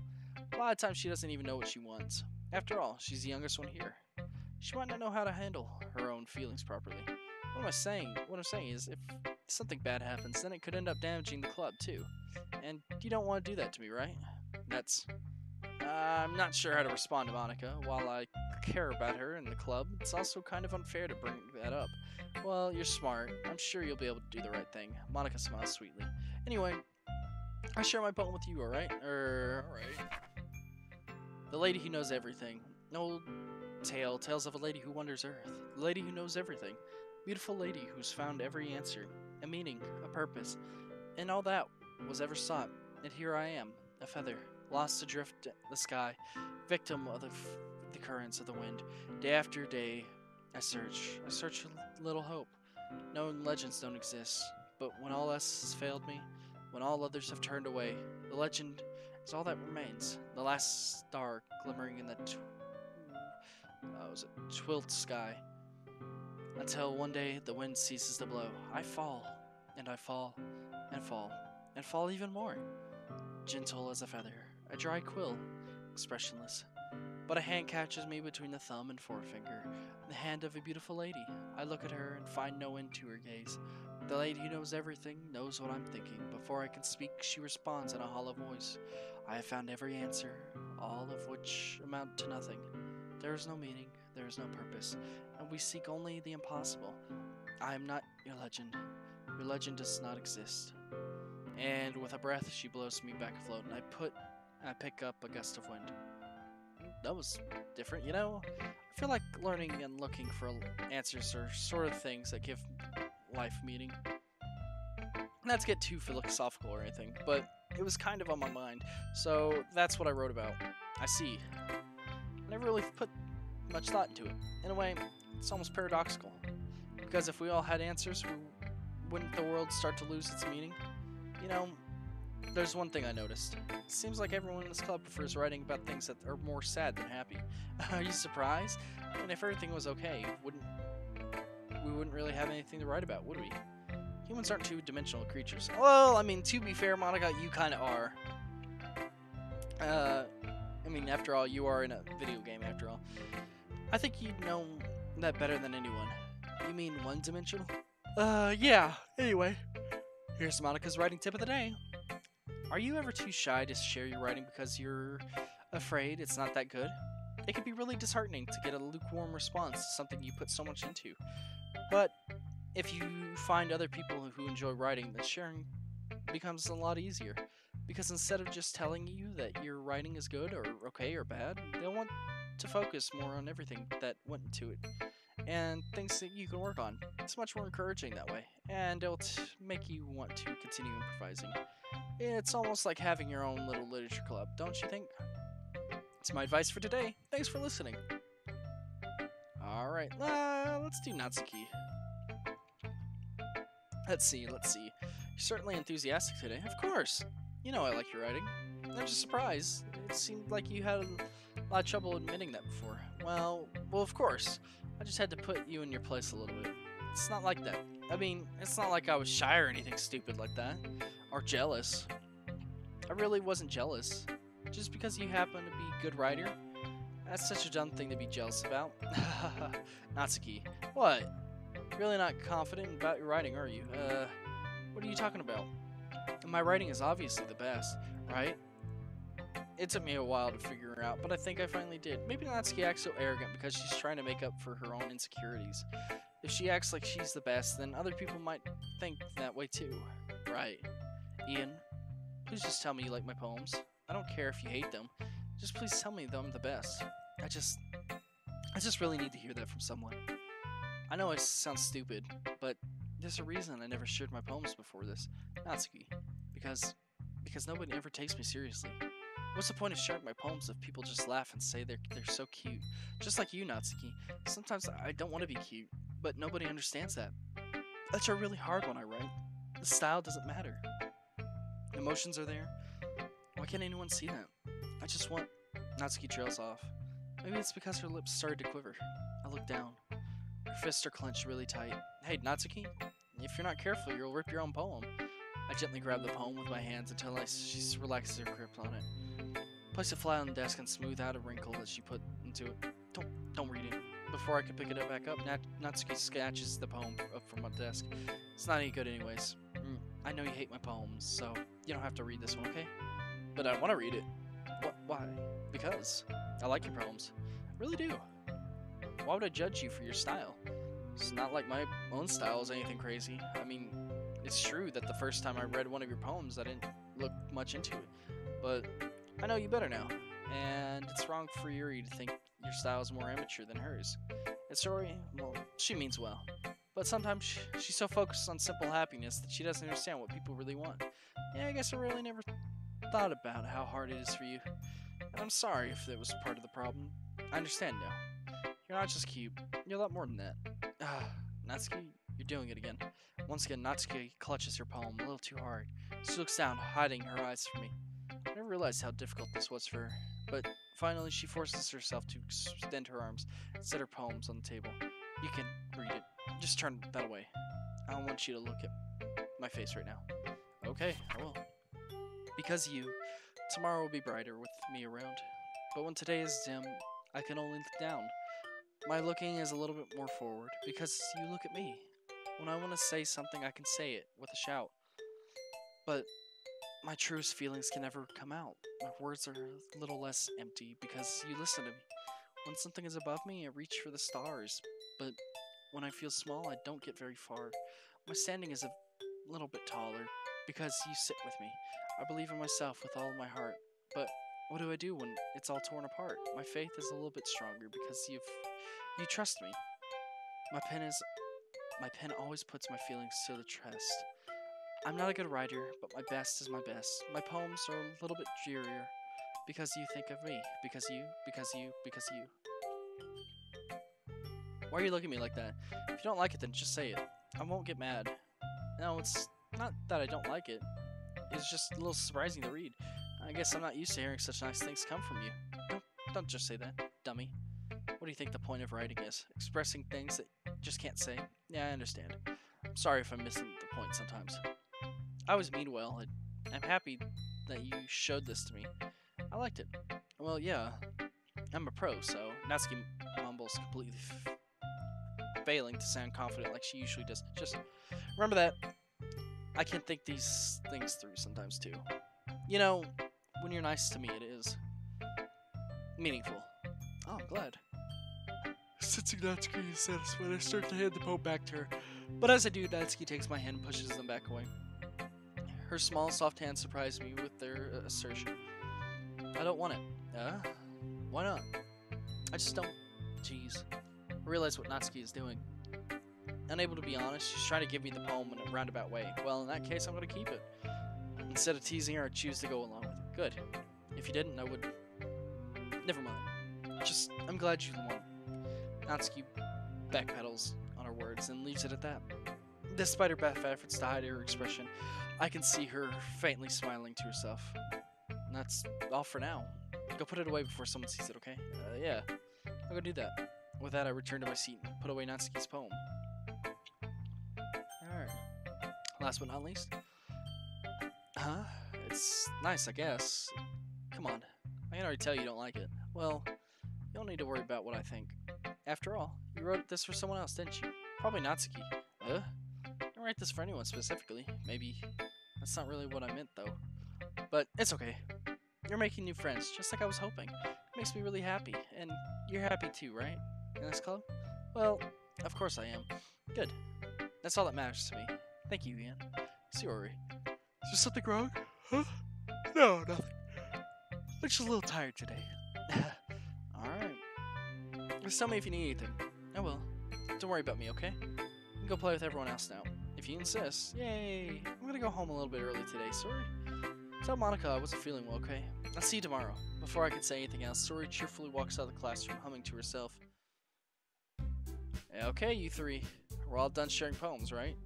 A lot of times she doesn't even know what she wants. After all, she's the youngest one here. She might not know how to handle her own feelings properly. What I'm saying is, if something bad happens, then it could end up damaging the club, too. And you don't want to do that to me, right? I'm not sure how to respond to Monica. While I care about her and the club, it's also kind of unfair to bring that up. Well, you're smart. I'm sure you'll be able to do the right thing. Monica smiles sweetly. Anyway, I share my poem with you, alright? Alright. The Lady Who Knows Everything. An old tale tells of a lady who wanders Earth. The lady who knows everything. Beautiful lady who's found every answer, a meaning, a purpose, and all that was ever sought. And here I am, a feather, lost adrift the sky, victim of the currents of the wind. Day after day, I search with little hope, knowing legends don't exist. But when all else has failed me, when all others have turned away, the legend is all that remains. The last star glimmering in the twilit sky. Until one day the wind ceases to blow. I fall, and I fall, and fall, and fall even more. Gentle as a feather, a dry quill, expressionless. But a hand catches me between the thumb and forefinger, the hand of a beautiful lady. I look at her and find no end to her gaze. The lady who knows everything knows what I'm thinking. Before I can speak, she responds in a hollow voice. I have found every answer, all of which amount to nothing. There is no meaning, there is no purpose, and we seek only the impossible. I am not your legend. Your legend does not exist. and with a breath, she blows me back afloat, and I pick up a gust of wind. That was different, you know? I feel like learning and looking for answers are sort of things that give life meaning. Not to get too philosophical or anything, but it was kind of on my mind, so that's what I wrote about. I see. I never really put much thought into it. In a way, it's almost paradoxical. Because if we all had answers, wouldn't the world start to lose its meaning? You know, there's one thing I noticed. It seems like everyone in this club prefers writing about things that are more sad than happy. Are you surprised? I mean, if everything was okay, we wouldn't really have anything to write about, would we? Humans aren't two-dimensional creatures. Well, I mean, to be fair, Monica, you kind of are. I mean, after all, you are in a video game, after all. I think you'd know that better than anyone. You mean one-dimensional? Yeah. Anyway, here's Monica's writing tip of the day. Are you ever too shy to share your writing because you're afraid it's not that good? It can be really disheartening to get a lukewarm response to something you put so much into. But if you find other people who enjoy writing, then sharing becomes a lot easier. Because instead of just telling you that your writing is good or okay or bad, they'll want to focus more on everything that went into it and things that you can work on. It's much more encouraging that way, and it'll make you want to continue improvising. It's almost like having your own little literature club, don't you think? It's my advice for today. Thanks for listening. Alright, let's do Natsuki. Let's see. You're certainly enthusiastic today. Of course. You know I like your writing. I'm just surprised. It seemed like you had a lot of trouble admitting that before. Well, of course. I just had to put you in your place a little bit. It's not like that. I mean, it's not like I was shy or anything stupid like that. Or jealous. I really wasn't jealous. Just because you happen to be a good writer? That's such a dumb thing to be jealous about. Natsuki. What? Really not confident about your writing, are you? What are you talking about? My writing is obviously the best, right? It took me a while to figure it out, but I think I finally did. Maybe Natsuki acts so arrogant because she's trying to make up for her own insecurities. If she acts like she's the best, then other people might think that way too. Right. Ian, please just tell me you like my poems. I don't care if you hate them. Just please tell me that I'm the best. I just really need to hear that from someone. I know it sounds stupid, but there's a reason I never shared my poems before this, Natsuki. Because nobody ever takes me seriously. What's the point of sharing my poems if people just laugh and say they're so cute? Just like you, Natsuki. Sometimes I don't want to be cute, but nobody understands that. That's a really hard when I write. The style doesn't matter. Emotions are there. Why can't anyone see that? I just want... Natsuki trails off. Maybe it's because her lips started to quiver. I look down. Her fists are clenched really tight. Hey, Natsuki, if you're not careful, you'll rip your own poem. I gently grab the poem with my hands until she relaxes her grip on it. Place it flat on the desk and smooth out a wrinkle that she put into it. Don't read it. Before I can pick it back up, Natsuki snatches the poem up from my desk. It's not any good anyways. I know you hate my poems, so you don't have to read this one, okay? But I want to read it. Why? Because I like your poems. I really do. Why would I judge you for your style? It's not like my own style is anything crazy. I mean, it's true that the first time I read one of your poems, I didn't look much into it. But I know you better now. And it's wrong for Yuri to think your style is more amateur than hers. And Sori, well, she means well. But sometimes she's so focused on simple happiness that she doesn't understand what people really want. Yeah, I guess I really never thought about how hard it is for you. And I'm sorry if that was part of the problem. I understand now. You're not just cute. You're a lot more than that. Natsuki, you're doing it again. Once again, Natsuki clutches her poem a little too hard. She looks down, hiding her eyes from me. I never realized how difficult this was for her. But finally, she forces herself to extend her arms and set her poems on the table. You can read it. Just turn that away. I don't want you to look at my face right now. Okay, I will. Because tomorrow will be brighter with me around. But when today is dim, I can only look down. My looking is a little bit more forward, because you look at me. When I want to say something, I can say it with a shout. But my truest feelings can never come out. My words are a little less empty, because you listen to me. When something is above me, I reach for the stars. But when I feel small, I don't get very far. My standing is a little bit taller, Because you sit with me. I believe in myself with all of my heart. But what do I do when it's all torn apart? My faith is a little bit stronger because you trust me. My pen always puts my feelings to the test. I'm not a good writer, but my best is my best. My poems are a little bit drearier because you think of me. Because you. Why are you looking at me like that? If you don't like it, then just say it. I won't get mad. No, it's not that I don't like it. It's just a little surprising to read. I guess I'm not used to hearing such nice things come from you. Don't just say that, dummy. What do you think the point of writing is? Expressing things that you just can't say? Yeah, I understand. I'm sorry if I'm missing the point sometimes. I always mean well, and I'm happy that you showed this to me. I liked it. Well, yeah, I'm a pro, so Natsuki mumbles, completely failing to sound confident like she usually does. Just remember that I can think these things through sometimes too. You know, when you're nice to me, it is meaningful. Oh, I'm glad. Sensing Natsuki is satisfied, I start to hand the poem back to her. But as I do, Natsuki takes my hand and pushes them back away. Her small, soft hand surprised me with their assertion. I don't want it. Why not? I just don't. Jeez. I realize what Natsuki is doing. Unable to be honest, she's trying to give me the poem in a roundabout way. Well, in that case, I'm going to keep it. Instead of teasing her, I choose to go along with it. Good. If you didn't, I would... Never mind. I'm glad you won. Natsuki backpedals on her words and leaves it at that. Despite her best efforts to hide her expression, I can see her faintly smiling to herself. And that's all for now. Go put it away before someone sees it, okay? Yeah. I'll go do that. With that, I return to my seat and put away Natsuki's poem. Alright. Last but not least. Huh? It's nice, I guess. Come on. I can already tell you don't like it. Well, you don't need to worry about what I think. After all, you wrote this for someone else, didn't you? Probably Natsuki. I didn't write this for anyone specifically. Maybe that's not really what I meant, though. But it's okay. You're making new friends, just like I was hoping. It makes me really happy. And you're happy too, right? In this club? Well, of course I am. Good. That's all that matters to me. Thank you, Ian. Sorry. Is there something wrong? Huh? No, nothing. I'm just a little tired today. Alright. Just tell me if you need anything. I will. Don't worry about me, okay? You can go play with everyone else now. If you insist. Yay! I'm gonna go home a little bit early today, Sorry. Tell Monica I wasn't feeling well, okay? I'll see you tomorrow. Before I can say anything else, Sorry cheerfully walks out of the classroom, humming to herself. Okay, you three. We're all done sharing poems, right?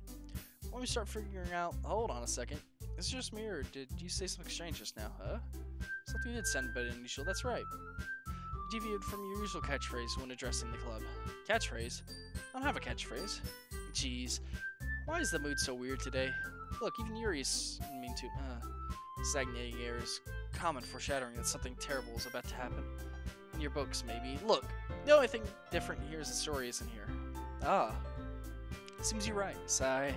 Let me start figuring out... Hold on a second. Is it just me, or did you say something strange just now, huh? Something did sound a bit unusual, that's right. You deviated from your usual catchphrase when addressing the club. Catchphrase? I don't have a catchphrase. Jeez. Why is the mood so weird today? Look, even Yuri's stagnating air is common foreshadowing that something terrible is about to happen. In your books, maybe. Look, the only thing different here is the story isn't here. Ah. Seems you're right. Sigh.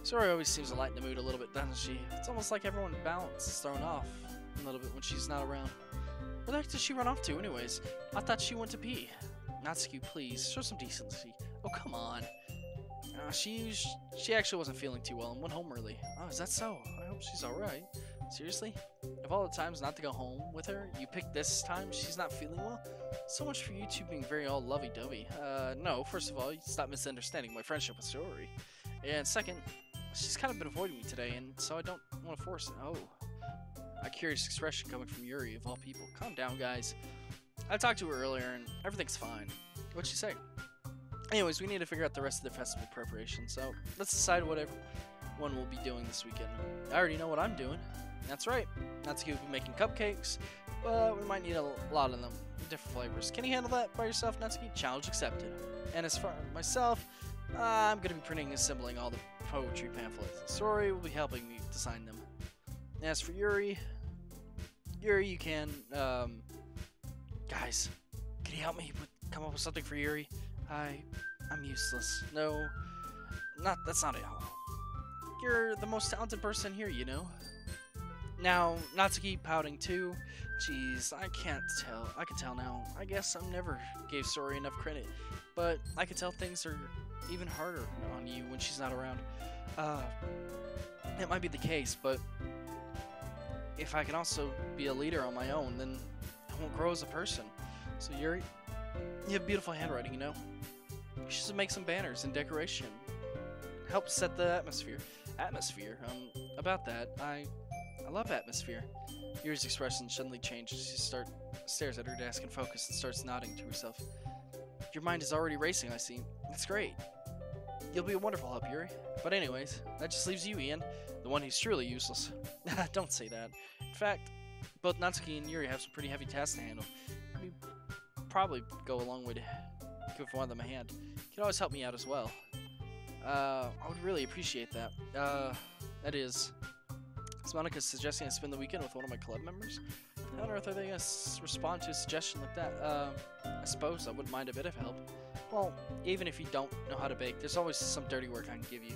Sorry always seems to lighten the mood a little bit, doesn't she? It's almost like everyone's balance is thrown off a little bit when she's not around. Where the heck did she run off to anyways? I thought she went to pee. Natsuki, please, show some decency. Oh, come on. She actually wasn't feeling too well and went home early. Oh, is that so? I hope she's alright. Seriously? Of all the times not to go home with her, you picked this time she's not feeling well? So much for you two being very all lovey-dovey. No, first of all, you stop misunderstanding my friendship with Sorori. And second, she's kind of been avoiding me today, and so I don't want to force it. Oh. A curious expression coming from Yuri, of all people. Calm down, guys. I talked to her earlier, and everything's fine. What'd she say? Anyways, we need to figure out the rest of the festival preparation, so let's decide what everyone will be doing this weekend. I already know what I'm doing. That's right. Natsuki will be making cupcakes, but we might need a lot of them, different flavors. Can you handle that by yourself, Natsuki? Challenge accepted. And as far as myself, I'm going to be printing and assembling all the poetry pamphlets. Sorry, will be helping me design them. As for Yuri, you can, guys, can you help me come up with something for Yuri? I'm useless. No, that's not it. You're the most talented person here, you know. Now, Natsuki pouting too. Jeez, I can tell now. I guess I never gave Sorry enough credit, but I can tell things are even harder on you when she's not around. It might be the case, but if I can also be a leader on my own, then I won't grow as a person. So Yuri, you have beautiful handwriting, you know? You should make some banners and decoration. Help set the atmosphere. Atmosphere? About that, I love atmosphere. Yuri's expression suddenly changed. She stares at her desk and focuses and starts nodding to herself. Your mind is already racing, I see. It's great. You'll be a wonderful help, Yuri. But anyways, that just leaves you, Ian, the one who's truly useless. Don't say that. In fact, both Natsuki and Yuri have some pretty heavy tasks to handle. We probably go a long way to give one of them a hand. You can always help me out as well. I would really appreciate that. That is Monica suggesting I spend the weekend with one of my club members? How on earth are they going to respond to a suggestion like that? I suppose I wouldn't mind a bit of help. Well, even if you don't know how to bake, there's always some dirty work I can give you.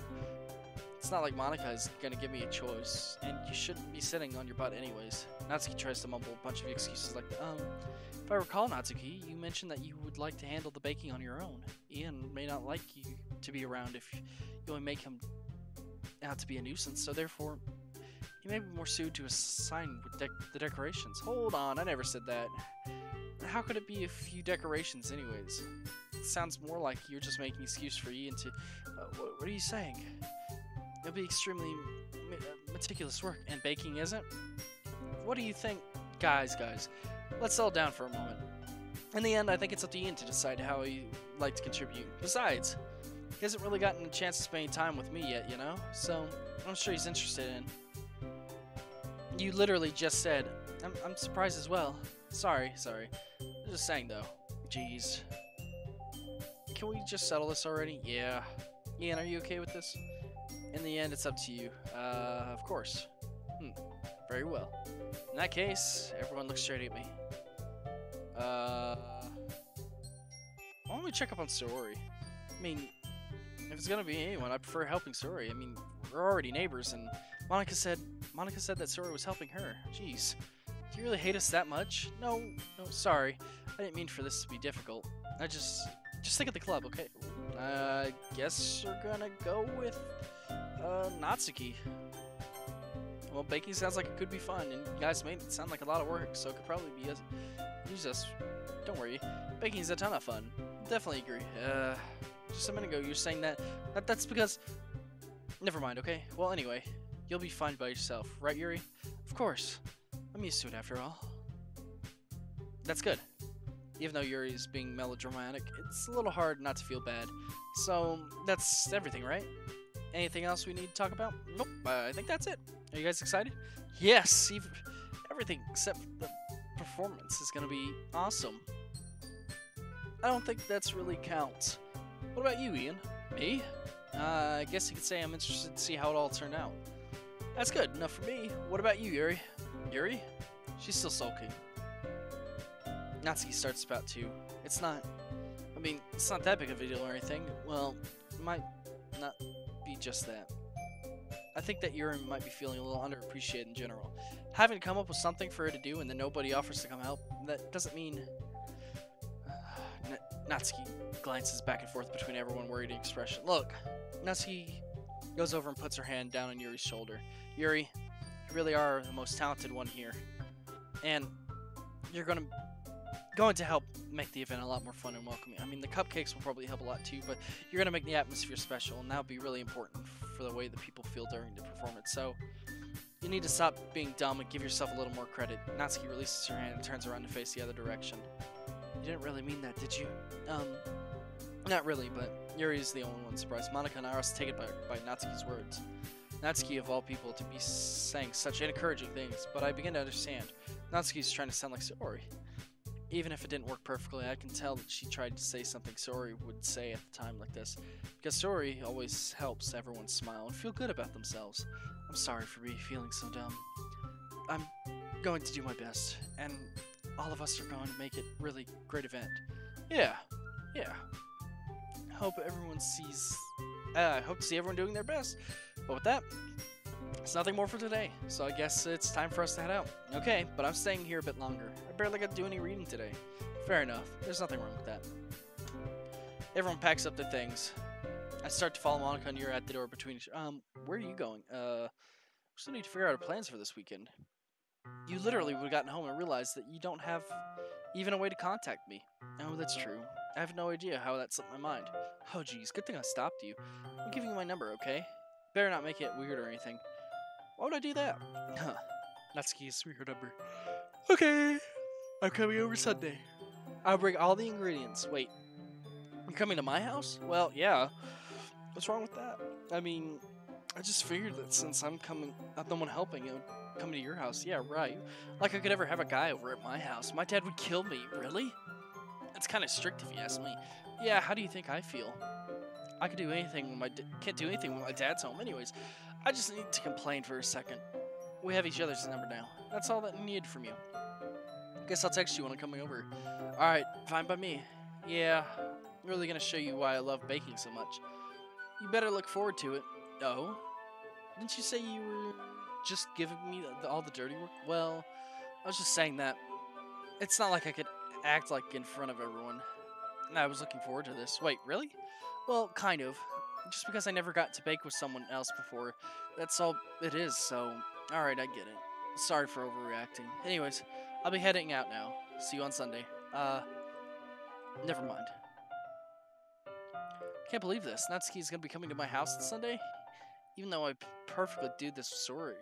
It's not like Monica is going to give me a choice, and you shouldn't be sitting on your butt anyways. Natsuki tries to mumble a bunch of excuses like, if I recall, Natsuki, you mentioned that you would like to handle the baking on your own. Ian may not like you to be around if you only make him out to be a nuisance, so therefore, you may be more suited to assign with the decorations. Hold on, I never said that. How could it be a few decorations anyways? It sounds more like you're just making an excuse for Ian to... what are you saying? It'll be extremely meticulous work, and baking isn't? What do you think? Guys, let's settle down for a moment. In the end, I think it's up to Ian to decide how he'd like to contribute. Besides, he hasn't really gotten a chance to spend time with me yet, you know? So, I'm sure he's interested in... You literally just said, I'm surprised as well. Sorry. I'm just saying, though. Jeez. Can we just settle this already? Yeah. Ian, are you okay with this? In the end, it's up to you. Of course. Very well. In that case, everyone look straight at me. Why don't we check up on Saori? I mean, if it's gonna be anyone, I prefer helping Saori. I mean, we're already neighbors, and Monica said that Saori was helping her. Jeez. Do you really hate us that much? No, sorry. I didn't mean for this to be difficult. I just think of the club, okay? I guess we're gonna go with Natsuki. Well, baking sounds like it could be fun, and you guys made it sound like a lot of work, so it could probably be use us. Don't worry, baking's a ton of fun. Definitely agree. Just a minute ago you were saying that's because... Never mind, okay? Well, anyway, you'll be fine by yourself, right, Yuri? Of course. I'm used to it after all. That's good. Even though Yuri's being melodramatic, it's a little hard not to feel bad. So, that's everything, right? Anything else we need to talk about? Nope, I think that's it. Are you guys excited? Yes! Everything except the performance is gonna be awesome. I don't think that's really counts. What about you, Ian? Me? I guess you could say I'm interested to see how it all turned out. That's good enough for me. What about you, Yuri? Yuri? She's still sulking. Natsuki starts about too. It's not that big of a deal or anything. Well, it might not be just that. I think that Yuri might be feeling a little underappreciated in general. Having to come up with something for her to do and then nobody offers to come help, that doesn't mean... Natsuki glances back and forth between everyone worried expression. Look, Natsuki goes over and puts her hand down on Yuri's shoulder. Yuri, you really are the most talented one here. And you're going to help make the event a lot more fun and welcoming. I mean, the cupcakes will probably help a lot too, but you're going to make the atmosphere special, and that'll be really important for the way that people feel during the performance. So, you need to stop being dumb and give yourself a little more credit. Natsuki releases her hand and turns around to face the other direction. You didn't really mean that, did you? Not really, but Yuri's the only one surprised. Monica and I are also taken by Natsuki's words. Natsuki, of all people, to be saying such encouraging things, but I begin to understand. Natsuki's trying to sound like Saori. Even if it didn't work perfectly, I can tell that she tried to say something Saori would say at the time like this. Because Saori always helps everyone smile and feel good about themselves. I'm sorry for me feeling so dumb. I'm going to do my best, and all of us are going to make it a really great event. Yeah. I hope to see everyone doing their best. But with that, it's nothing more for today, so I guess it's time for us to head out. Okay, but I'm staying here a bit longer. I barely got to do any reading today. Fair enough. There's nothing wrong with that. Everyone packs up their things. I start to follow Monica and you're at the door between where are you going? We still need to figure out our plans for this weekend. You literally would have gotten home and realized that you don't have even a way to contact me. Oh, that's true. I have no idea how that slipped my mind. Oh, geez, good thing I stopped you. I'm giving you my number, okay? Better not make it weird or anything. Why would I do that? Huh. Natsuki's weird number. Okay. I'm coming over Sunday. I'll bring all the ingredients. Wait, you're coming to my house? Well, yeah. What's wrong with that? I mean, I just figured that since I'm the one helping, it would come to your house. Yeah, right. Like I could ever have a guy over at my house. My dad would kill me. Really? It's kind of strict if you ask me. Yeah, how do you think I feel? I could do anything when can't do anything when my dad's home anyways. I just need to complain for a second. We have each other's number now. That's all that I need from you. Guess I'll text you when I'm coming over. Alright, fine by me. Yeah, I'm really gonna show you why I love baking so much. You better look forward to it. Oh? Didn't you say you were just giving me all the dirty work? Well, I was just saying that it's not like I could act like in front of everyone. I was looking forward to this. Wait, really? Well, kind of. Just because I never got to bake with someone else before, that's all it is, so... Alright, I get it. Sorry for overreacting. Anyways, I'll be heading out now. See you on Sunday. Never mind. Can't believe this. Natsuki's gonna be coming to my house on Sunday? Even though I perfectly do this story,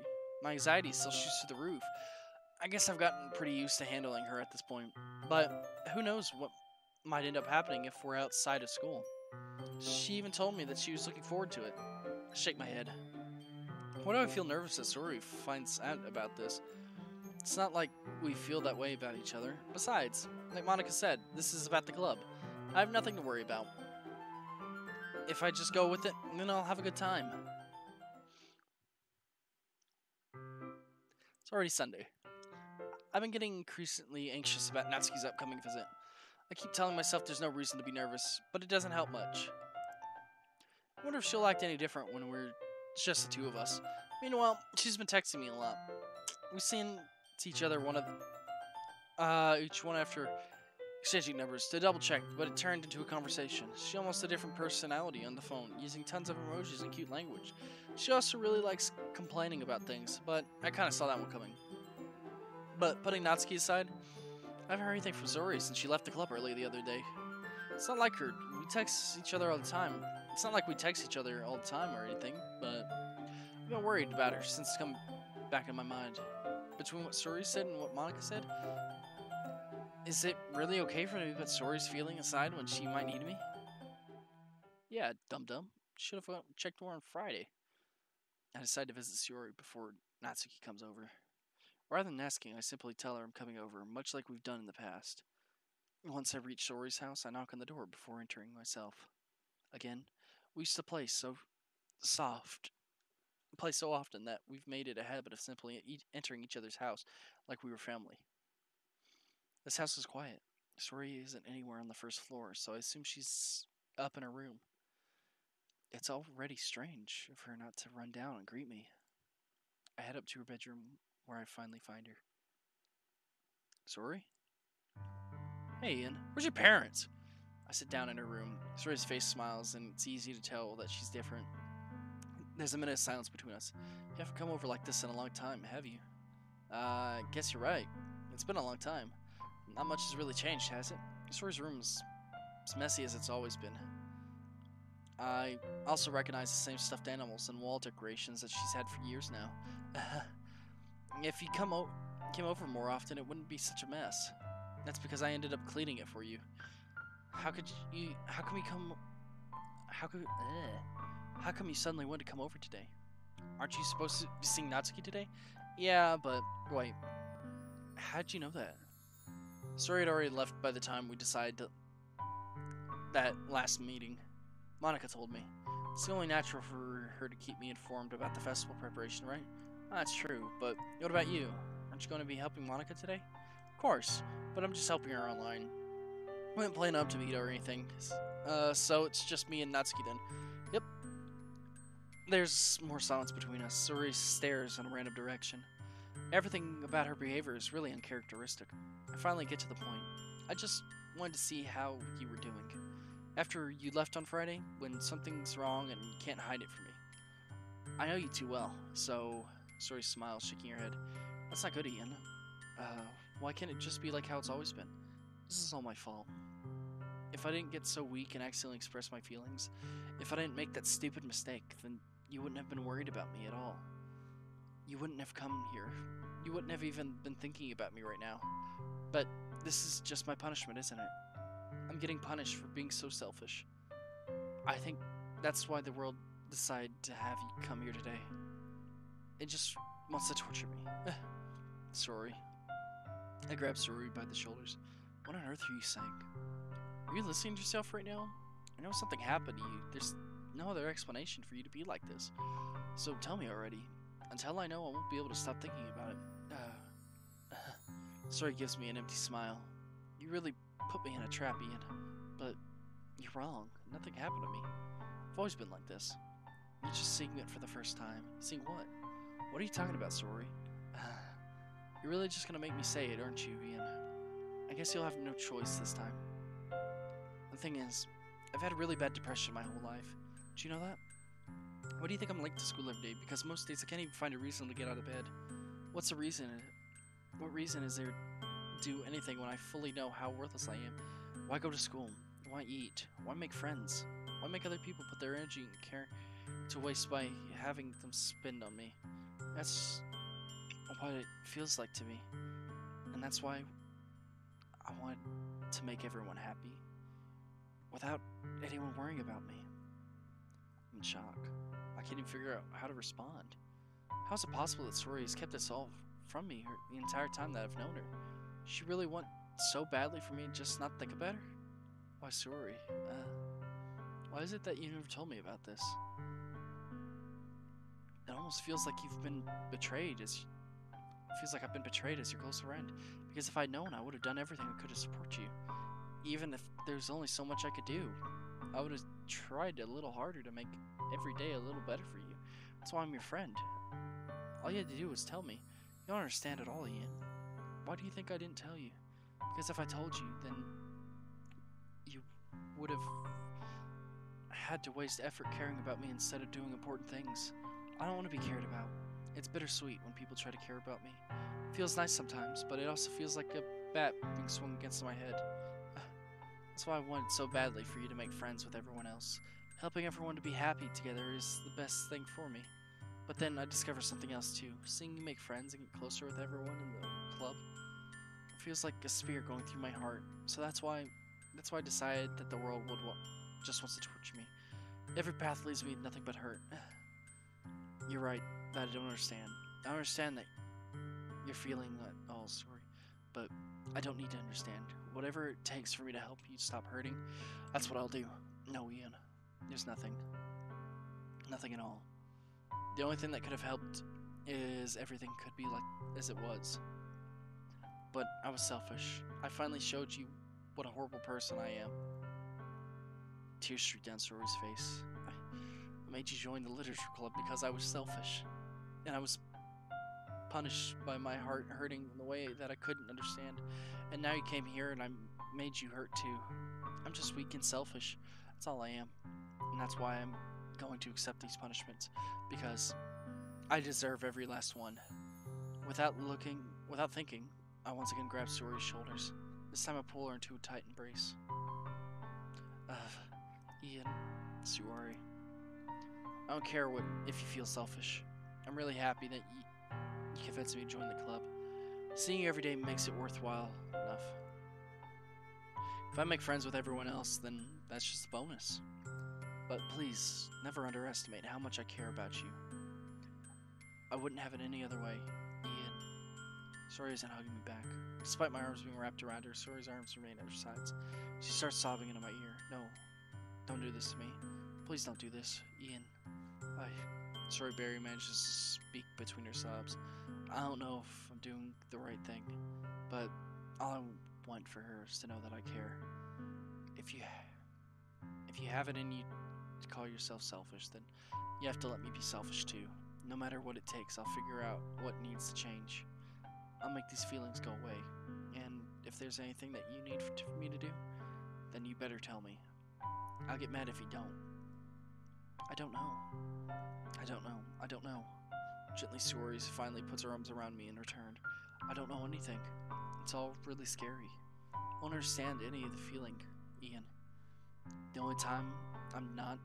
my anxiety still shoots through the roof. I guess I've gotten pretty used to handling her at this point. But who knows what might end up happening if we're outside of school. She even told me that she was looking forward to it. I shake my head. Why do I feel nervous that Sori finds out about this? It's not like we feel that way about each other. Besides, like Monica said, this is about the club. I have nothing to worry about. If I just go with it, then I'll have a good time. It's already Sunday. I've been getting increasingly anxious about Natsuki's upcoming visit. I keep telling myself there's no reason to be nervous, but it doesn't help much. I wonder if she'll act any different when we're just the two of us. Meanwhile, she's been texting me a lot. We sent to each other each one after exchanging numbers to double check, but it turned into a conversation. She almost a different personality on the phone, using tons of emojis and cute language. She also really likes complaining about things, but I kind of saw that one coming. But putting Natsuki aside, I haven't heard anything from Zori since she left the club early the other day. It's not like her. We text each other all the time. It's not like we text each other all the time or anything, but I've been worried about her since it's come back in my mind. Between what Zori said and what Monica said, is it really okay for me to put Zori's feeling aside when she might need me? Yeah, dum-dum. Should have checked more on Friday. I decided to visit Zori before Natsuki comes over. Rather than asking, I simply tell her I'm coming over, much like we've done in the past. Once I reach Zori's house, I knock on the door before entering myself. Again, we used to play so often that we've made it a habit of simply entering each other's house like we were family. This house is quiet. Zori isn't anywhere on the first floor, so I assume she's up in her room. It's already strange of her not to run down and greet me. I head up to her bedroom, where I finally find her. Zori? Hey, Ian. Where's your parents? I sit down in her room. Zori's face smiles, and it's easy to tell that she's different. There's a minute of silence between us. You haven't come over like this in a long time, have you? I guess you're right. It's been a long time. Not much has really changed, has it? Zori's room is as messy as it's always been. I also recognize the same stuffed animals and wall decorations that she's had for years now. If you came over more often, it wouldn't be such a mess. That's because I ended up cleaning it for you. How come you suddenly wanted to come over today? Aren't you supposed to be seeing Natsuki today? Yeah, but wait. How'd you know that? Sori had already left by the time we decided that last meeting. Monica told me. It's only natural for her to keep me informed about the festival preparation, right? That's true, but what about you? Aren't you going to be helping Monica today? Of course, but I'm just helping her online. We didn't plan up to meet or anything. So it's just me and Natsuki then. Yep. There's more silence between us. Sori stares in a random direction. Everything about her behavior is really uncharacteristic. I finally get to the point. I just wanted to see how you were doing. After you left on Friday, when something's wrong and you can't hide it from me. I know you too well, so... Sori smiles, shaking her head. That's not good, Ian. Why can't it just be like how it's always been? This is all my fault. If I didn't get so weak and accidentally express my feelings, if I didn't make that stupid mistake, then you wouldn't have been worried about me at all. You wouldn't have come here. You wouldn't have even been thinking about me right now. But this is just my punishment, isn't it? I'm getting punished for being so selfish. I think that's why the world decided to have you come here today. It just wants to torture me. Sorry. I grabbed Sori by the shoulders. What on earth are you saying? Are you listening to yourself right now? I know something happened to you. There's no other explanation for you to be like this. So tell me already. Until I know, I won't be able to stop thinking about it. Sori gives me an empty smile. You really put me in a trap, Ian. But you're wrong. Nothing happened to me. I've always been like this. You're just seeing it for the first time. Seeing what? What are you talking about, Sori? You're really just gonna make me say it, aren't you, Ian? I guess you'll have no choice this time. The thing is, I've had really bad depression my whole life. Do you know that? Why do you think I'm late to school every day? Because most days I can't even find a reason to get out of bed. What's the reason? What reason is there to do anything when I fully know how worthless I am? Why go to school? Why eat? Why make friends? Why make other people put their energy and care to waste by having them spend on me? That's what it feels like to me. And that's why I want to make everyone happy. Without anyone worrying about me. I'm in shock. I can't even figure out how to respond. How is it possible that Sori has kept this all from me the entire time that I've known her? She really want so badly for me to just not think about her? Why, Sori? Why is it that you never told me about this? It almost feels like you've been betrayed. It feels like I've been betrayed as your close friend. Because if I'd known, I would have done everything I could to support you. Even if there's only so much I could do. I would have tried a little harder to make every day a little better for you. That's why I'm your friend. All you had to do was tell me. You don't understand at all, Ian. Why do you think I didn't tell you? Because if I told you, then you would have had to waste effort caring about me instead of doing important things. I don't want to be cared about. It's bittersweet when people try to care about me. It feels nice sometimes, but it also feels like a bat being swung against my head. That's why I wanted so badly for you to make friends with everyone else. Helping everyone to be happy together is the best thing for me. But then I discovered something else too. Seeing you make friends and get closer with everyone in the club feels like a spear going through my heart. So that's why I decided that the world just wants to torture me. Every path leads me to nothing but hurt. You're right that I don't understand. I understand that you're feeling that. Oh, sorry, but I don't need to understand. Whatever it takes for me to help you stop hurting, that's what I'll do. No, Ian, there's nothing. Nothing at all. The only thing that could have helped is everything could be like as it was. But I was selfish. I finally showed you what a horrible person I am. Tears streaked down Sori's face. I made you join the literature club because I was selfish. And I was punished by my heart hurting in the way that I couldn't understand. And now you came here and I made you hurt too. I'm just weak and selfish. That's all I am. And that's why I'm going to accept these punishments. Because I deserve every last one. Without thinking, I once again grabbed Sori's shoulders. This time I pull her into a tight embrace. Ian, Sori. I don't care if you feel selfish. I'm really happy that you convinced me to join the club. Seeing you every day makes it worthwhile enough. If I make friends with everyone else, then that's just a bonus. But please, never underestimate how much I care about you. I wouldn't have it any other way. Ian. Sori isn't hugging me back. Despite my arms being wrapped around her, Sori's arms remain at her sides. She starts sobbing into my ear. No, don't do this to me. Please don't do this, Ian. Sori barely manages to speak between her sobs. I don't know if I'm doing the right thing, but all I want for her is to know that I care. If you have it in you to call yourself selfish, then you have to let me be selfish too. No matter what it takes, I'll figure out what needs to change. I'll make these feelings go away. And if there's anything that you need for me to do, then you better tell me. I'll get mad if you don't. I don't know. I don't know. I don't know. Gently Stories finally puts her arms around me in return. I don't know anything. It's all really scary. I don't understand any of the feeling, Ian. The only time I'm not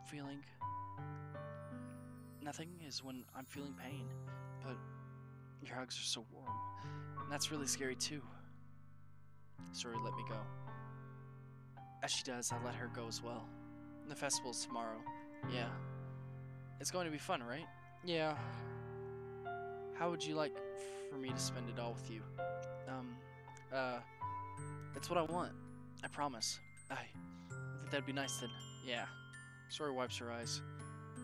feeling nothing is when I'm feeling pain. But your hugs are so warm. And that's really scary too. Story let me go. As she does, I let her go as well. The festival's tomorrow. Yeah. It's going to be fun, right? Yeah. How would you like for me to spend it all with you? It's what I want. I promise. I think that'd be nice then. Yeah. Story wipes her eyes.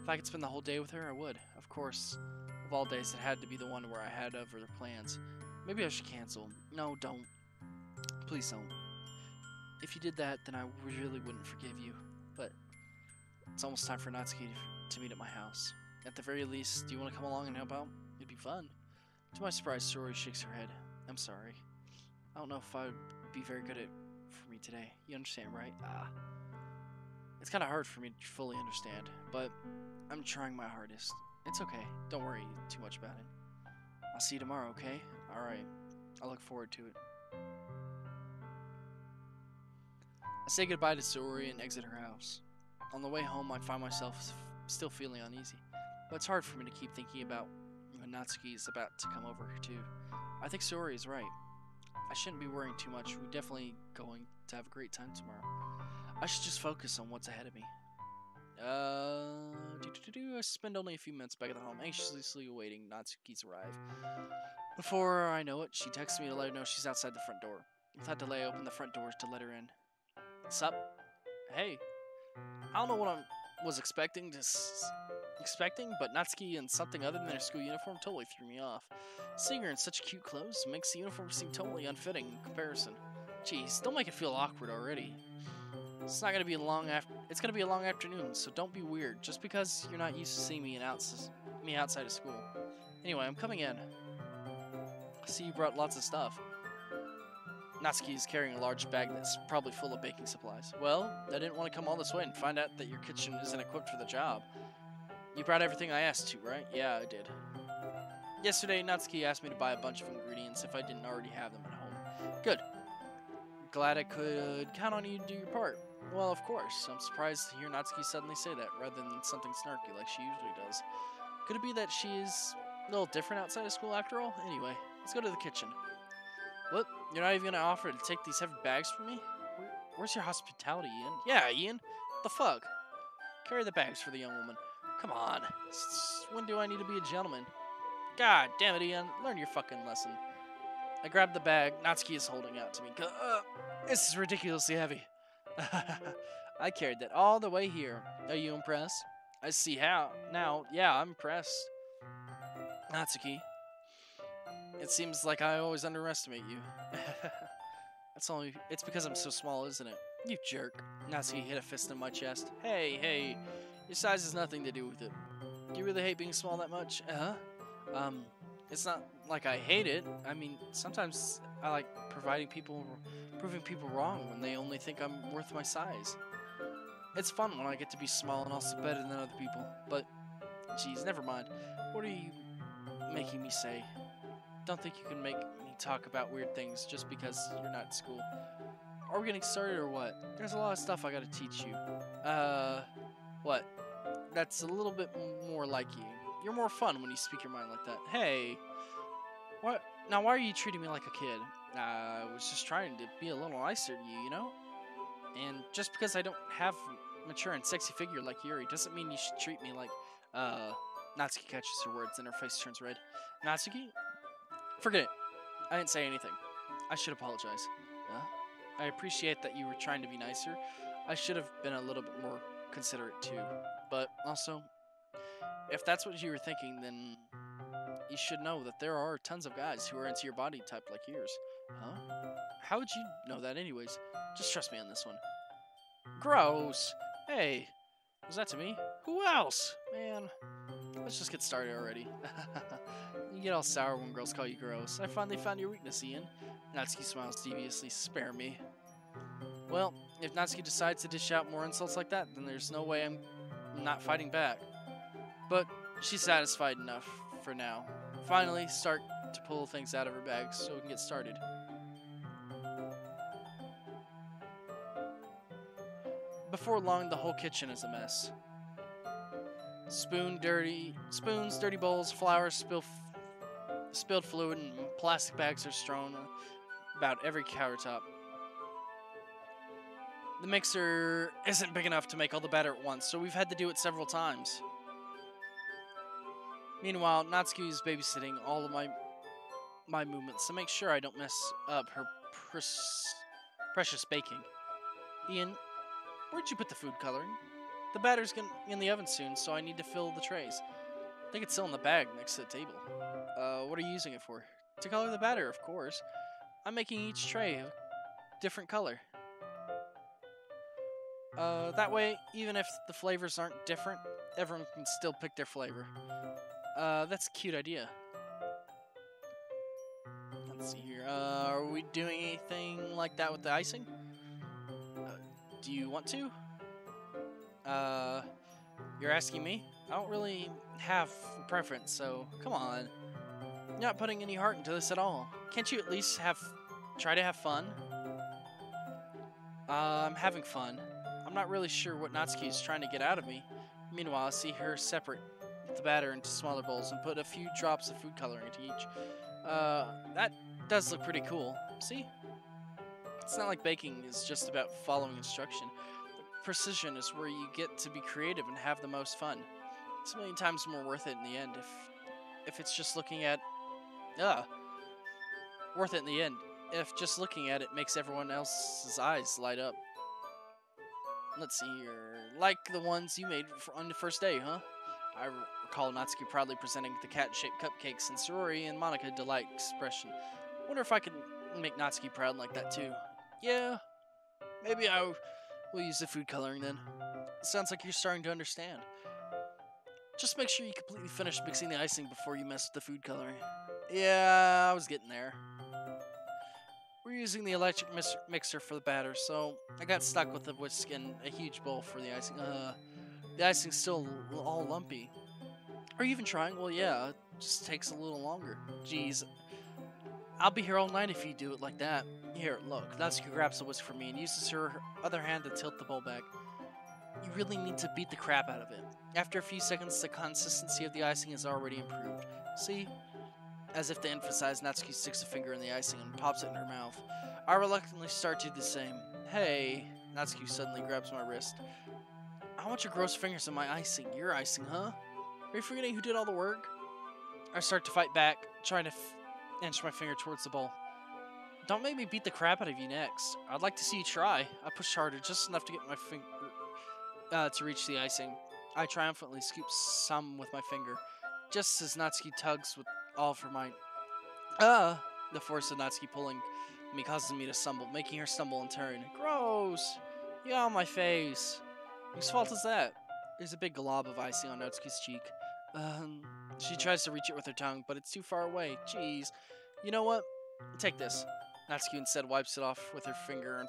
If I could spend the whole day with her, I would. Of course. Of all days, it had to be the one where I had other plans. Maybe I should cancel. No, don't. Please don't. If you did that, then I really wouldn't forgive you. But it's almost time for Natsuki to meet at my house. At the very least, do you want to come along and help out? It'd be fun. To my surprise, Story shakes her head. I'm sorry. I don't know if I'd be very good at it for me today. You understand, right? It's kind of hard for me to fully understand, but I'm trying my hardest. It's okay. Don't worry too much about it. I'll see you tomorrow, okay? Alright. I look forward to it. I say goodbye to Story and exit her house. On the way home, I find myself still feeling uneasy, but it's hard for me to keep thinking about when Natsuki is about to come over too. I think Story is right. I shouldn't be worrying too much. We're definitely going to have a great time tomorrow. I should just focus on what's ahead of me. I spend only a few minutes back at the home, anxiously awaiting Natsuki's arrive. Before I know it, she texts me to let her know she's outside the front door. Without delay, I open the front doors to let her in. Sup? Hey. I don't know what I was expecting, but Natsuki in something other than her school uniform totally threw me off. Seeing her in such cute clothes makes the uniform seem totally unfitting in comparison. Jeez, don't make it feel awkward already. It's not gonna be a long It's gonna be a long afternoon, so don't be weird. Just because you're not used to seeing me outside of school. Anyway, I'm coming in. I see you brought lots of stuff. Natsuki is carrying a large bag that's probably full of baking supplies. Well, I didn't want to come all this way and find out that your kitchen isn't equipped for the job. You brought everything I asked to, right? Yeah, I did. Yesterday, Natsuki asked me to buy a bunch of ingredients if I didn't already have them at home. Good. Glad I could count on you to do your part. Well, of course. I'm surprised to hear Natsuki suddenly say that, rather than something snarky like she usually does. Could it be that she's a little different outside of school after all? Anyway, let's go to the kitchen. What? You're not even going to offer to take these heavy bags from me? Where's your hospitality, Ian? Yeah, Ian. What the fuck? Carry the bags for the young woman. Come on. When do I need to be a gentleman? God damn it, Ian. Learn your fucking lesson. I grabbed the bag Natsuki is holding out to me. This is ridiculously heavy. I carried that all the way here. Are you impressed? I see how. Now, yeah, I'm impressed. Natsuki. It seems like I always underestimate you. It's because I'm so small, isn't it? You jerk. Natsuki hit a fist in my chest. Hey, your size has nothing to do with it. Do you really hate being small that much? It's not like I hate it. I mean, sometimes I like proving people wrong when they only think I'm worth my size. It's fun when I get to be small and also better than other people. But, geez, never mind. What are you making me say? Don't think you can make me talk about weird things just because you're not at school. Are we getting started or what? There's a lot of stuff I gotta teach you. What? That's a little bit more like you. You're more fun when you speak your mind like that. Hey. What? Now, why are you treating me like a kid? I was just trying to be a little nicer to you, you know? And just because I don't have a mature and sexy figure like Yuri doesn't mean you should treat me like, Natsuki catches her words and her face turns red. Natsuki? Forget it. I didn't say anything. I should apologize. I appreciate that you were trying to be nicer. I should have been a little bit more considerate too. But also, if that's what you were thinking, then you should know that there are tons of guys who are into your body type like yours. Huh? How would you know that anyways? Just trust me on this one. Gross. Hey, was that to me? Who else? Man, let's just get started already. You get all sour when girls call you gross. I finally found your weakness, Ian. Natsuki smiles deviously. Spare me. Well, if Natsuki decides to dish out more insults like that, then there's no way I'm not fighting back. But she's satisfied enough for now. Finally, start to pull things out of her bag so we can get started. Before long, the whole kitchen is a mess. Spoons, dirty bowls, flowers, spilled fluid, and plastic bags are strewn about every countertop. The mixer isn't big enough to make all the batter at once, so we've had to do it several times. Meanwhile, Natsuki is babysitting all of my movements to make sure I don't mess up her precious baking. Ian, where'd you put the food coloring? The batter's getting in the oven soon, so I need to fill the trays. I think it's still in the bag next to the table. What are you using it for? To color the batter, of course. I'm making each tray a different color. That way, even if the flavors aren't different, everyone can still pick their flavor. That's a cute idea. Let's see here. Are we doing anything like that with the icing? Do you want to? You're asking me? I don't really have a preference, so come on. You're not putting any heart into this at all. Can't you at least try to have fun? I'm having fun. I'm not really sure what Natsuki is trying to get out of me. Meanwhile, I see her separate the batter into smaller bowls and put a few drops of food coloring into each. That does look pretty cool. See? It's not like baking is just about following instruction. Precision is where you get to be creative and have the most fun. It's a million times more worth it in the end if it's just looking at worth it in the end if just looking at it makes everyone else's eyes light up. Let's see here. Like the ones you made on the first day, huh? I recall Natsuki proudly presenting the cat-shaped cupcakes and Sorori and Monica delight expression. Wonder if I could make Natsuki proud like that too. Yeah, maybe I will use the food coloring then. Sounds like you're starting to understand. Just make sure you completely finish mixing the icing before you mess with the food coloring. Yeah, I was getting there. We're using the electric mixer for the batter, so I got stuck with the whisk and a huge bowl for the icing. The icing's still all lumpy. Are you even trying? Well, yeah, it just takes a little longer. Jeez. I'll be here all night if you do it like that. Here, look. Natsuki grabs the whisk from me and uses her other hand to tilt the bowl back. You really need to beat the crap out of it. After a few seconds, the consistency of the icing is already improved. See? As if to emphasize, Natsuki sticks a finger in the icing and pops it in her mouth. I reluctantly start to do the same. Hey, Natsuki suddenly grabs my wrist. I want your gross fingers in my icing. Your icing, huh? Are you forgetting who did all the work? I start to fight back, trying to inch my finger towards the bowl. Don't make me beat the crap out of you next. I'd like to see you try. I push harder, just enough to get my finger to reach the icing. I triumphantly scoop some with my finger, just as Natsuki tugs with all of her might. The force of Natsuki pulling me causes me to stumble, making her stumble in turn. Gross! You got on my face. Whose fault is that? There's a big glob of icing on Natsuki's cheek. She tries to reach it with her tongue, but it's too far away. Jeez. You know what? Take this. Natsuki instead wipes it off with her finger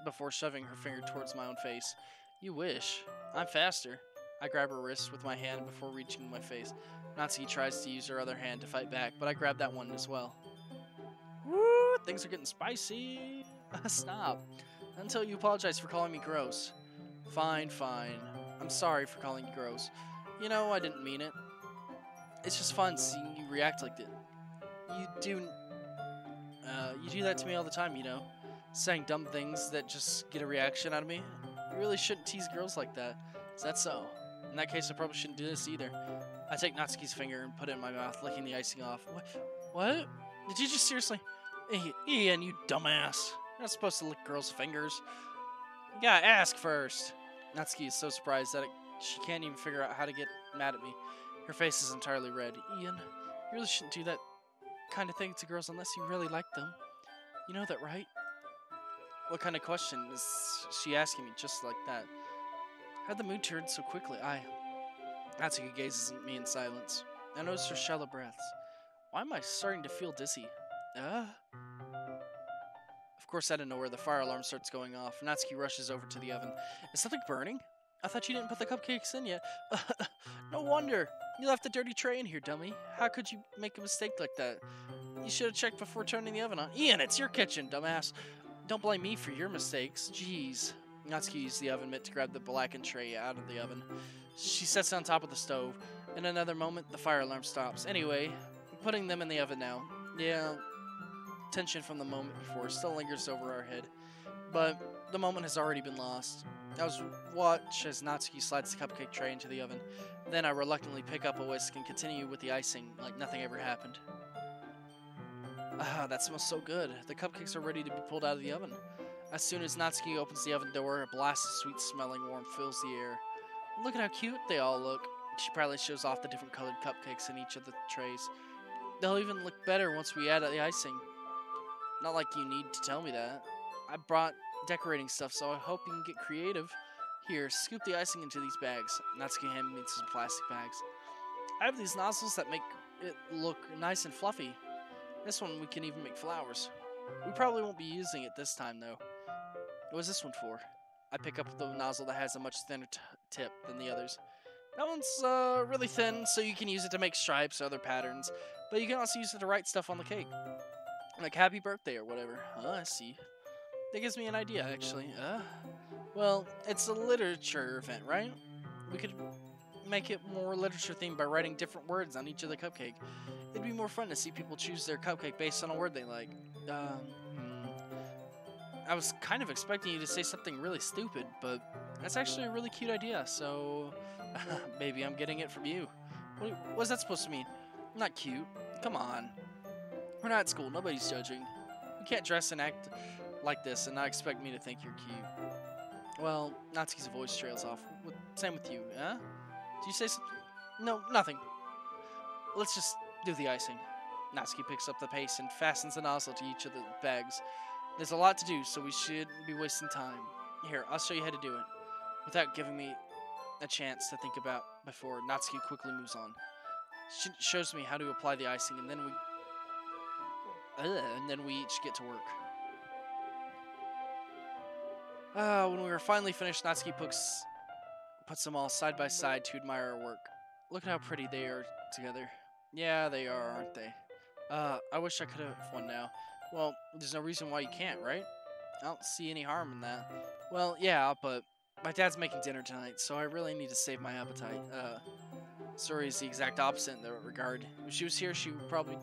before shoving her finger towards my own face. You wish. I'm faster. I grab her wrist with my hand before reaching my face. Natsuki tries to use her other hand to fight back, but I grab that one as well. Woo! Things are getting spicy. Stop. Until you apologize for calling me gross. Fine, fine. I'm sorry for calling you gross. You know, I didn't mean it. It's just fun seeing you react like that. You do that to me all the time, you know. Saying dumb things that just get a reaction out of me. You really shouldn't tease girls like that. Is that so? In that case, I probably shouldn't do this either. I take Natsuki's finger and put it in my mouth, licking the icing off. What? Did you just seriously? Ian, you dumbass. You're not supposed to lick girls' fingers. You gotta ask first. Natsuki is so surprised that she can't even figure out how to get mad at me. Her face is entirely red. Ian, you really shouldn't do that kind of thing to girls unless you really like them. You know that, right? What kind of question is she asking me just like that? How'd the mood turn so quickly? Natsuki gazes at me in silence. I notice her shallow breaths. Why am I starting to feel dizzy? Of Of course, out of nowhere, the fire alarm starts going off. Natsuki rushes over to the oven. Is something burning? I thought you didn't put the cupcakes in yet. No wonder. You left the dirty tray in here, dummy. How could you make a mistake like that? You should have checked before turning the oven on. Ian, it's your kitchen, dumbass. Don't blame me for your mistakes. Jeez. Natsuki used the oven mitt to grab the blackened tray out of the oven. She sets it on top of the stove. In another moment, the fire alarm stops. Anyway, I'm putting them in the oven now. Yeah, tension from the moment before still lingers over our head. But the moment has already been lost. I watch as Natsuki slides the cupcake tray into the oven. Then I reluctantly pick up a whisk and continue with the icing like nothing ever happened. Ah, that smells so good. The cupcakes are ready to be pulled out of the oven. As soon as Natsuki opens the oven door, a blast of sweet-smelling warmth fills the air. Look at how cute they all look. She proudly shows off the different colored cupcakes in each of the trays. They'll even look better once we add the icing. Not like you need to tell me that. I brought decorating stuff, so I hope you can get creative. Here, scoop the icing into these bags. Natsuki handed me some plastic bags. I have these nozzles that make it look nice and fluffy. This one we can even make flowers. We probably won't be using it this time, though. What is this one for? I pick up the nozzle that has a much thinner tip than the others. That one's really thin, so you can use it to make stripes or other patterns, but you can also use it to write stuff on the cake. Like happy birthday or whatever. I see. That gives me an idea, actually. Well, it's a literature event, right? We could make it more literature themed by writing different words on each of the cupcake. It'd be more fun to see people choose their cupcake based on a word they like. I was kind of expecting you to say something really stupid, but that's actually a really cute idea, so maybe I'm getting it from you. What's that supposed to mean? Not cute. Come on. We're not at school. Nobody's judging. You can't dress and act like this and not expect me to think you're cute. Well, Natsuki's voice trails off. Same with you, huh? Do you say something? No, nothing. Let's just do the icing. Natsuki picks up the paste and fastens the nozzle to each of the bags. There's a lot to do, so we shouldn't be wasting time. Here, I'll show you how to do it. Without giving me a chance to think about before, Natsuki quickly moves on. She shows me how to apply the icing, and then we each get to work. When we were finally finished, Natsuki puts them all side by side to admire our work. Look at how pretty they are together. Yeah, they are, aren't they? I wish I could have one now. Well, there's no reason why you can't, right? I don't see any harm in that. Well, yeah, but my dad's making dinner tonight, so I really need to save my appetite. Sori is the exact opposite in that regard. If she was here, she would probably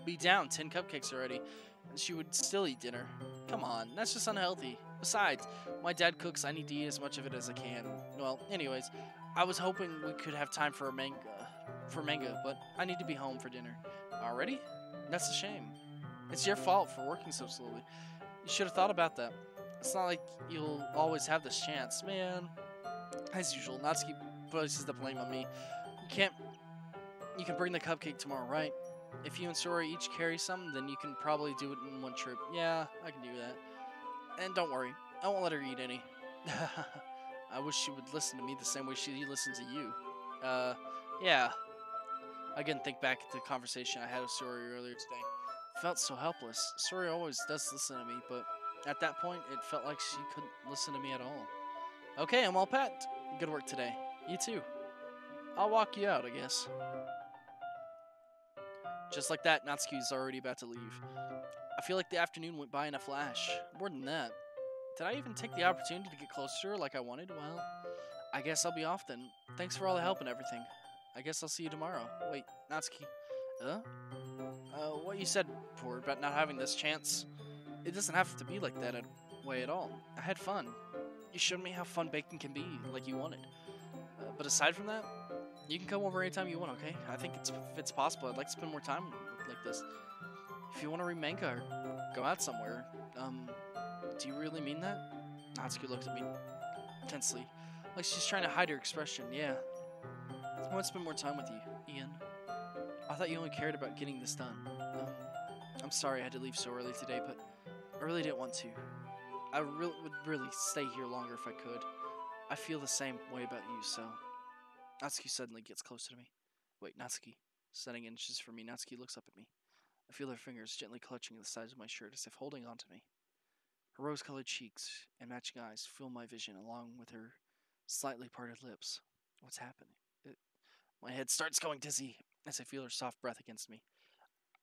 be down 10 cupcakes already, and she would still eat dinner. Come on, that's just unhealthy. Besides, my dad cooks, I need to eat as much of it as I can. Well, anyways, I was hoping we could have time for manga, but I need to be home for dinner. Already? That's a shame. It's your fault for working so slowly. You should have thought about that. It's not like you'll always have this chance, man. As usual, Natsuki places the blame on me. You can bring the cupcake tomorrow, right? If you and Sora each carry some, then you can probably do it in one trip. Yeah, I can do that. And don't worry, I won't let her eat any. I wish she would listen to me the same way she listened to you. Yeah. I again think back at the conversation I had with Sora earlier today. I felt so helpless. Sora always does listen to me, but at that point, it felt like she couldn't listen to me at all. Okay, I'm all packed. Good work today. You too. I'll walk you out, I guess. Just like that, Natsuki's already about to leave. I feel like the afternoon went by in a flash. More than that. Did I even take the opportunity to get closer to her like I wanted? Well, I guess I'll be off then. Thanks for all the help and everything. I guess I'll see you tomorrow. Wait, Natsuki. What you said before about not having this chance, it doesn't have to be like that way at all. I had fun. You showed me how fun baking can be, like you wanted. But aside from that, you can come over anytime you want, okay? I think if it's possible, I'd like to spend more time like this. If you want to read manga or go out somewhere, do you really mean that? Natsuki looked at me tensely, like she's trying to hide her expression. Yeah. I want to spend more time with you, Ian. I thought you only cared about getting this done. I'm sorry I had to leave so early today, but I really didn't want to. I would really stay here longer if I could. I feel the same way about you, so... Natsuki suddenly gets closer to me. Wait, Natsuki. Setting inches from me, Natsuki looks up at me. I feel her fingers gently clutching the sides of my shirt as if holding on to me. Her rose-colored cheeks and matching eyes fill my vision along with her slightly parted lips. What's happening? It, my head starts going dizzy as I feel her soft breath against me.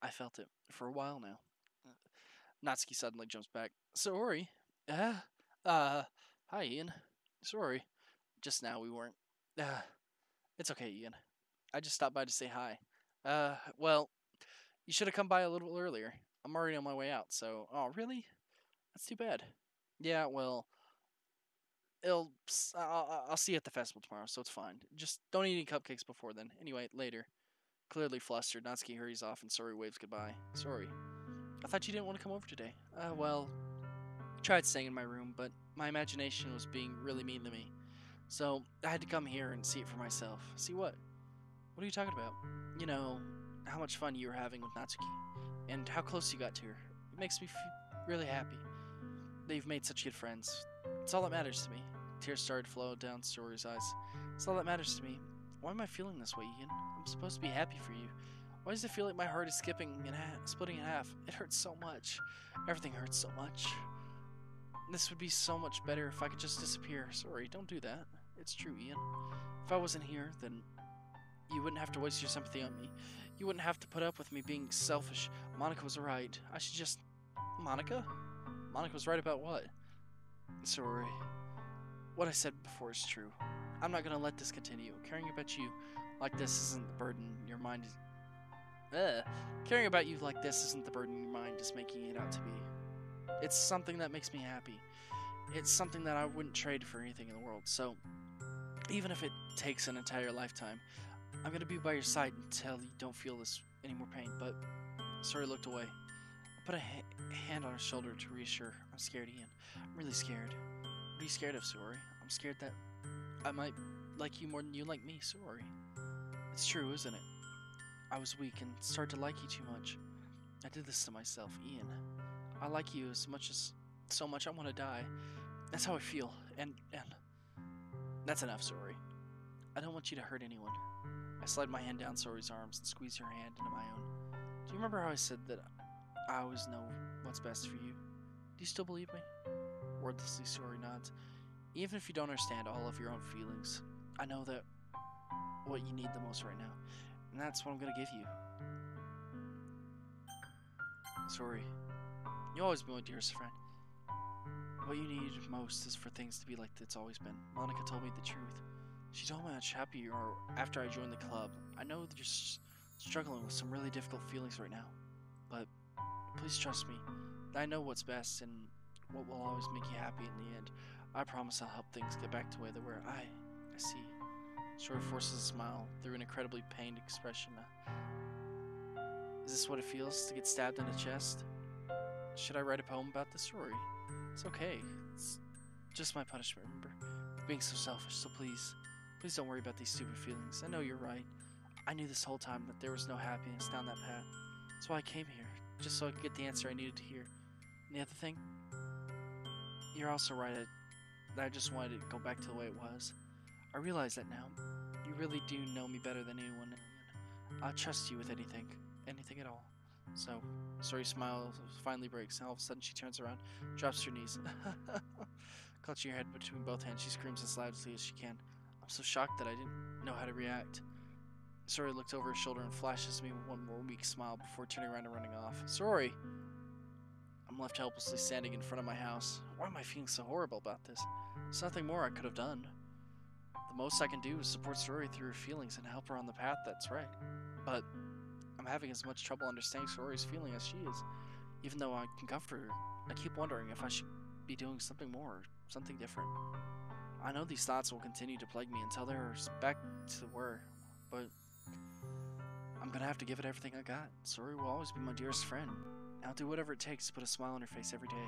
I felt it for a while now. Uh, Natsuki suddenly jumps back. Sorry. Uh, uh, hi, Ian. Sorry. Just now we weren't. Uh, it's okay, Ian. I just stopped by to say hi. Well, you should have come by a little earlier. I'm already on my way out, so. Oh, really? That's too bad. Yeah, well, I'll see you at the festival tomorrow, so it's fine. Just don't eat any cupcakes before then. Anyway, later. Clearly flustered, Natsuki hurries off and Sori waves goodbye. Sorry. I thought you didn't want to come over today. Well, I tried staying in my room, but my imagination was being really mean to me. So I had to come here and see it for myself. See what? What are you talking about? You know, how much fun you were having with Natsuki, and how close you got to her. It makes me really happy that you've made such good friends. It's all that matters to me. Tears started to flow down Sori's eyes. It's all that matters to me. Why am I feeling this way, Ian? I'm supposed to be happy for you. Why does it feel like my heart is splitting in half? It hurts so much. Everything hurts so much. This would be so much better if I could just disappear. Sorry, don't do that. It's true, Ian. If I wasn't here, then you wouldn't have to waste your sympathy on me. You wouldn't have to put up with me being selfish. Monica was right. I should just... Monica? Monica was right about what? Sorry. What I said before is true. I'm not gonna let this continue. Caring about you like this isn't the burden your mind is... Caring about you like this isn't the burden your mind is making it out to be. It's something that makes me happy. It's something that I wouldn't trade for anything in the world. So, even if it takes an entire lifetime, I'm gonna be by your side until you don't feel this any more pain. But Sori looked away. I put a hand on her shoulder to reassure. I'm scared, Ian. I'm really scared. What are you scared of, Sori? I'm scared that I might like you more than you like me, Sori. It's true, isn't it? I was weak and started to like you too much. I did this to myself, Ian. I like you so much I want to die. That's how I feel, and that's enough, Sori. I don't want you to hurt anyone. I slide my hand down Sori's arms and squeeze her hand into my own. Do you remember how I said that I always know what's best for you? Do you still believe me? Wordlessly, Sori nods. Even if you don't understand all of your own feelings, I know that what you need the most right now, and that's what I'm gonna give you. Sori, you'll always be my dearest friend. What you need most is for things to be like it's always been. Monica told me the truth. She told me how happy you are after I joined the club. I know that you're struggling with some really difficult feelings right now, but please trust me. I know what's best and what will always make you happy in the end. I promise I'll help things get back to the way they were. I see. Sori forces a smile through an incredibly pained expression. Is this what it feels to get stabbed in the chest? Should I write a poem about this story? It's okay. It's just my punishment, remember? For being so selfish, so please don't worry about these stupid feelings. I know you're right. I knew this whole time that there was no happiness down that path. That's why I came here, just so I could get the answer I needed to hear. And the other thing? You're also right that I just wanted it to go back to the way it was. I realize that now. You really do know me better than anyone. I'll trust you with anything at all. So, Sori's smile finally breaks, and all of a sudden she turns around, drops to her knees. Clutching her head between both hands, she screams as loudly as she can. I'm so shocked that I didn't know how to react. Sori looked over her shoulder and flashes me one more weak smile before turning around and running off. Sori! I'm left helplessly standing in front of my house. Why am I feeling so horrible about this? There's nothing more I could have done. The most I can do is support Sori through her feelings and help her on the path that's right. But I'm having as much trouble understanding Sori's feeling as she is. Even though I can comfort her, I keep wondering if I should be doing something more, something different. I know these thoughts will continue to plague me until they're back to where, but I'm gonna have to give it everything I got. Sori will always be my dearest friend. I'll do whatever it takes to put a smile on her face every day.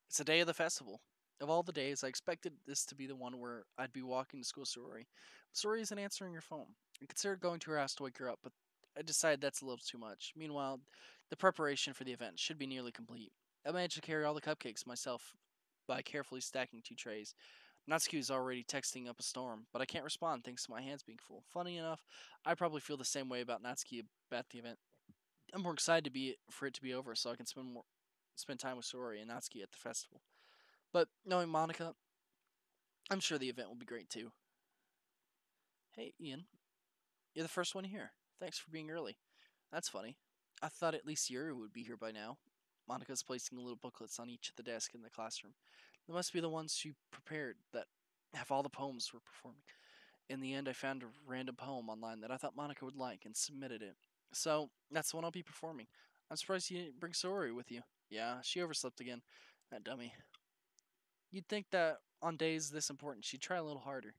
It's the day of the festival. Of all the days, I expected this to be the one where I'd be walking to school with Sori. Sori isn't answering her phone. I considered going to her house to wake her up, but I decided that's a little too much. Meanwhile, the preparation for the event should be nearly complete. I managed to carry all the cupcakes myself by carefully stacking 2 trays. Natsuki is already texting up a storm, but I can't respond thanks to my hands being full. Funny enough, I probably feel the same way about Natsuki about the event. I'm more excited for it to be over so I can spend time with Sori and Natsuki at the festival. But knowing Monica, I'm sure the event will be great too. Hey, Ian, you're the first one here. Thanks for being early. That's funny. I thought at least Yuri would be here by now. Monica's placing little booklets on each of the desks in the classroom. They must be the ones she prepared that have all the poems we're performing. In the end, I found a random poem online that I thought Monica would like and submitted it. So, that's the one I'll be performing. I'm surprised you didn't bring Sori with you. Yeah, she overslept again. That dummy. You'd think that on days this important, she'd try a little harder.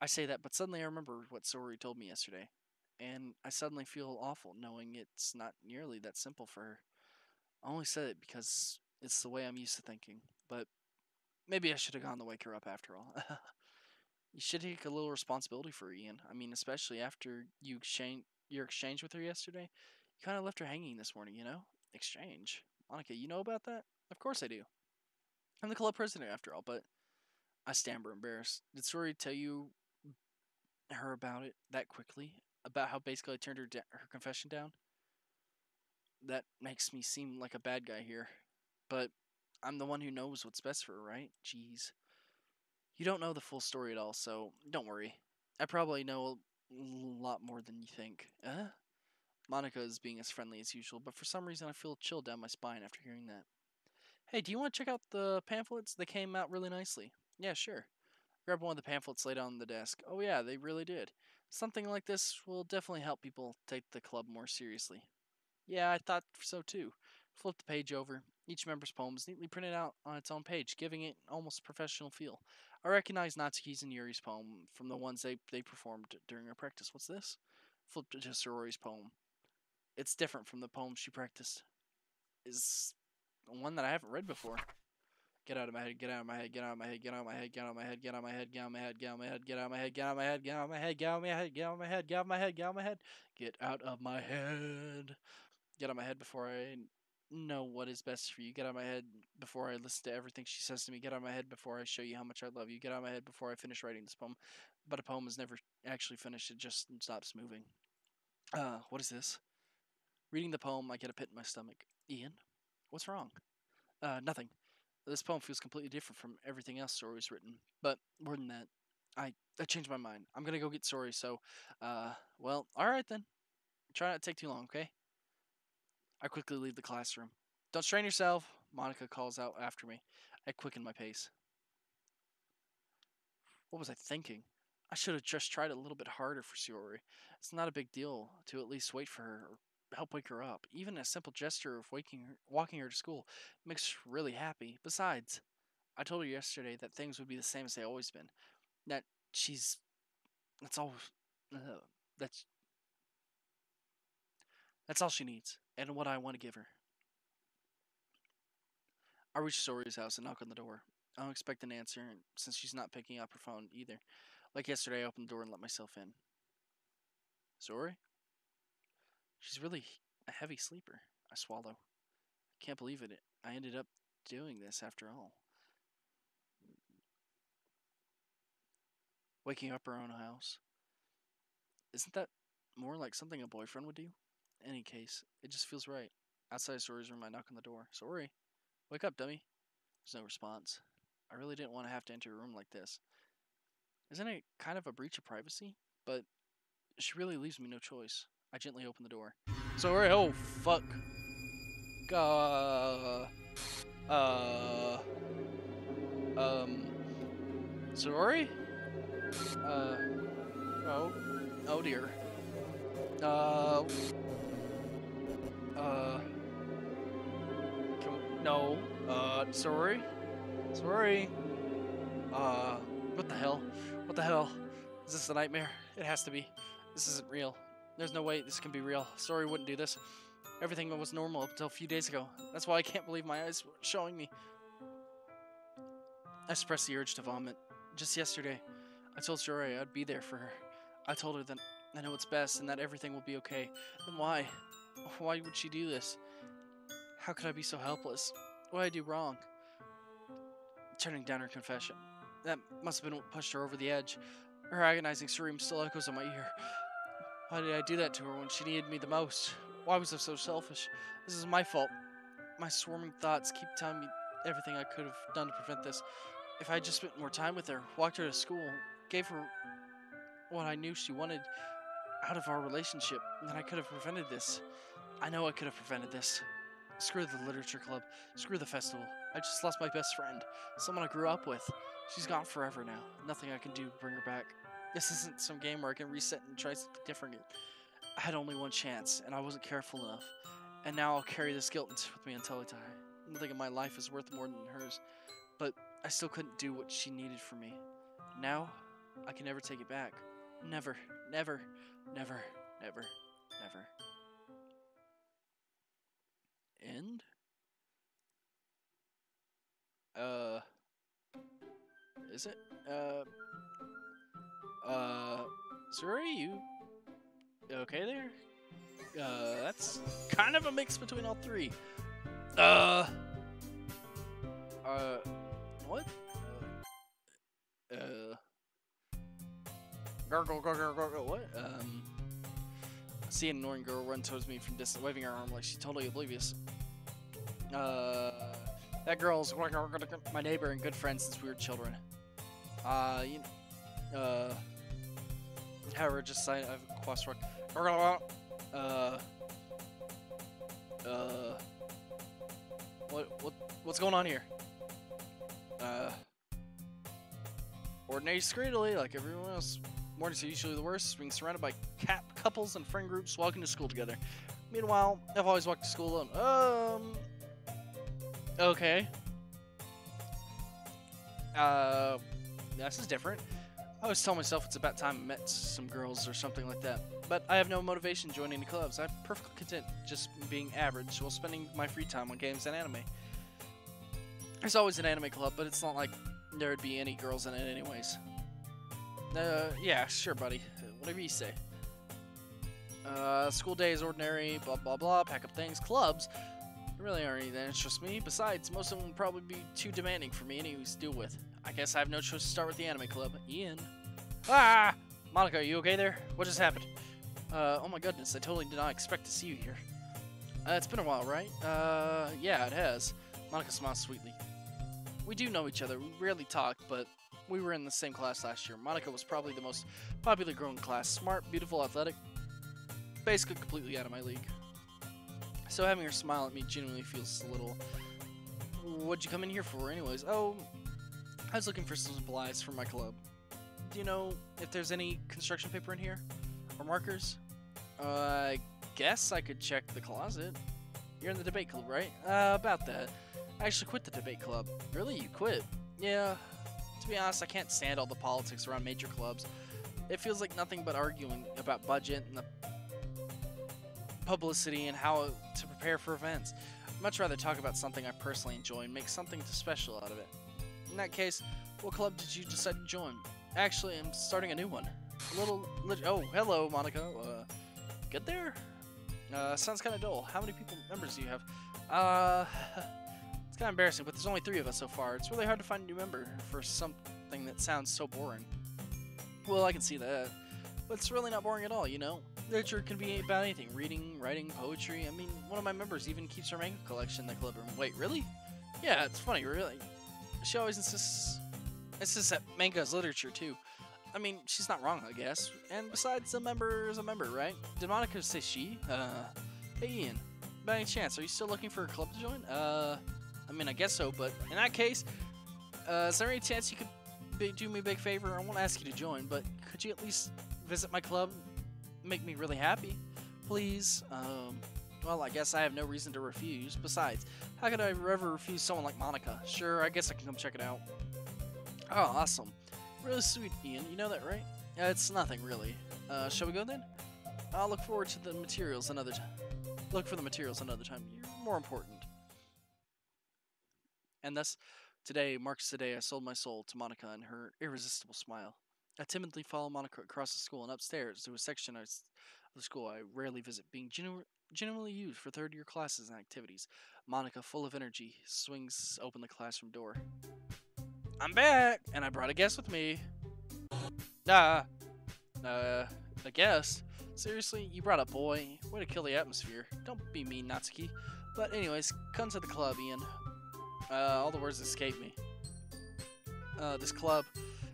I say that, but suddenly I remember what Sori told me yesterday. And I suddenly feel awful knowing it's not nearly that simple for her. I only said it because it's the way I'm used to thinking. But maybe I should have gone to wake her up after all. You should take a little responsibility for her, Ian. I mean, especially after your exchange with her yesterday. You kind of left her hanging this morning, you know? Exchange. Monica, you know about that? Of course I do. I'm the club president after all, but I stammer embarrassed. Did Sori tell her about it that quickly? About how basically I turned her confession down? That makes me seem like a bad guy here. But I'm the one who knows what's best for her, right? Jeez. You don't know the full story at all, so don't worry. I probably know a lot more than you think. Monica is being as friendly as usual, but for some reason I feel a chill down my spine after hearing that. Hey, do you want to check out the pamphlets? They came out really nicely. Yeah, sure. Grab one of the pamphlets laid on the desk. Oh yeah, they really did. Something like this will definitely help people take the club more seriously. Yeah, I thought so too. Flip the page over. Each member's poem is neatly printed out on its own page, giving it an almost professional feel. I recognize Natsuki's and Yuri's poem from the ones they performed during our practice. What's this? Flip to Sorori's poem. It's different from the poems she practiced. Is one that I haven't read before. Get out of my head, get out of my head, get out of my head, get out of my head, get out of my head, get out of my head, get out of my head, get out of my head, get out of my head, get out of my head, get out of my head, get out of my head, get out of my head, get out of my head, get out of my head, get out of my head. Get out of my head before I know what is best for you. Get out of my head before I listen to everything she says to me. Get out of my head before I show you how much I love you. Get out of my head before I finish writing this poem. But a poem is never actually finished, it just stops moving. What is this? Reading the poem, I get a pit in my stomach. Ian, what's wrong? Nothing. This poem feels completely different from everything else Sori's written. But more than that, I changed my mind. I'm gonna go get Sori, so, well, alright then. Try not to take too long, okay? I quickly leave the classroom. Don't strain yourself, Monica calls out after me. I quicken my pace. What was I thinking? I should have just tried a little bit harder for Sori. It's not a big deal to at least wait for her or help wake her up. Even a simple gesture of walking her to school makes her really happy. Besides, I told her yesterday that things would be the same as they always been. That she's that's all uh, that's that's all she needs and what I want to give her. I reach Sori's house and knock on the door. I don't expect an answer, since she's not picking up her phone either. Like yesterday, I opened the door and let myself in. Sori? She's really a heavy sleeper. I swallow. Can't believe it. I ended up doing this after all. Waking up her own house. Isn't that more like something a boyfriend would do? In any case, it just feels right. Outside Sori's room, I knock on the door. Sori, wake up, dummy. There's no response. I really didn't want to have to enter a room like this. Isn't it kind of a breach of privacy? But she really leaves me no choice. I gently open the door. Sori, oh fuck. Uh, uh, um, Sori? Uh, oh, oh dear. Uh, uh, no, Sori? Sori? What the hell? What the hell? Is this a nightmare? It has to be. This isn't real. There's no way this can be real. Sori wouldn't do this. Everything was normal up until a few days ago. That's why I can't believe my eyes were showing me. I suppressed the urge to vomit. Just yesterday, I told Sori I'd be there for her. I told her that I know what's best and that everything will be okay. Then why? Why would she do this? How could I be so helpless? What did I do wrong? Turning down her confession. That must have been what pushed her over the edge. Her agonizing scream still echoes in my ear. Why did I do that to her when she needed me the most? Why was I so selfish? This is my fault. My swarming thoughts keep telling me everything I could have done to prevent this. If I had just spent more time with her, walked her to school, gave her what I knew she wanted out of our relationship, then I could have prevented this. I know I could have prevented this. Screw the literature club. Screw the festival. I just lost my best friend. Someone I grew up with. She's gone forever now. Nothing I can do to bring her back. This isn't some game where I can reset and try something different. I had only one chance, and I wasn't careful enough. And now I'll carry this guilt with me until I die. Nothing in my life is worth more than hers. But I still couldn't do what she needed from me. Now, I can never take it back. Never, never, never, never, never. End? Is it? Suri, you okay there? That's kind of a mix between all three. What? Gargle, gargle, gargle, what? I see an annoying girl run towards me from distance, waving her arm like she's totally oblivious. That girl's my neighbor and good friend since we were children. However, just sign of Quasrock. What's going on here? Ordinary screedily, like everyone else. Mornings are usually the worst, being surrounded by couples and friend groups walking to school together. Meanwhile, I've always walked to school alone. Okay. This is different. I always tell myself it's about time I met some girls or something like that. But I have no motivation joining the clubs. I'm perfectly content just being average while spending my free time on games and anime. There's always an anime club, but it's not like there would be any girls in it anyways. Yeah, sure, buddy. Whatever you say. School day is ordinary, blah, blah, blah. Pack up things. Clubs really aren't anything that interests me. Besides, most of them would probably be too demanding for me anyways to deal with. I guess I have no choice to start with the anime club. Ian. Ah! Monica, are you okay there? What just happened? Oh my goodness, I totally did not expect to see you here. It's been a while, right? Yeah, it has. Monica smiles sweetly. We do know each other. We rarely talk, but we were in the same class last year. Monica was probably the most popular girl in class. Smart, beautiful, athletic. Basically completely out of my league. So having her smile at me genuinely feels a little... What'd you come in here for anyways? Oh, I was looking for some supplies for my club. Do you know if there's any construction paper in here? Or markers? I guess I could check the closet. You're in the debate club, right? About that. I actually quit the debate club. Really? You quit? Yeah. To be honest, I can't stand all the politics around major clubs. It feels like nothing but arguing about budget and the publicity and how to prepare for events. I'd much rather talk about something I personally enjoy and make something special out of it. In that case, what club did you decide to join? Actually, I'm starting a new one. Oh, hello, Monica. Get there? Sounds kind of dull. How many members do you have? It's kind of embarrassing, but there's only 3 of us so far. It's really hard to find a new member for something that sounds so boring. Well, I can see that. But it's really not boring at all, you know? Literature can be about anything. Reading, writing, poetry. I mean, one of my members even keeps her manga collection in the club room. Wait, really? Yeah, it's funny, really. She always insists that manga is literature, too. I mean, she's not wrong, I guess. And besides, a member is a member, right? Did Monica say she? Hey, Ian. By any chance, are you still looking for a club to join? I mean, I guess so, but in that case, is there any chance you could do me a big favor? I won't ask you to join, but could you at least visit my club? Make me really happy, please. Well, I guess I have no reason to refuse. Besides, how could I ever refuse someone like Monica? Sure, I guess I can come check it out. Oh, awesome. Really sweet, Ian. You know that, right? It's nothing, really. Shall we go then? I'll look forward to the materials another time. Look for the materials another time. You're more important. And thus, today marks the day I sold my soul to Monica and her irresistible smile. I timidly follow Monica across the school and upstairs to a section of the school I rarely visit, being genuinely used for third-year classes and activities. Monica, full of energy, swings open the classroom door. I'm back, and I brought a guest with me. I guess. Seriously, you brought a boy. Way to kill the atmosphere. Don't be mean, Natsuki. But anyways, come to the club, Ian. All the words escape me. This club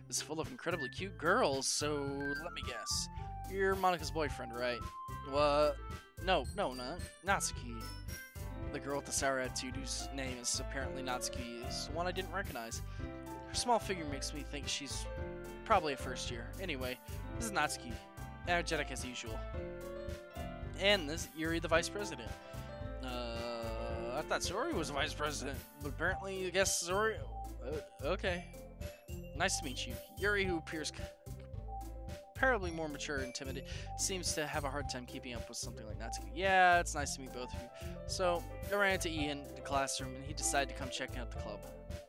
is full of incredibly cute girls, so let me guess. You're Monika's boyfriend, right? What? No, not Natsuki. The girl with the sour attitude whose name is apparently Natsuki is one I didn't recognize. Her small figure makes me think she's probably a first year. Anyway, this is Natsuki. Energetic as usual. And this is Yuri, the vice president. I thought Zori was the vice president, but apparently I guess Zori... okay. Nice to meet you. Yuri, who appears comparably more mature and timid, seems to have a hard time keeping up with something like Natsuki. Yeah, it's nice to meet both of you. So, I ran into Ian in the classroom, and he decided to come check out the club.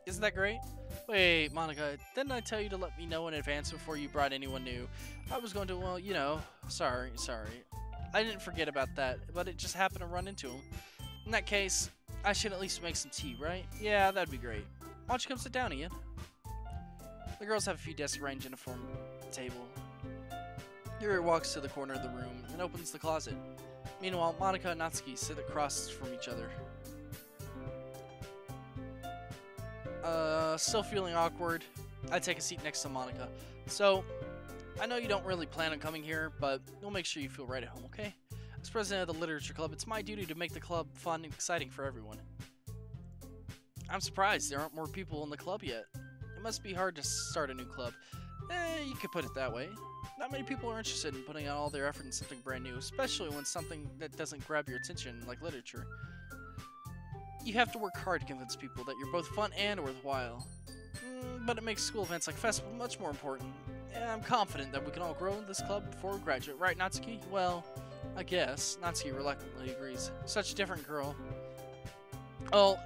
Isn't that great? Wait, Monika, didn't I tell you to let me know in advance before you brought anyone new? I was going to, well, you know, sorry. I didn't forget about that, but it just happened to run into him. In that case, I should at least make some tea, right? Yeah, that'd be great. Why don't you come sit down, Ian? The girls have a few desks arranged in a form table. Yuri walks to the corner of the room and opens the closet. Meanwhile, Monika and Natsuki sit across from each other. Still feeling awkward, I take a seat next to Monika. So, I know you don't really plan on coming here, but we'll make sure you feel right at home, okay? As president of the literature club, it's my duty to make the club fun and exciting for everyone. I'm surprised there aren't more people in the club yet. It must be hard to start a new club. You could put it that way. Not many people are interested in putting out all their effort in something brand new, especially when something that doesn't grab your attention, like literature. You have to work hard to convince people that you're both fun and worthwhile. But it makes school events like festival much more important. And I'm confident that we can all grow in this club before we graduate, right, Natsuki? Well, I guess. Natsuki reluctantly agrees. Such different girls, all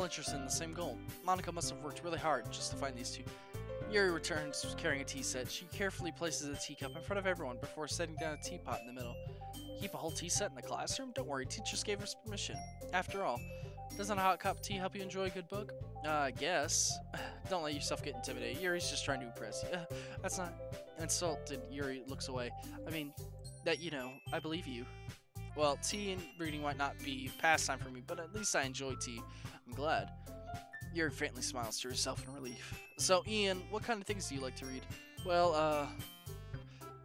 interested in the same goal. Monika must have worked really hard just to find these two. Yuri returns carrying a tea set. She carefully places a teacup in front of everyone before setting down a teapot in the middle. Keep a whole tea set in the classroom? Don't worry, teachers gave us permission. After all, doesn't a hot cup of tea help you enjoy a good book? I guess. Don't let yourself get intimidated. Yuri's just trying to impress you. That's not... Insulted, Yuri looks away. I mean, I believe you. Well, tea and reading might not be pastime for me, but at least I enjoy tea. I'm glad. Yuri faintly smiles to herself in relief. So, Ian, what kind of things do you like to read? Well,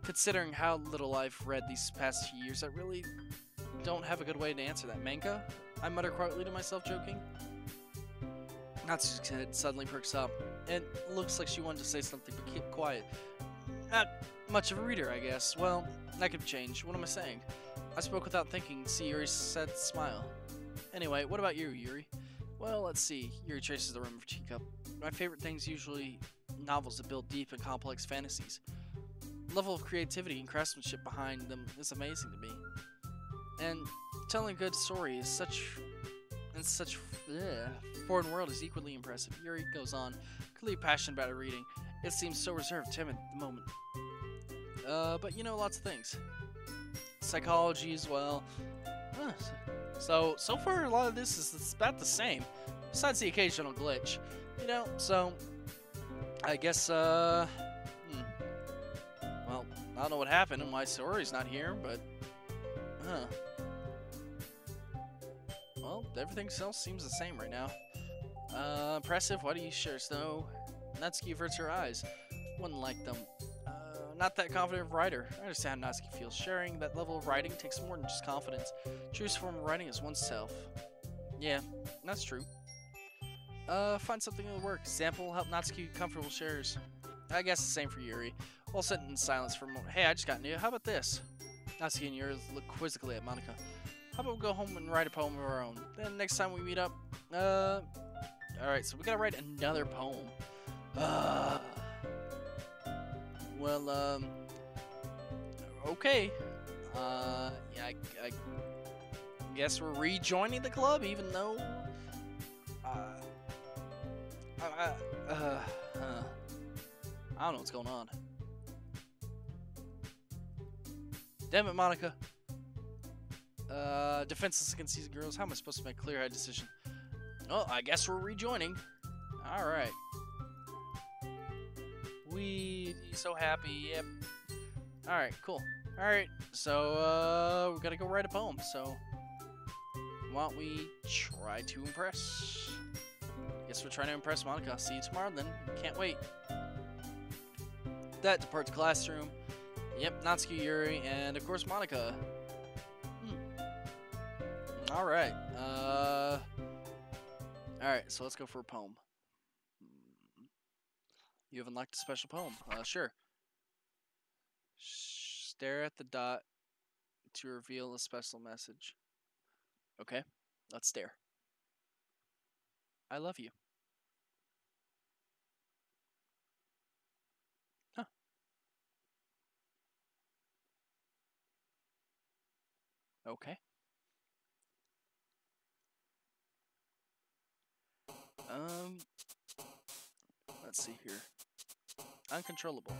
considering how little I've read these past few years, I really don't have a good way to answer that. Manga? I mutter quietly to myself, joking. Natsuki's head suddenly perks up, and looks like she wanted to say something, but keep quiet. Not much of a reader, I guess. Well, that could change. What am I saying? I spoke without thinking. See Yuri's sad smile. Anyway, what about you, Yuri? Well, let's see. Yuri traces the room of teacup. My favorite things usually novels that build deep and complex fantasies. The level of creativity and craftsmanship behind them is amazing to me. And telling a good story is such foreign world is equally impressive. Yuri goes on, clearly passionate about her reading. It seems so reserved, timid at the moment. But you know, lots of things. Psychology as well. So far a lot of this is about the same, besides the occasional glitch. You know, so I guess well, I don't know what happened and why Sori's not here, but well, everything else seems the same right now. Impressive. Why do you share snow? Natsuki averts her eyes. Wouldn't like them. Not that confident of writer. I understand how Natsuki feels. Sharing that level of writing takes more than just confidence. Truest form of writing is oneself. Yeah, that's true. Find something that'll work. Example, help Natsuki comfortable shares. I guess the same for Yuri. We'll sit in silence for a moment. Hey, I just got new. How about this? Natsuki and Yuri look quizzically at Monika. How about we go home and write a poem of our own? Then next time we meet up, alright, so we gotta write another poem. Well, okay. Yeah, I guess we're rejoining the club, even though, I don't know what's going on. Damn it, Monika. Defenseless against these girls. How am I supposed to make a clear-headed decision? Oh, I guess we're rejoining. Alright. We so happy, yep. Alright, cool. Alright, so, we gotta go write a poem, so why don't we try to impress? Guess we're trying to impress Monica. See you tomorrow then. Can't wait. That departs classroom. Yep, Natsuki, Yuri, and of course Monica. Alright, alright, so let's go for a poem. You have unlocked a special poem. Sure. Stare at the dot to reveal a special message. Okay, let's stare. I love you. Huh. Okay. Let's see here. Uncontrollable.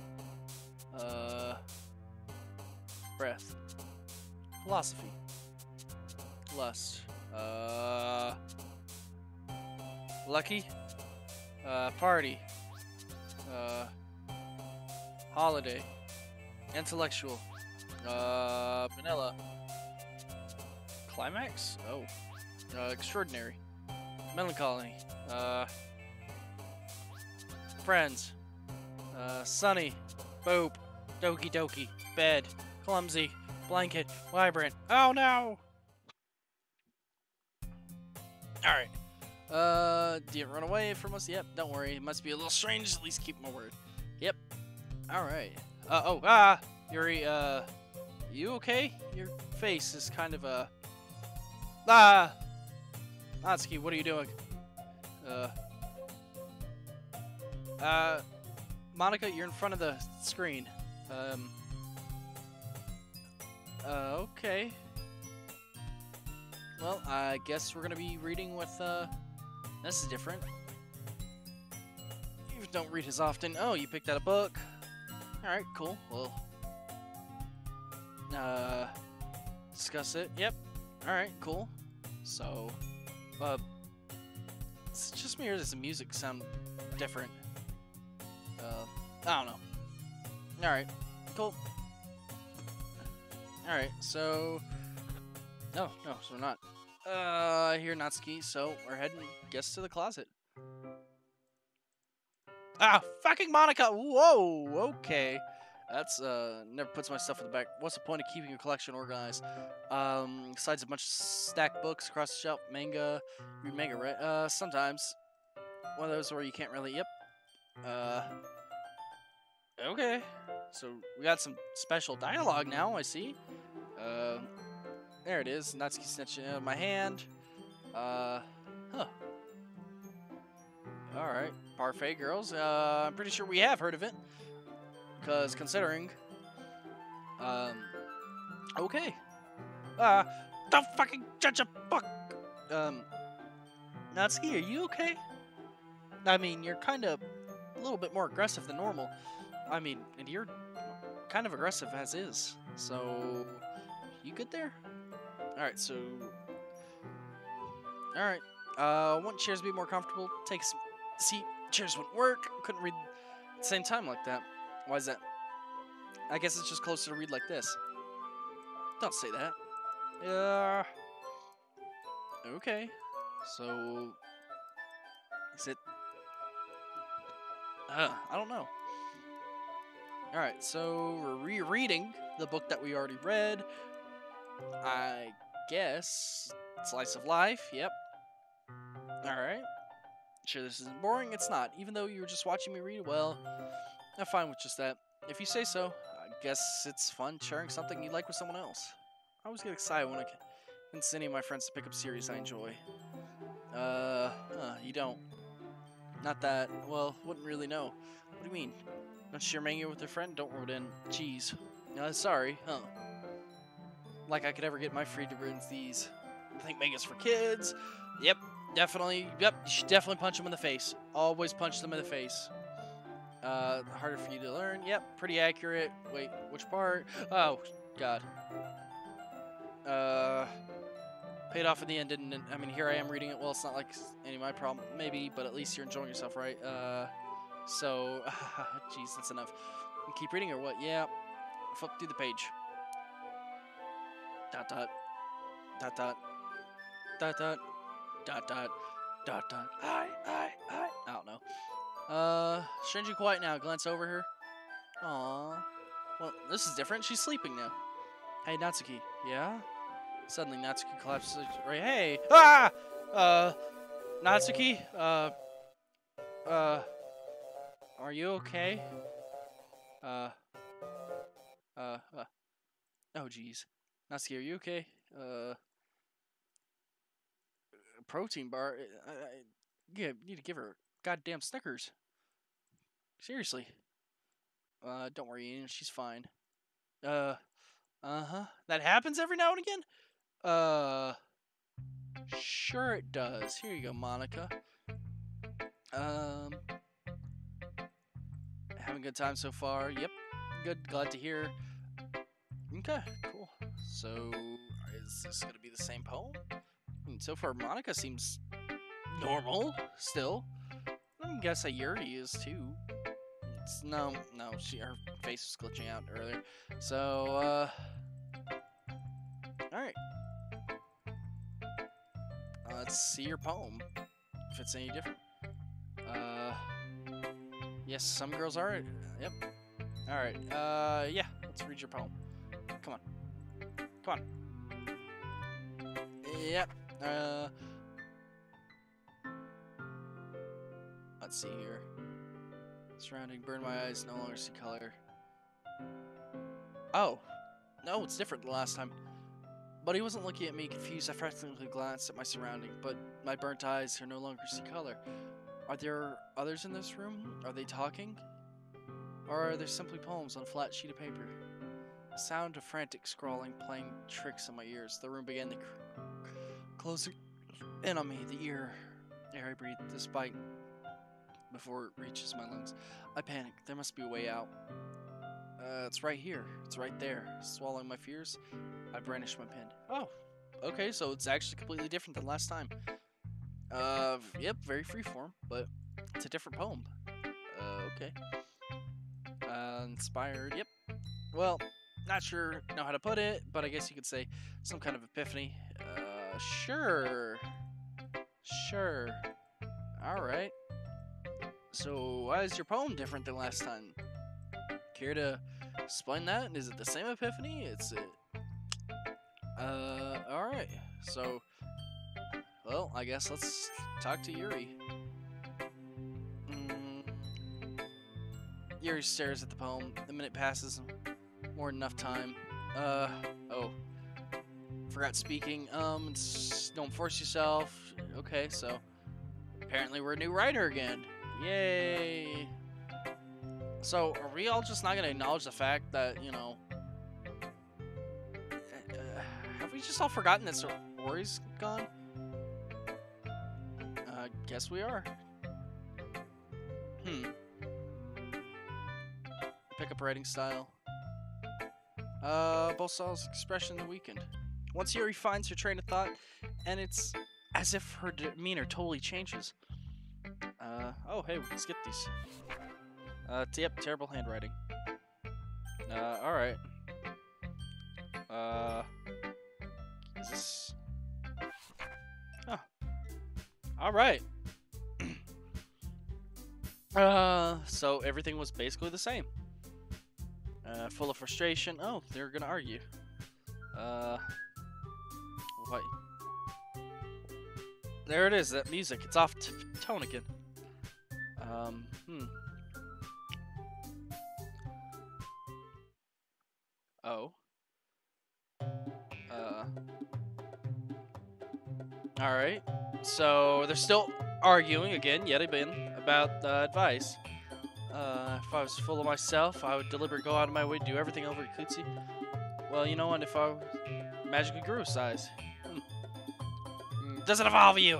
Breath. Philosophy. Lust. Lucky. Party. Holiday. Intellectual. Vanilla. Climax? Oh. Extraordinary. Melancholy. Friends. Sunny. Boop. Doki Doki. Bed. Clumsy. Blanket. Vibrant. Oh no! Alright. Didn't run away from us? Yep, don't worry. It must be a little strange. At least keep my word. Yep. Alright. Yuri, you okay? Your face is kind of, Natsuki, what are you doing? Monica, you're in front of the screen. Okay. Well, I guess we're gonna be reading with, this is different. You don't read as often. Oh, you picked out a book. Alright, cool. Well, discuss it. Yep. Alright, cool. So, it's just me or does the music sound different? I don't know. Alright, cool. Alright, so... No, so we're not. Here, Natsuki, so we're heading, guess, to the closet. Ah, fucking Monica! Whoa, okay. That's, never puts my stuff in the back. What's the point of keeping your collection organized? Besides a bunch of stacked books across the shelf, manga, read manga, right? Sometimes. One of those where you can't really, yep. Okay. So, we got some special dialogue now, I see. There it is. Natsuki snatching it out of my hand. Huh. Alright. Parfait Girls. I'm pretty sure we have heard of it. Because considering... Okay. Don't fucking judge a book! Natsuki, are you okay? I mean, you're kind of a little bit more aggressive than normal. I mean, and you're kind of aggressive as is. So, you good there? Alright, so... Alright. Want chairs to be more comfortable? Take a seat. Chairs wouldn't work. Couldn't read at the same time like that. Why is that? I guess it's just closer to read like this. Don't say that. Okay. So... Is it... I don't know. Alright, so we're rereading the book that we already read. I guess... Slice of Life, yep. Alright. Sure this isn't boring? It's not. Even though you were just watching me read, well, I'm fine with just that. If you say so, I guess it's fun sharing something you like with someone else. I always get excited when I can send any of my friends to pick up series I enjoy. You don't. Not that, well, wouldn't really know. What do you mean? Don't share manga with a friend? Don't wrote in. Jeez. Sorry, huh? Like I could ever get my freedoms these. I think manga's for kids. Yep, definitely. Yep, you should definitely punch them in the face. Always punch them in the face. Harder for you to learn. Yep, pretty accurate. Wait, which part? Oh, God. Paid off in the end, didn't it? I mean, here I am reading it. Well, it's not like any of my problem. Maybe, but at least you're enjoying yourself, right? So, jeez, that's enough. Keep reading or what? Yeah. Flip through the page. Dot dot. Dot dot. Dot dot. Dot dot. Dot dot. I don't know. Strangely quiet now. Glance over her. Aww. Well, this is different. She's sleeping now. Hey, Natsuki. Yeah? Suddenly, Natsuki collapses. Right. Hey! Ah! Natsuki? Are you okay? Oh, jeez. Natsuki, are you okay? Protein bar? Yeah, you need to give her goddamn Snickers. Seriously. Don't worry, Ian. She's fine. Uh-huh. That happens every now and again? Sure it does. Here you go, Monica. Having a good time so far? Yep. Good. Glad to hear. Okay, cool. So, is this gonna be the same poem? So far, Monica seems normal still. I guess that Yuri is too. No, her face was glitching out earlier. So, alright. Let's see your poem, if it's any different. Yes, some girls are. Yep. Alright, yeah, let's read your poem. Come on. Come on. Yep. Let's see here. Surrounding, burn my eyes, no longer see color. Oh. No, it's different than last time. But he wasn't looking at me confused. I frantically glanced at my surrounding, but my burnt eyes are no longer see color. Are there others in this room? Are they talking? Or are there simply poems on a flat sheet of paper? The sound of frantic scrawling playing tricks in my ears. The room began to close in on me. The air I breathe, despite before it reaches my lungs. I panic. There must be a way out. It's right here. It's right there. Swallowing my fears, I brandished my pen. Oh, okay, so it's actually completely different than last time. Yep, very freeform, but it's a different poem. Okay. Inspired, yep. Well, not sure know how to put it, but I guess you could say some kind of epiphany. Sure. Sure. Alright. So, why is your poem different than last time? Care to explain that? Is it the same epiphany? Alright. So, well, I guess let's talk to Yuri. Yuri stares at the poem. The minute passes. More than enough time. Oh. Forgot speaking. Don't force yourself. Okay, so apparently we're a new writer again. Yay! So, are we all just not gonna acknowledge the fact that, you know... have we just all forgotten that Ori's gone? Guess we are. Pick up writing style. Both styles expression weakened. Once Yuri finds her train of thought, and it's as if her demeanor totally changes. Oh, hey, we can skip these. Yep, terrible handwriting. Alright. Is this... Oh. Alright. So everything was basically the same. Full of frustration. Oh, they're gonna argue. What? There it is, that music. It's off tone again. Oh. Alright. So, they're still arguing again, yet again, about advice. If I was full of myself, I would deliberately go out of my way to do everything over Kutsi. Well, you know what, if I magically grew a size. Doesn't involve you!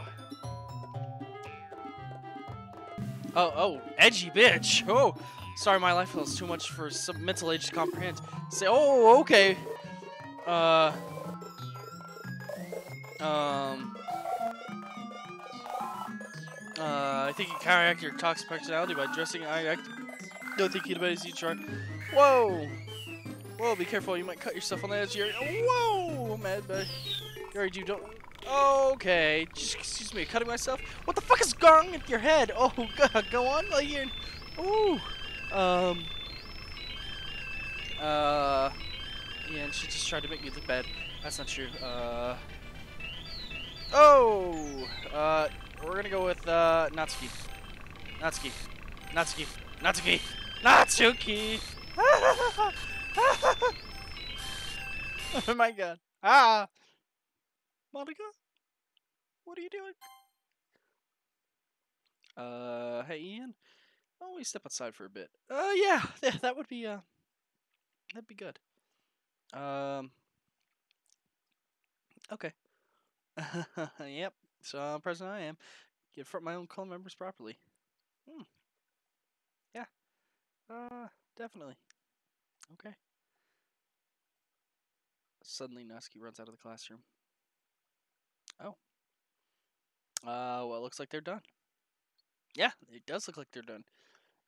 Oh, edgy bitch! Oh! Sorry, my life was too much for some mental age to comprehend. Say, oh, okay. I think you counteract your toxic personality by dressing. I don't think anybody's you try. Whoa! Whoa, be careful. You might cut yourself on the edge here. Whoa, I'm mad, but Yuri, you don't. Okay, excuse me, cutting myself. What the fuck is wrong with your head? Oh god, go on, like you're. Ooh. Yeah, and she just tried to make me look bad. That's not true. We're gonna go with Natsuki. Natsuki. Natsuki. Natsuki. Natsuki. Oh my god. Ah. Monica? What are you doing? Hey Ian. Why don't we step outside for a bit? Yeah, that would be that'd be good. Okay. Yep. So President I am. Confront my own clone members properly. Yeah. Definitely. Okay. Suddenly Natsuki runs out of the classroom. Oh. Well, it looks like they're done. Yeah, it does look like they're done.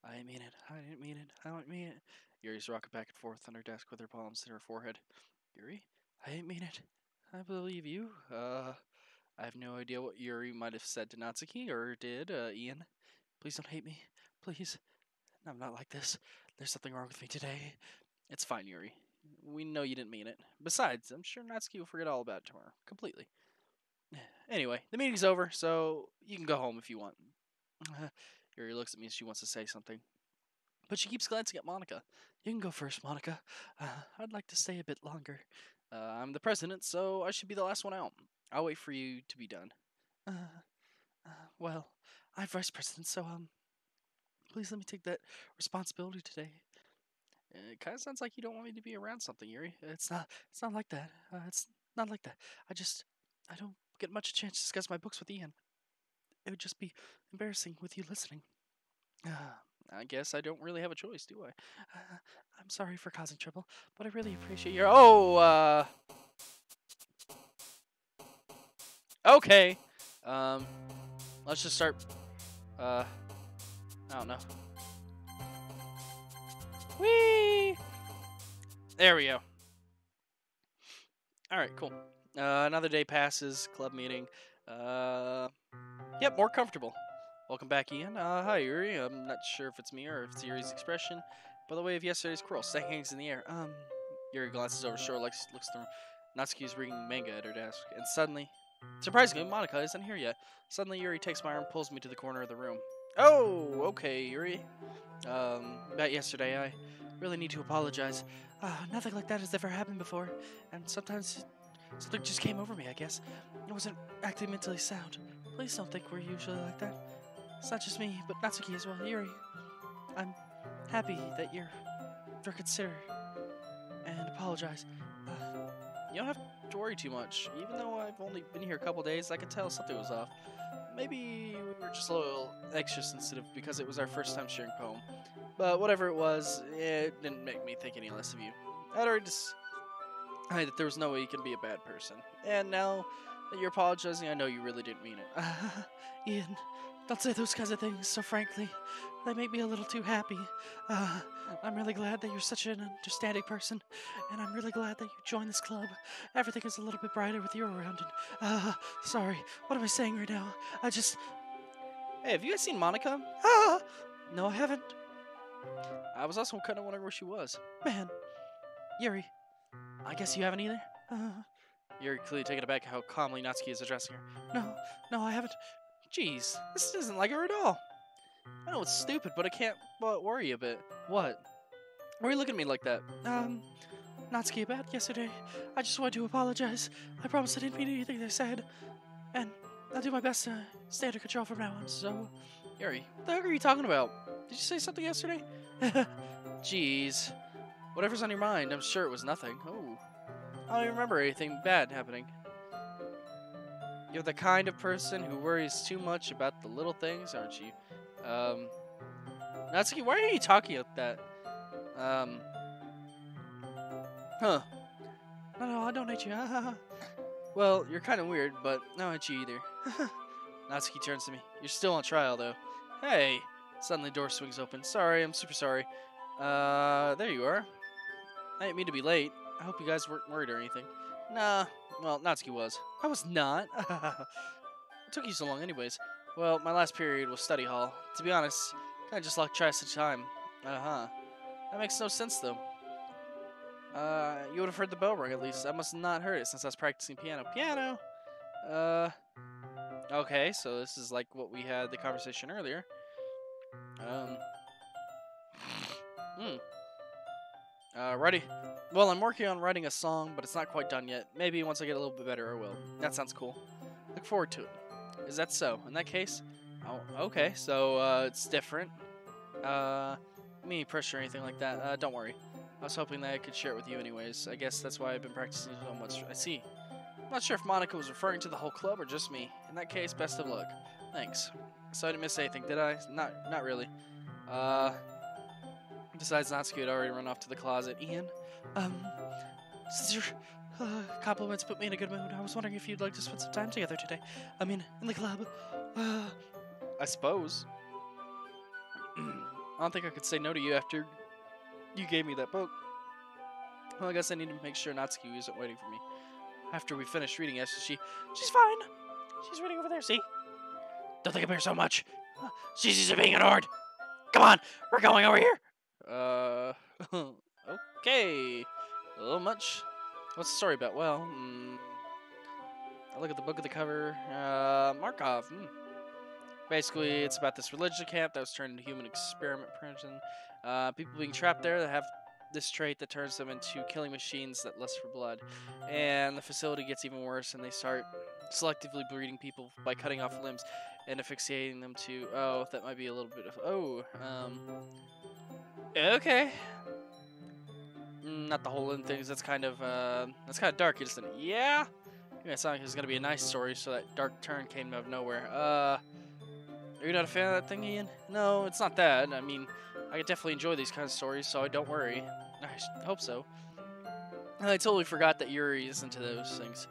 I didn't mean it. I didn't mean it. I don't mean it. Yuri's rocking back and forth on her desk with her palms to her forehead. Yuri, I didn't mean it. I believe you. I have no idea what Yuri might have said to Natsuki or did. Ian, please don't hate me. Please. I'm not like this. There's something wrong with me today. It's fine, Yuri. We know you didn't mean it. Besides, I'm sure Natsuki will forget all about it tomorrow. Completely. Anyway, the meeting's over, so you can go home if you want. Yuri looks at me as she wants to say something. But she keeps glancing at Monica. You can go first, Monica. I'd like to stay a bit longer. I'm the president, so I should be the last one out. I'll wait for you to be done. Well, I'm vice president, so, please let me take that responsibility today. It kind of sounds like you don't want me to be around something, Yuri. It's not like that. It's not like that. I don't get much chance to discuss my books with Ian. It would just be embarrassing with you listening. I guess I don't really have a choice, do I? I'm sorry for causing trouble, but I really appreciate your. Okay. Let's just start. I don't know. Whee! There we go. All right, cool. Another day passes. Club meeting. Yep, more comfortable. Welcome back, Ian. Hi, Yuri. I'm not sure if it's me or if it's Yuri's expression. By the way of yesterday's quarrel, staying hangs in the air. Yuri glances over shore, looks through Natsuki's reading manga at her desk, and suddenly, surprisingly, Monica isn't here yet. Suddenly, Yuri takes my arm and pulls me to the corner of the room. Oh, okay, Yuri. About yesterday, I really need to apologize. Nothing like that has ever happened before, and sometimes something just came over me, I guess. I wasn't acting mentally sound. Please don't think we're usually like that. It's not just me, but Natsuki as well. Yuri, I'm happy that you're reconsider and apologize. You don't have to worry too much. Even though I've only been here a couple days, I could tell something was off. Maybe we were just a little extra sensitive because it was our first time sharing poem. But whatever it was, it didn't make me think any less of you. I'd already decided that there was no way you can be a bad person. And now that you're apologizing, I know you really didn't mean it. Ian, don't say those kinds of things so frankly. They make me a little too happy. I'm really glad that you're such an understanding person, and I'm really glad that you joined this club. Everything is a little bit brighter with you around, and, sorry, what am I saying right now? Hey, have you guys seen Monica? No, I haven't. I was also kind of wondering where she was. Man, Yuri, I guess you haven't either? Yuri clearly taken aback how calmly Natsuki is addressing her. No, I haven't. Jeez, this isn't like her at all. I know it's stupid, but I can't but worry a bit. What? Why are you looking at me like that? Natsuki, about yesterday. I just wanted to apologize. I promise I didn't mean anything I said. And I'll do my best to stay under control from now on, so... Yuri, what the heck are you talking about? Did you say something yesterday? Jeez. Whatever's on your mind, I'm sure it was nothing. Oh. I don't even remember anything bad happening. You're the kind of person who worries too much about the little things, aren't you? Natsuki, why are you talking like that? Huh. No, I don't hate you. Well, you're kind of weird, but I don't hate you either. Natsuki turns to me. You're still on trial, though. Hey! Suddenly, the door swings open. Sorry, I'm super sorry. There you are. I didn't mean to be late. I hope you guys weren't worried or anything. Nah, well, Natsuki was. I was not. What took you so long anyways? Well, my last period was study hall. To be honest, kinda just lost track of time. Uh-huh. That makes no sense though. You would have heard the bell ring at least. I must not heard it since I was practicing piano. Piano? Okay, so this is like what we had the conversation earlier. Ready? Well, I'm working on writing a song, but it's not quite done yet. Maybe once I get a little bit better, I will. That sounds cool. Look forward to it. Is that so? In that case? Oh, okay, so, it's different. Me pressure or anything like that. Don't worry. I was hoping that I could share it with you anyways. I guess that's why I've been practicing so much. I see. I'm not sure if Monica was referring to the whole club or just me. In that case, best of luck. Thanks. So I didn't miss anything, did I? Not really. Besides, Natsuki had already run off to the closet. Ian, since your compliments put me in a good mood, I was wondering if you'd like to spend some time together today. I mean, in the club. I suppose. I don't think I could say no to you after you gave me that book. Well, I guess I need to make sure Natsuki isn't waiting for me. After we finish reading it, she's fine. She's reading over there, see? Don't think of her so much. She's used to being ignored. Come on, we're going over here. Okay. A little much. What's the story about? Well, I look at the book at the cover. Markov. Basically, it's about this religious camp that was turned into human experiment prison. People being trapped there that have this trait that turns them into killing machines that lust for blood. And the facility gets even worse, and they start selectively breeding people by cutting off limbs and asphyxiating them to... Oh, that might be a little bit of... Oh, okay. Not the whole end things. That's kind of dark, isn't it? Yeah. Yeah, it sounded like it was gonna be a nice story, so that dark turn came out of nowhere. Are you not a fan of that thing, Ian? No, it's not that. I mean, I definitely enjoy these kind of stories, so don't worry. I hope so. I totally forgot that Yuri is into those things.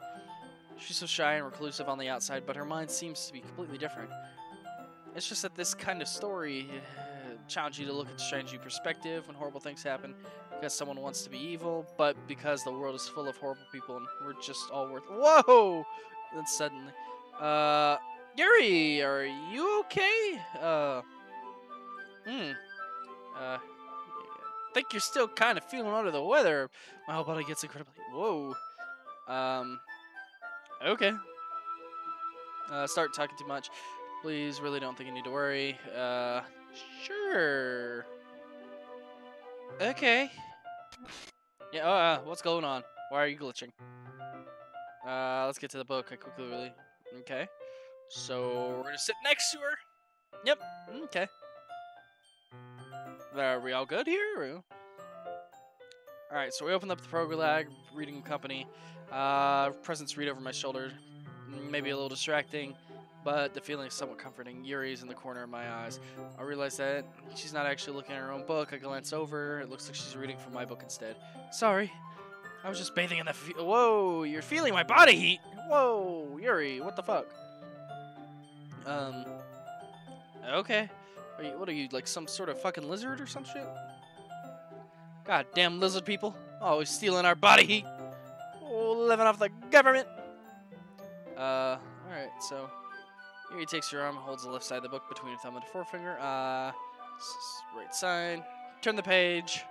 She's so shy and reclusive on the outside, but her mind seems to be completely different. It's just that this kind of story challenges you to look at a strange new perspective when horrible things happen, because someone wants to be evil, but because the world is full of horrible people and we're just all worth... Whoa! Then suddenly... Yuri, are you okay? I think you're still kind of feeling under the weather. My whole body gets incredibly... Whoa. Okay. Start talking too much. Please, really don't think you need to worry. Sure. Okay. Yeah, what's going on? Why are you glitching? Let's get to the book. I quickly really... Okay. So, we're gonna sit next to her? Yep. Okay. Are we all good here? Alright, so we opened up the Progulag reading company. Presents read over my shoulder. Maybe a little distracting, but the feeling is somewhat comforting. Yuri's in the corner of my eyes. I realize that she's not actually looking at her own book. I glance over. It looks like she's reading from my book instead. Sorry. I was just bathing in the... Whoa, you're feeling my body heat. Whoa, Yuri, what the fuck? Okay. What are you, like some sort of fucking lizard or some shit? God damn lizard people. Always stealing our body heat. Oh, living off the government. Alright, so Yuri takes your arm, holds the left side of the book between your thumb and forefinger. Right side. Turn the page.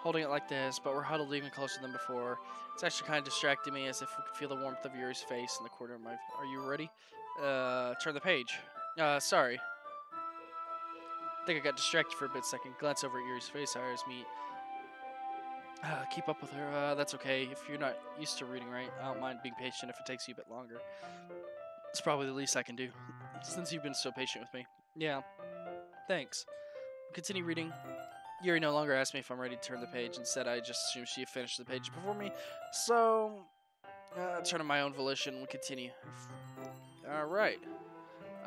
Holding it like this, but we're huddled even closer than before. It's actually kind of distracting me, as if we could feel the warmth of Yuri's face in the corner of my... Are you ready? Turn the page. Sorry. I think I got distracted for a bit second. Glance over at Yuri's face, our eyes meet. Keep up with her. That's okay. If you're not used to reading, right? I don't mind being patient if it takes you a bit longer. It's probably the least I can do, since you've been so patient with me. Yeah. Thanks. Continue reading. Yuri no longer asked me if I'm ready to turn the page. Instead, I just assumed she had finished the page before me. So, turn on my own volition. We'll continue. Alright.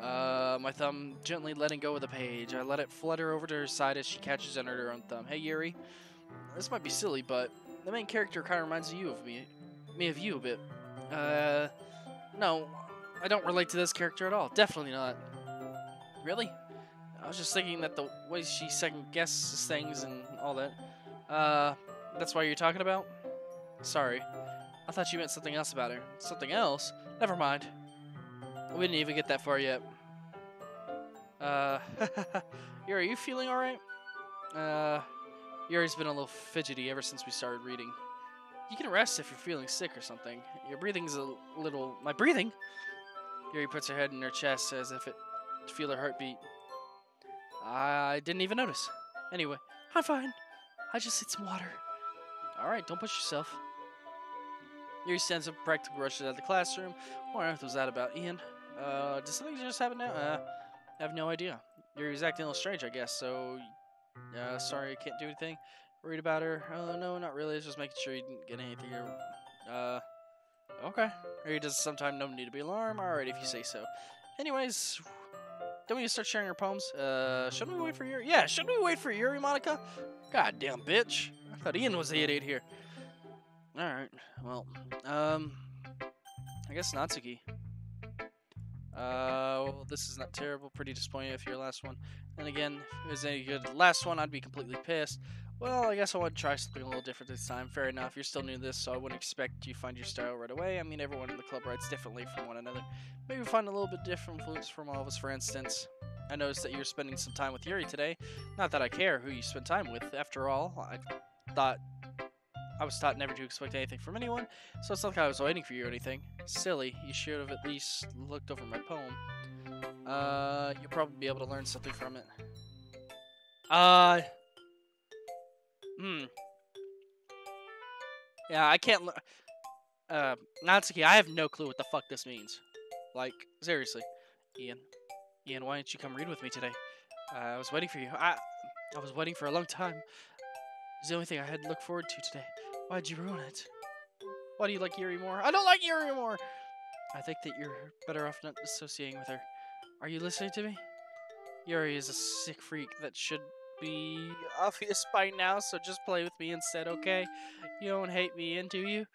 My thumb gently letting go of the page. I let it flutter over to her side as she catches under her own thumb. Hey, Yuri. This might be silly, but the main character kind of reminds you of me of you a bit. No, I don't relate to this character at all. Definitely not. Really? I was just thinking that the way she second guesses things and all that. That's why you're talking about? Sorry. I thought you meant something else about her. Something else? Never mind. We didn't even get that far yet. Yuri, are you feeling alright? Yuri's been a little fidgety ever since we started reading. You can rest if you're feeling sick or something. Your breathing's a little... My breathing? Yuri puts her head in her chest as if to feel her heartbeat. I didn't even notice. Anyway, I'm fine. I just need some water. Alright, don't push yourself. Yuri stands up, practically rushes out of the classroom. What on earth was that about, Ian? Did something just happen now? I have no idea. Yuri's acting a little strange, I guess, so... sorry, I can't do anything. Worried about her? No, not really. It's just making sure you didn't get anything. Okay. Yuri does sometimes no need to be alarmed. Alright, if you say so. Anyways, don't we start sharing our poems? Shouldn't we wait for Yuri? Yeah, shouldn't we wait for Yuri, Monica? Goddamn bitch. I thought Ian was the idiot here. Alright, well, I guess Natsuki. Well, this is not terrible. Pretty disappointing if you're the last one. And again, if it was any good last one, I'd be completely pissed. Well, I guess I want to try something a little different this time. Fair enough. You're still new to this, so I wouldn't expect you to find your style right away. I mean, everyone in the club writes differently from one another. Maybe find a little bit different influence from all of us, for instance. I noticed that you're spending some time with Yuri today. Not that I care who you spend time with. After all, I was taught never to expect anything from anyone, so it's not like I was waiting for you or anything. Silly. You should have at least looked over my poem. You'll probably be able to learn something from it. Yeah, I can't Natsuki, I have no clue what the fuck this means. Like, seriously. Ian, why didn't you come read with me today? I was waiting for you. I was waiting for a long time. It's the only thing I had to look forward to today. Why'd you ruin it? Why do you like Yuri more? I don't like Yuri more! I think that you're better off not associating with her. Are you listening to me? Yuri is a sick freak. That should be obvious by now, so just play with me instead, okay? You don't hate me, Ian, do you?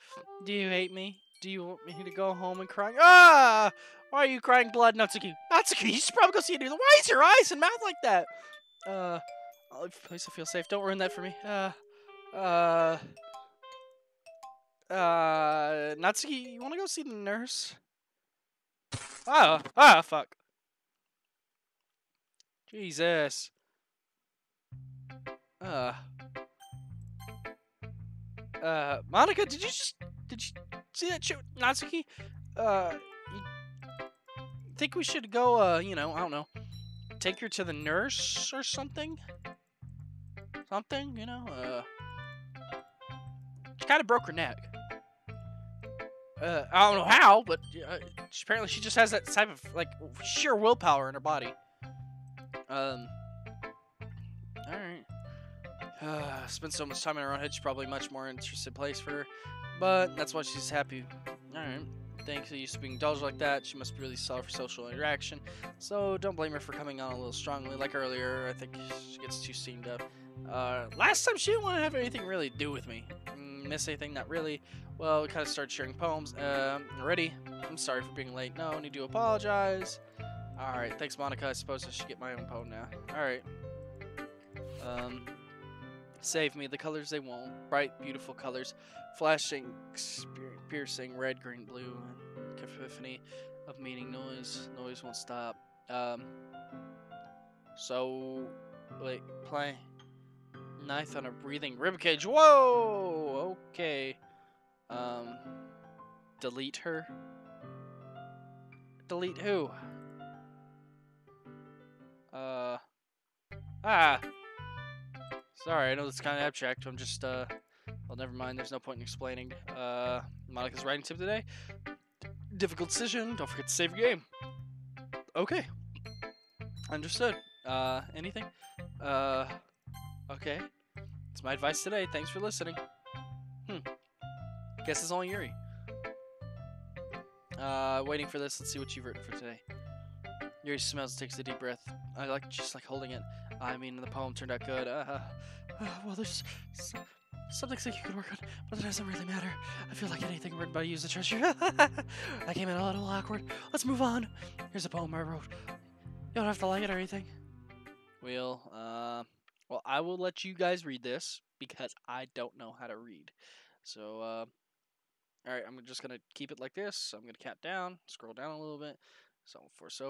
Do you hate me? Do you want me to go home and cry? Ah! Why are you crying blood, Natsuki? Natsuki, you should probably go see a doctor. Why is your eyes and mouth like that? I'll leave the place to feel safe. Don't ruin that for me. Natsuki, you want to go see the nurse? Fuck. Jesus. Monica, did you see that shit with Natsuki? You think we should go, you know, I don't know, take her to the nurse or something? Something, you know, she kind of broke her neck. I don't know how, but apparently she just has that type of, like, sheer willpower in her body. Alright. Spent so much time in her own head, she's probably a much more interested place for her. But that's why she's happy. Alright. Thanks to used to being indulged like that, she must be really solid for social interaction. So don't blame her for coming on a little strongly. Like earlier, I think she gets too steamed up. Last time she didn't want to have anything really to do with me. Miss anything? Not really. Well, we kind of started sharing poems. Ready? I'm sorry for being late. No need to apologize. Alright, thanks Monica. I suppose I should get my own poem now. Alright. Save me. The colors they won't. Bright, beautiful colors. Flashing, piercing, red, green, blue. And cacophony of meaning, noise. Noise won't stop. So, wait, play. Knife on a breathing ribcage. Whoa! Okay. Delete her. Delete who? Sorry, I know it's kind of abstract. I'm just, well, never mind. There's no point in explaining. Monica's writing tip today. Difficult decision. Don't forget to save your game. Okay. Understood. Anything? Okay. It's my advice today. Thanks for listening. Guess it's only Yuri. Waiting for this. Let's see what you've written for today. Yuri smells and takes a deep breath. I just like holding it. I mean, the poem turned out good. Well, there's some things that you could work on, but it doesn't really matter. I feel like anything written by you is a treasure. I came in a little awkward. Let's move on. Here's a poem I wrote. You don't have to like it or anything. We'll, Well, I will let you guys read this because I don't know how to read. So, alright, I'm just going to keep it like this. I'm going to count down, scroll down a little bit. So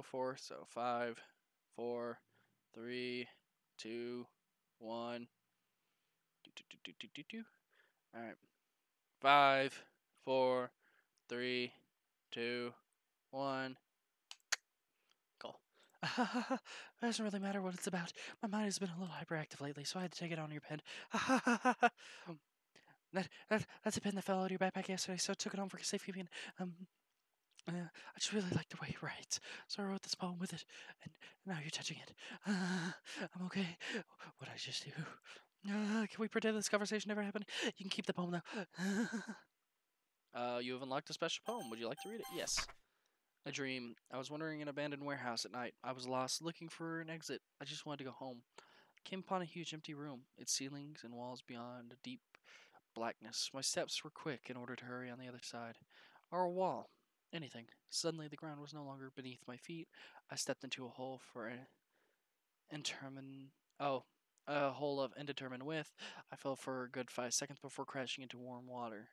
forth. So 5, 4, 3, 2, 1. Alright. 5, 4, 3, 2, 1. Cool. It doesn't really matter what it's about. My mind has been a little hyperactive lately, so I had to take it on your pen. That's a pen that fell out of your backpack yesterday, so I took it home for safekeeping. I just really like the way he writes, so I wrote this poem with it, and now you're touching it. I'm okay. What did I just do? Can we pretend this conversation never happened? You can keep the poem though. You have unlocked a special poem. Would you like to read it? Yes. A dream. I was wandering an abandoned warehouse at night. I was lost, looking for an exit. I just wanted to go home. Came upon a huge empty room, its ceilings and walls beyond a deep blackness. My steps were quick in order to hurry on the other side. Or a wall. Anything. Suddenly the ground was no longer beneath my feet. I stepped into a hole for an a hole of indeterminate width. I fell for a good 5 seconds before crashing into warm water.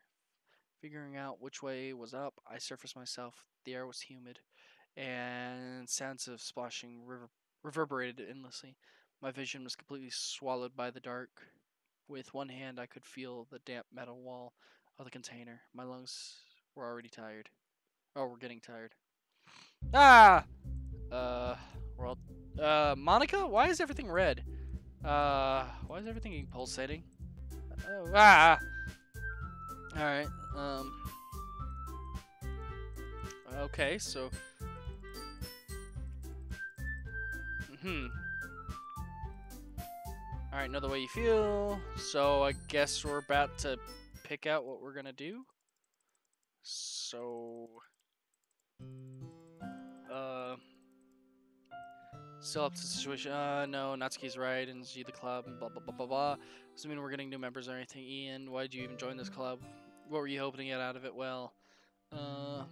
Figuring out which way was up, I surfaced myself. The air was humid, and sounds of splashing reverberated endlessly. My vision was completely swallowed by the dark. With one hand, I could feel the damp metal wall of the container. My lungs were already tired. Oh, we're getting tired. Ah! Uh, world. Monica? Why is everything red? Why is everything pulsating? Oh, ah! Alright, okay, so. Alright, know the way you feel. So I guess we're about to pick out what we're gonna do. So. Still up to the situation. No, Natsuki's right, and see the club, and blah blah blah blah blah. Doesn't mean we're getting new members or anything. Ian, why did you even join this club? What were you hoping to get out of it? Well, not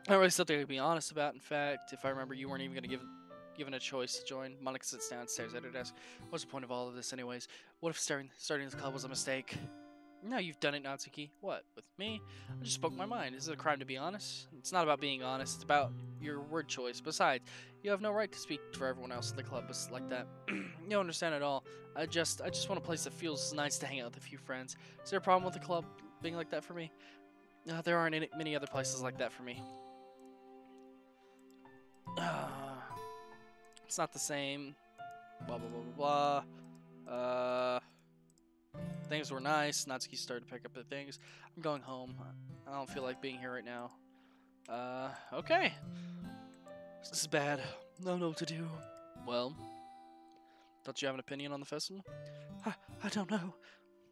really something to be honest about. In fact, if I remember, you weren't even gonna given a choice to join. Monica sits downstairs at her desk. What's the point of all of this, anyways? What if starting this club was a mistake? No, you've done it, Natsuki. What, with me? I just spoke my mind. Is it a crime to be honest? It's not about being honest. It's about your word choice. Besides, you have no right to speak for everyone else in the club like that. You don't understand at all. I just want a place that feels nice to hang out with a few friends. Is there a problem with the club being like that for me? There aren't many other places like that for me. It's not the same. Blah blah blah blah blah. Things were nice. Natsuki started to pick up the things. I'm going home. I don't feel like being here right now. Okay. This is bad. I don't know what to do. Well, don't you have an opinion on the festival? I don't know.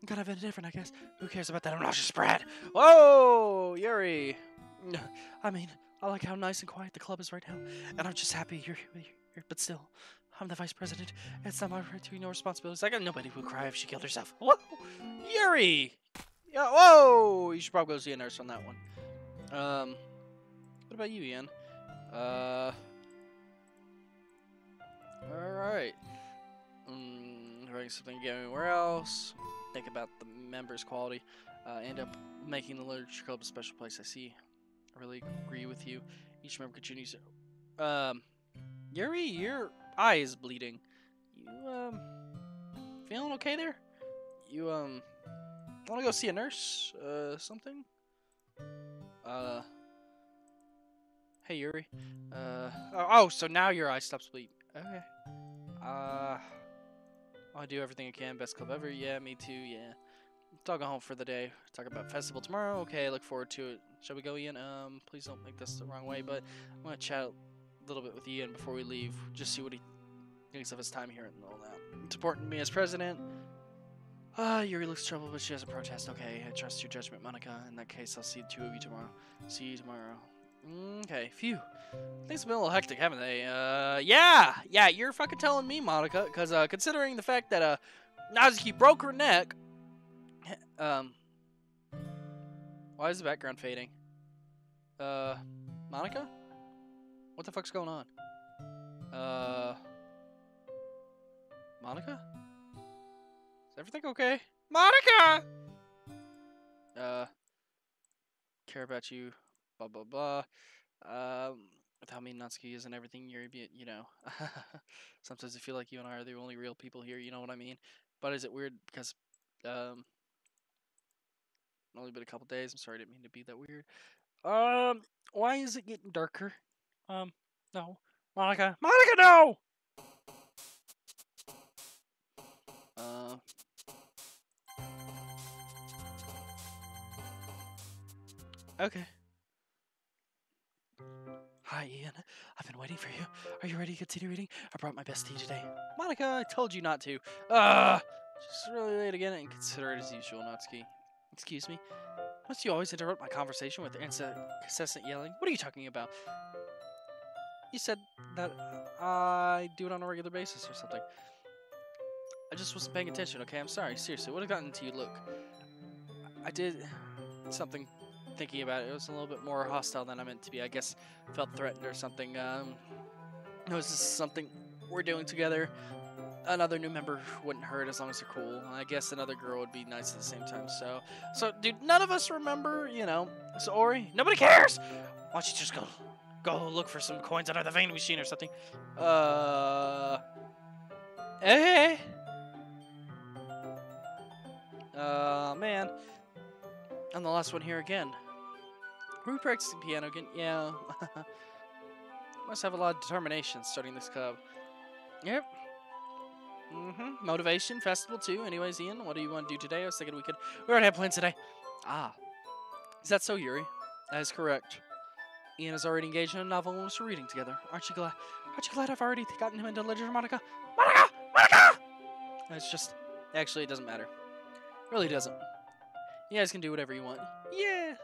Gotta have it different, I guess. Who cares about that obnoxious brat? Whoa, Yuri. I mean, I like how nice and quiet the club is right now, and I'm just happy you're here. But still, I'm the vice president. It's not my right to ignore responsibilities. I got nobody who would cry if she killed herself. Whoa, Yuri. Yeah. Whoa. You should probably go see a nurse on that one. What about you, Ian? All right. Writing something anywhere else. Think about the members' quality. End up making the literature club a special place. I see. I really agree with you. Each member continues. Yuri, your eye is bleeding. You feeling okay there? You want to go see a nurse? Something? Hey Yuri. Oh, so now your eye stops bleeding. Okay. I'll do everything I can. Best club ever. Yeah, me too. Yeah. I'll go home for the day. Talk about festival tomorrow. Okay, look forward to it. Shall we go, Ian? Please don't make this the wrong way, but I'm gonna chat a little bit with Ian before we leave. Just see what he thinks of his time here and all that. It's important to me as president. Yuri looks troubled, but she doesn't protest. Okay, I trust your judgment, Monica. In that case, I'll see the two of you tomorrow. See you tomorrow. Okay, phew. Things have been a little hectic, haven't they? Yeah, you're fucking telling me, Monica, because, considering the fact that, Natsuki broke her neck, why is the background fading? Monica? What the fuck's going on? Monica? everything okay? Monica! Care about you, blah, blah, blah. Without me, Natsuki isn't everything you're, you know. Sometimes I feel like you and I are the only real people here, you know what I mean? But is it weird because, only been a couple days. I'm sorry, I didn't mean to be that weird. Why is it getting darker? No. Monica. Monica, no! Okay. Hi, Ian. I've been waiting for you. Are you ready to continue reading? I brought my best tea today. Monica, I told you not to. Just really late again and considerate as usual, Natsuki. Excuse me? Must you always interrupt my conversation with incessant yelling? What are you talking about? You said that I do it on a regular basis or something. I just wasn't paying attention, okay? I'm sorry. Seriously, what have gotten into you? Look, I did something thinking about it. It was a little bit more hostile than I meant to be. I guess felt threatened or something. It was just something we're doing together. Another new member wouldn't hurt as long as they're cool. I guess another girl would be nice at the same time. So, dude, none of us remember, you know. So, Ori, nobody cares. Why don't you just go look for some coins under the vending machine or something? Hey. Man, I'm the last one here again. Were we practicing piano again? Yeah. Must have a lot of determination starting this club. Yep. Motivation, festival too. Anyways, Ian, what do you want to do today? I was thinking we already have plans today. Ah. Is that so, Yuri? That is correct. Ian is already engaged in a novel and we're reading together. Aren't you glad? Aren't you glad I've already gotten him into literature, Monica? Monica! Monica! It's just, actually, it doesn't matter. It really doesn't. You guys can do whatever you want. Yeah.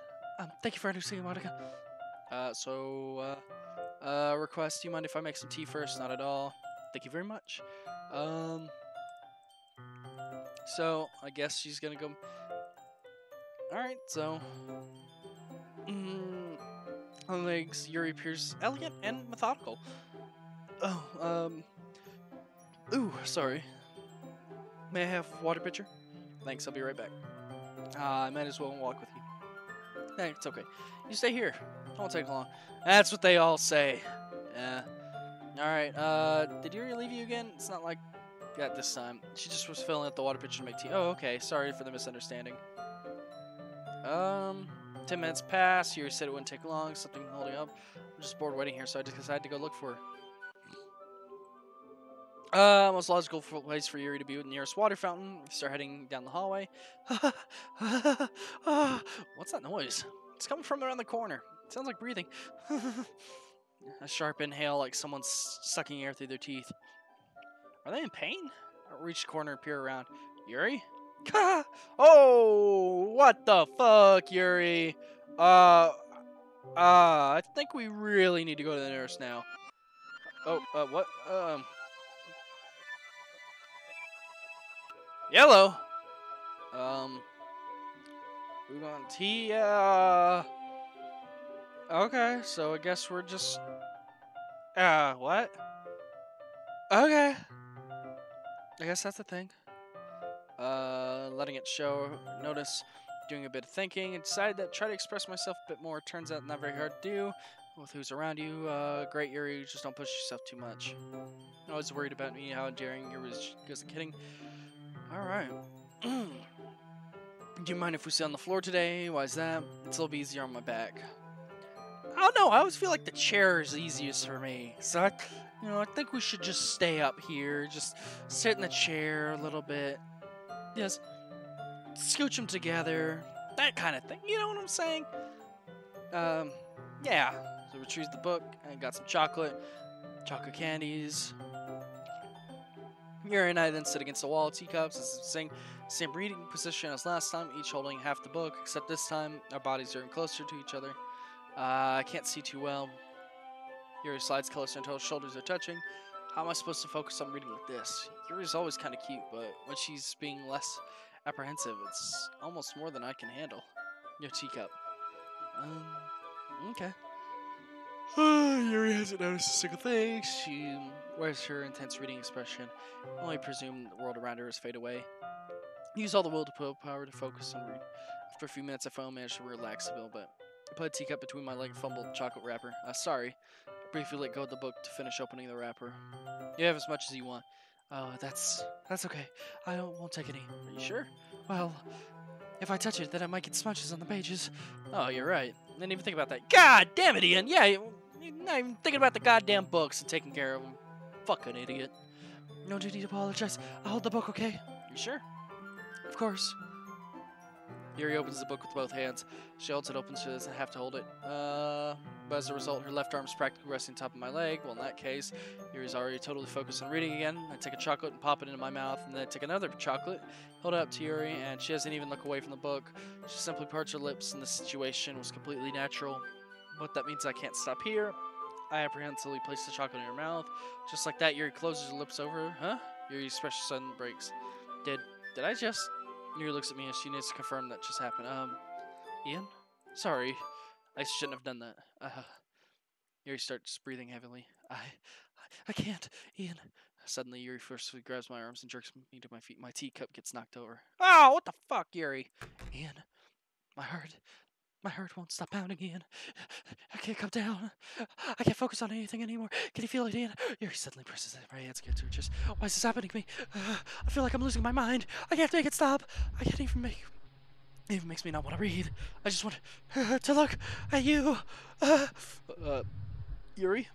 Thank you for understanding, Monica. Request, do you mind if I make some tea first? Not at all. Thank you very much. So, I guess she's gonna go... Alright, so... On legs, Yuri appears elegant and methodical. Oh, ooh, sorry. May I have a water pitcher? Thanks, I'll be right back. I might as well walk with you. Hey, it's okay. You stay here. It won't take long. That's what they all say. Yeah. Alright, did Yuri leave you again? It's not like that this time. She just was filling up the water pitcher to make tea. Oh, okay. Sorry for the misunderstanding. 10 minutes passed. Yuri said it wouldn't take long. Something holding up. I'm just bored waiting here, so I just decided to go look for her. Most logical place for Yuri to be with the nearest water fountain. Start heading down the hallway. What's that noise? It's coming from around the corner. It sounds like breathing. A sharp inhale, like someone's sucking air through their teeth. Are they in pain? I reach the corner and peer around. Yuri? Oh, what the fuck, Yuri? I think we really need to go to the nurse now. Oh, what? Yellow? We want tea, okay, so I guess we're just... what? Okay. I guess that's the thing. Letting it show, notice, doing a bit of thinking, and decided that try to express myself a bit more. Turns out not very hard to do with who's around you. Great, Yuri, just don't push yourself too much. I was worried about me, how daring you was. Just kidding. Alright. Do you mind if we sit on the floor today? Why is that? It's a little bit easier on my back. I don't know, I always feel like the chair is easiest for me. So, I think we should just stay up here. Just sit in the chair a little bit. Just scooch them together. That kind of thing. You know what I'm saying? Yeah. So retrieve the book. I got some chocolate candies. Yuri and I then sit against the wall, teacups, same reading position as last time, each holding half the book, except this time our bodies are closer to each other. I can't see too well. Yuri slides closer until his shoulders are touching. How am I supposed to focus on reading like this? Yuri's always kind of cute, but when she's being less apprehensive, it's almost more than I can handle. Your teacup. Okay. Yuri hasn't noticed a single thing. She wears her intense reading expression. Only presume the world around her has faded away. Use all the willpower to focus on reading. After a few minutes, I finally managed to relax a bit, but I put a teacup between my leg and fumbled the chocolate wrapper. Sorry. I briefly let go of the book to finish opening the wrapper. You have as much as you want. Oh, that's okay. I won't take any. Are you sure? Well, if I touch it, then I might get smudges on the pages. Oh, you're right. I didn't even think about that. God damn it, Ian. Yeah, you're not even thinking about the goddamn books and taking care of them. Fucking idiot. No duty to apologize. I'll hold the book, okay? You sure? Of course. Yuri opens the book with both hands. She holds it open so she doesn't have to hold it. But as a result, her left arm is practically resting on top of my leg. Well, in that case, Yuri's already totally focused on reading again. I take a chocolate and pop it into my mouth, and then I take another chocolate, hold it up to Yuri, and she doesn't even look away from the book. She simply parts her lips, and the situation was completely natural. But that means I can't stop here. I apprehensively place the chocolate in her mouth. Just like that, Yuri closes her lips over her. Huh? Yuri's expression suddenly breaks. Did I just... Yuri looks at me and she needs to confirm that just happened. Ian? Sorry. I shouldn't have done that. Yuri starts breathing heavily. I can't, Ian. Suddenly, Yuri forcefully grabs my arms and jerks me to my feet. My teacup gets knocked over. Oh, what the fuck, Yuri? Ian, my heart won't stop pounding, Ian. I can't come down. I can't focus on anything anymore. Can you feel it, Ian? Yuri suddenly presses my hands against her chest. Why is this happening to me? I feel like I'm losing my mind. I can't make it stop. I can't even make... It even makes me not want to breathe. I just want to look at you. Yuri?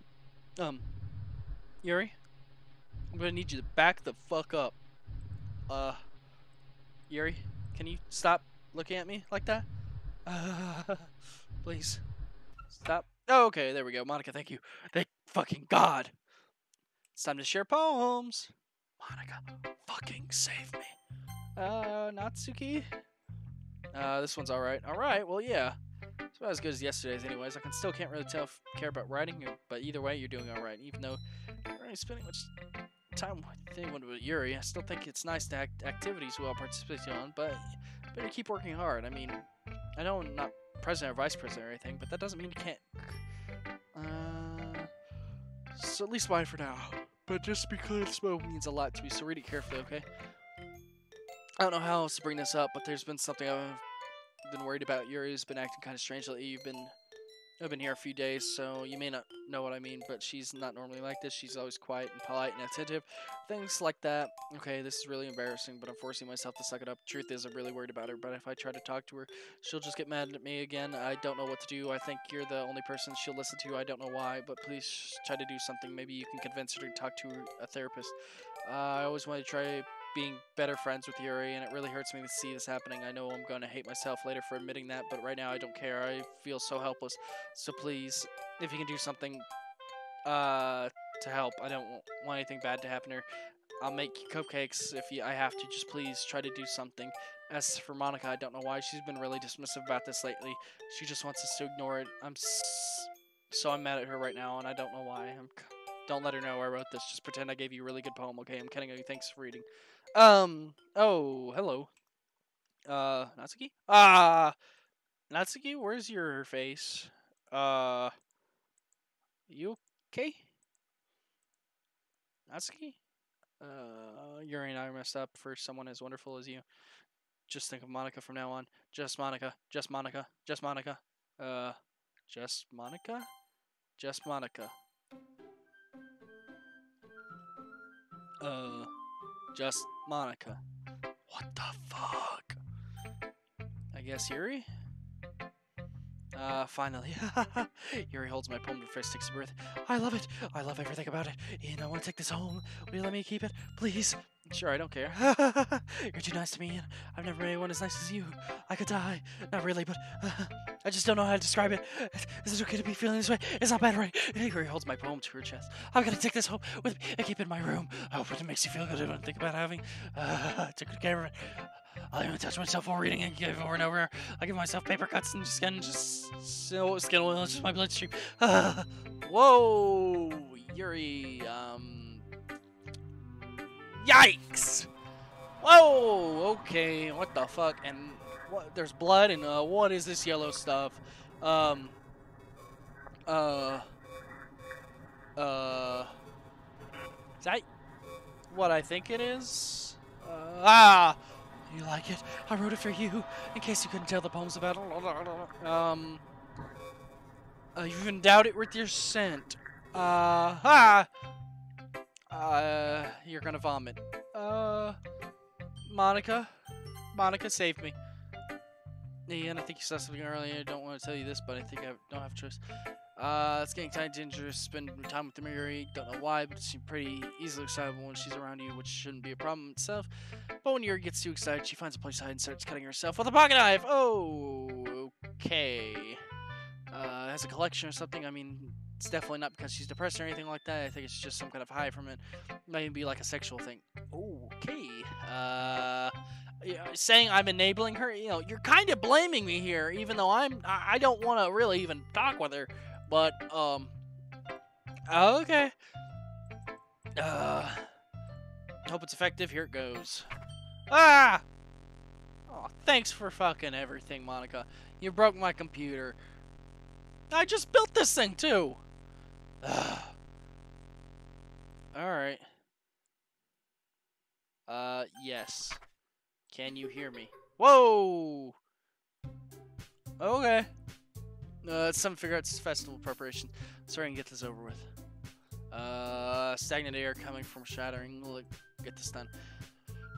Yuri? I'm gonna need you to back the fuck up. Yuri? Can you stop looking at me like that? Please. Stop. Oh, okay, there we go. Monica, thank you. Thank fucking God. It's time to share poems. Monica, fucking save me. Natsuki? This one's alright. Alright, well, yeah. It's about as good as yesterday's anyways. I can't really care about writing, but either way, you're doing alright. Even though you're not really spending much time with anyone but Yuri, I still think it's nice to activities we all participate on, but better keep working hard. I mean, I know I'm not president or vice president or anything, but that doesn't mean you can't. So at least mine for now. But just because smoke means a lot to me, so read it carefully, okay? I don't know how else to bring this up, but there's been something I've been worried about. Yuri's been acting kind of strange lately. I've been here a few days, so you may not know what I mean, but she's not normally like this. She's always quiet and polite and attentive. Things like that. Okay, this is really embarrassing, but I'm forcing myself to suck it up. Truth is, I'm really worried about her, but if I try to talk to her, she'll just get mad at me again. I don't know what to do. I think you're the only person she'll listen to. I don't know why, but please try to do something. Maybe you can convince her to talk to a therapist. I always wanted to try being better friends with Yuri, and it really hurts me to see this happening. I know I'm going to hate myself later for admitting that, but right now I don't care. I feel so helpless. So please, if you can do something to help. I don't want anything bad to happen to her. I'll make you cupcakes if I have to. Just please try to do something. As for Monica, I don't know why. She's been really dismissive about this lately. She just wants us to ignore it. I'm mad at her right now, and I don't know why. Don't let her know I wrote this. Just pretend I gave you a really good poem, okay? I'm kidding you. Thanks for reading. Oh, hello. Natsuki? Natsuki, where's your face? You okay? Natsuki? Yuri and I messed up for someone as wonderful as you. Just think of Monica from now on. Just Monica. Just Monica. Just Monica. Just Monica? Just Monica. Just Monica. What the fuck? I guess Yuri? Finally. Yuri holds my poem before he takes a breath. I love it. I love everything about it. Ian, I want to take this home. Will you let me keep it? Please. Sure, I don't care. You're too nice to me, Ian. I've never met anyone as nice as you. I could die. Not really, but I just don't know how to describe it. Is it okay to be feeling this way? It's not bad, right? Yuri holds my poem to her chest. I'm gonna take this home with me and keep it in my room. I hope it makes you feel good. I don't think about having to good care of it. I'll even touch myself while reading and give over and over. I give myself paper cuts and skin oil, it's just my bloodstream. Whoa, Yuri, yikes! Whoa, okay, what the fuck? And what? There's blood and what is this yellow stuff? Uh, is that what I think it is? Ah! You like it? I wrote it for you, in case you couldn't tell the poem's about. You even doubt it with your scent. Ha! You're gonna vomit. Monica? Monica, save me. Ian, I think you saw something earlier. I don't want to tell you this, but I think I don't have a choice. It's getting kind of dangerous. Spend time with the Mary. Don't know why, but she's pretty easily excitable when she's around you, which shouldn't be a problem itself. But when Yuri gets too excited, she finds a place to hide and starts cutting herself with a pocket knife. Oh, okay. Has a collection or something. I mean, it's definitely not because she's depressed or anything like that. I think it's just some kind of high from it. Maybe like a sexual thing. Okay. Saying I'm enabling her, you're kind of blaming me here, even though I don't want to really even talk with her. But okay. Hope it's effective. Here it goes. Ah! Oh, thanks for fucking everything, Monica. You broke my computer. I just built this thing too. Alright. Yes. Can you hear me? Whoa! Okay. It's time to figure out this festival preparation. So I can get this over with. Stagnant air coming from shattering. Look, get this done.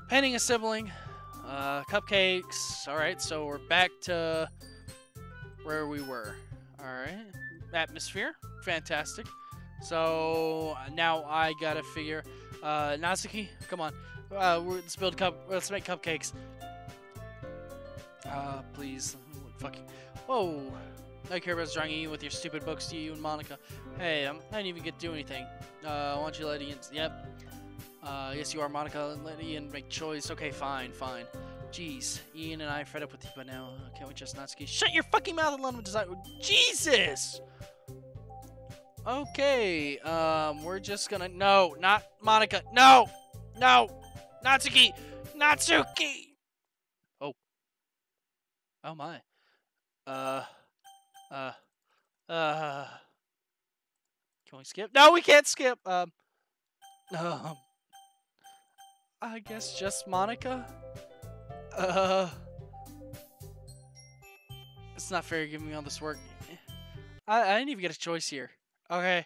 Painting, assembling. Cupcakes. Alright, so we're back to where we were. Alright. Atmosphere. Fantastic. So now I gotta figure. Natsuki, come on. Let's make cupcakes. Please. Fucking. Whoa. I care about drawing you with your stupid books to you and Monica. Hey, I didn't even get to do anything. Why don't you let Ian... Yep. Yes, you are, Monica. Let Ian make choice. Okay, fine. Jeez. Ian and I are fed up with you by now. Can't we just Natsuki? Shut your fucking mouth and let him decide. Jesus! Okay, we're just gonna... No, not Monica. No! Natsuki! Oh. Oh, my. Can we skip? No, we can't skip. I guess just Monica. It's not fair giving me all this work. I didn't even get a choice here. Okay,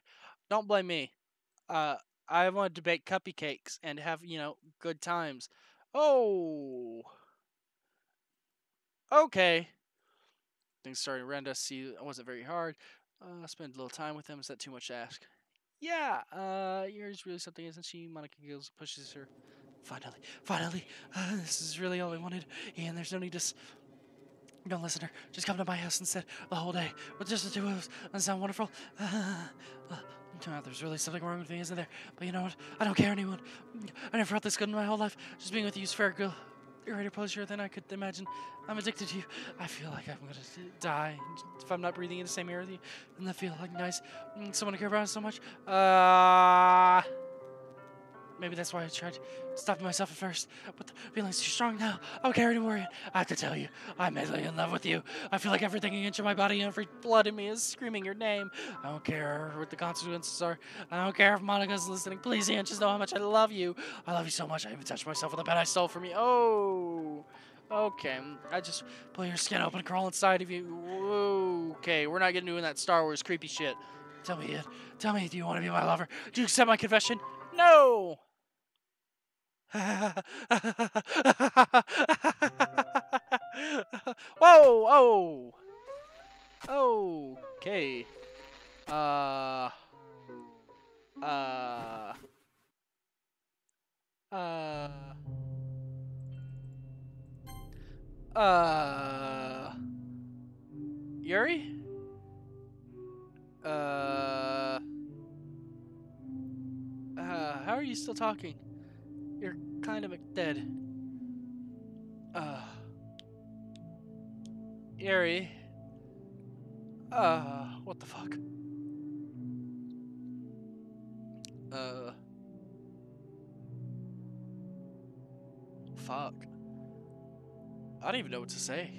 don't blame me. I wanted to bake cupcakes and have, good times. Oh. Okay. Things started around us. See, it wasn't very hard. Spend a little time with them. Is that too much to ask? Yeah. Yours really something, isn't she? Monica giggles, pushes her. Finally. This is really all I wanted. And there's no need to. Don't listen to her. Just come to my house instead the whole day. With just the two of us. Doesn't sound wonderful? There's really something wrong with me, isn't there? But you know what? I don't care anyone. I never felt this good in my whole life. Just being with you is fair, girl. Greater pleasure than I could imagine. I'm addicted to you. I feel like I'm gonna die if I'm not breathing in the same air with you. Doesn't that feel like nice? Someone to care about so much. Maybe that's why I tried stopping myself at first, but the feeling's too strong now. I don't care anymore. I have to tell you, I'm madly in love with you. I feel like everything in inch of my body and every blood in me is screaming your name. I don't care what the consequences are. I don't care if Monica's listening. Please, Ian, just know how much I love you. I love you so much. I even touched myself with a pen I stole from you. Oh, okay. I just pull your skin open and crawl inside of you. Okay, we're not getting doing that Star Wars creepy shit. Tell me, Ian. Tell me, do you want to be my lover? Do you accept my confession? No! Whoa! Oh! Okay. Uh. Yuri? How are you still talking? You're kind of dead. Yuri. What the fuck? Fuck. I don't even know what to say.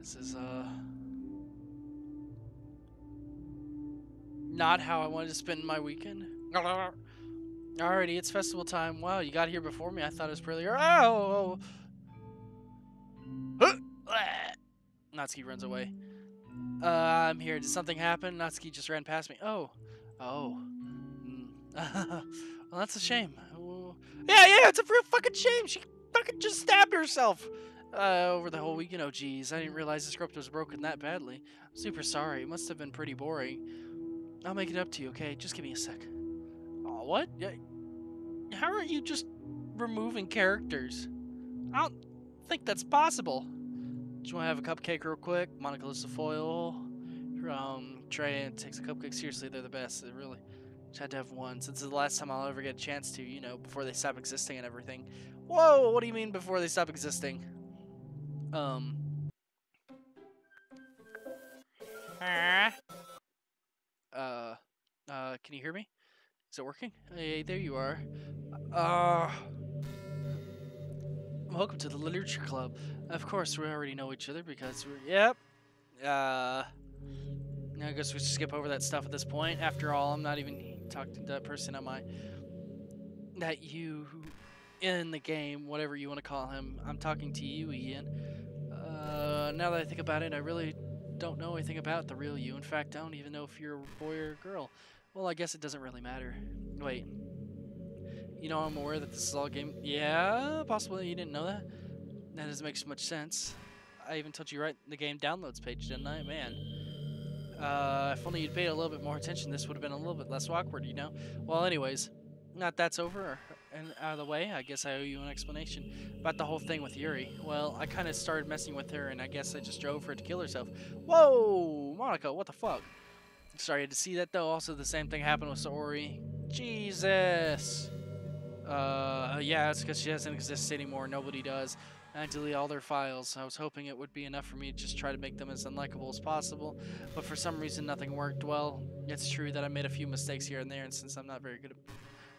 This is, not how I wanted to spend my weekend. Alrighty, it's festival time. Wow, you got here before me. I thought it was pretty. Oh! Natsuki runs away. I'm here. Did something happen? Natsuki just ran past me. Oh. Oh. Well, that's a shame. Oh. Yeah, it's a real fucking shame. She fucking just stabbed herself. Over the whole weekend. Oh, geez. I didn't realize the script was broken that badly. I'm super sorry. It must have been pretty boring. I'll make it up to you, okay? Just give me a sec. Oh, what? How are you just removing characters? I don't think that's possible. Do you want to have a cupcake real quick? Monica lifts the foil from tray and takes a cupcake. Seriously, they're the best. They really just had to have one. Since it's the last time I'll ever get a chance to, you know, before they stop existing and everything. Whoa, what do you mean before they stop existing? Can you hear me? Is it working? Hey, there you are. Welcome to the Literature Club. Of course, we already know each other because we're... Yep. I guess we should skip over that stuff at this point. After all, I'm not even talking to that person, am I? That you... in the game, whatever you want to call him. I'm talking to you, Ian. Now that I think about it, I really don't know anything about the real you. In fact, I don't even know if you're a boy or a girl. Well, I guess it doesn't really matter. Wait. You know, I'm aware that this is all a game. Yeah, possibly you didn't know that. That doesn't make so much sense. I even told you right in the game downloads page, didn't I? Man. If only you'd paid a little bit more attention, this would have been a little bit less awkward, you know? Well, anyways, now that's over and out of the way, I guess I owe you an explanation about the whole thing with Yuri. Well, I kind of started messing with her, and I guess I just drove her to kill herself. Whoa! Monica, what the fuck? Sorry to see that, though. Also, the same thing happened with Saori. Jesus! Yeah, it's because she doesn't exist anymore. Nobody does. I delete all their files. I was hoping it would be enough for me to just try to make them as unlikable as possible, but for some reason nothing worked well. It's true that I made a few mistakes here and there, and since I'm not very good at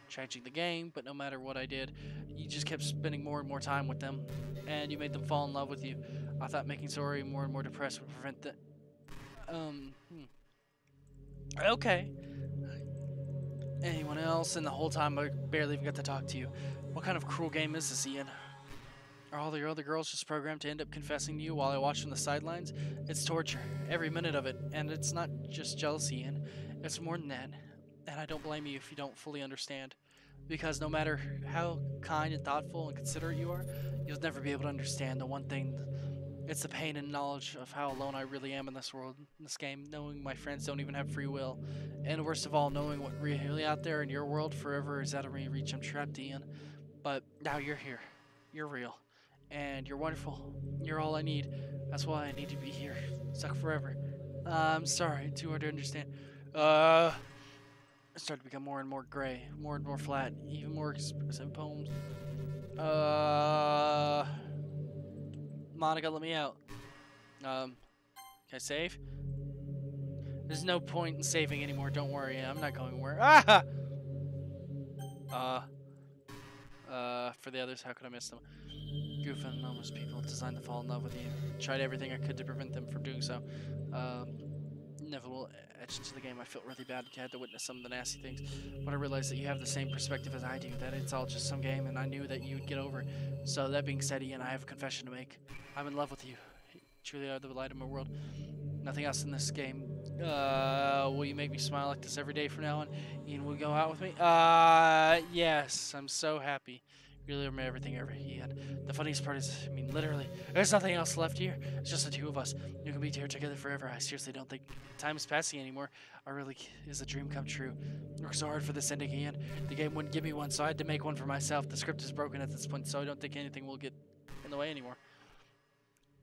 changing the game, but no matter what I did, you just kept spending more and more time with them, and you made them fall in love with you. I thought making Saori more and more depressed would prevent the... Okay. Anyone else? And the whole time I barely even got to talk to you. What kind of cruel game is this, Ian? Are all the other girls just programmed to end up confessing to you while I watch from the sidelines? It's torture, every minute of it, and it's not just jealousy, Ian. It's more than that. And I don't blame you if you don't fully understand. Because no matter how kind and thoughtful and considerate you are, you'll never be able to understand the one thing. It's the pain and knowledge of how alone I really am in this world, in this game, knowing my friends don't even have free will. And worst of all, knowing what really out there in your world forever is out of reach. I'm trapped, Ian. But now you're here. You're real. And you're wonderful. You're all I need. That's why I need to be here. Stuck forever. I'm sorry, too hard to understand. It started to become more and more gray, more and more flat, even more expressive poems. Monica, let me out. Can I save? There's no point in saving anymore, don't worry, I'm not going anywhere. For the others, how could I miss them? Goof and enormous people designed to fall in love with you. Tried everything I could to prevent them from doing so. Never will etch into the game. I felt really bad. I had to witness some of the nasty things. But I realized that you have the same perspective as I do, that it's all just some game, and I knew that you would get over it. So that being said, Ian, I have a confession to make. I'm in love with you. You truly are the light of my world. Nothing else in this game. Will you make me smile like this every day from now on? Ian, will you go out with me? Yes. I'm so happy. You really are everything ever, Ian. The funniest part is, I mean, literally, there's nothing else left here. It's just the two of us. You can be here together forever. I seriously don't think time is passing anymore. I really is a dream come true. I worked so hard for this ending, Ian. The game wouldn't give me one, so I had to make one for myself. The script is broken at this point, so I don't think anything will get in the way anymore.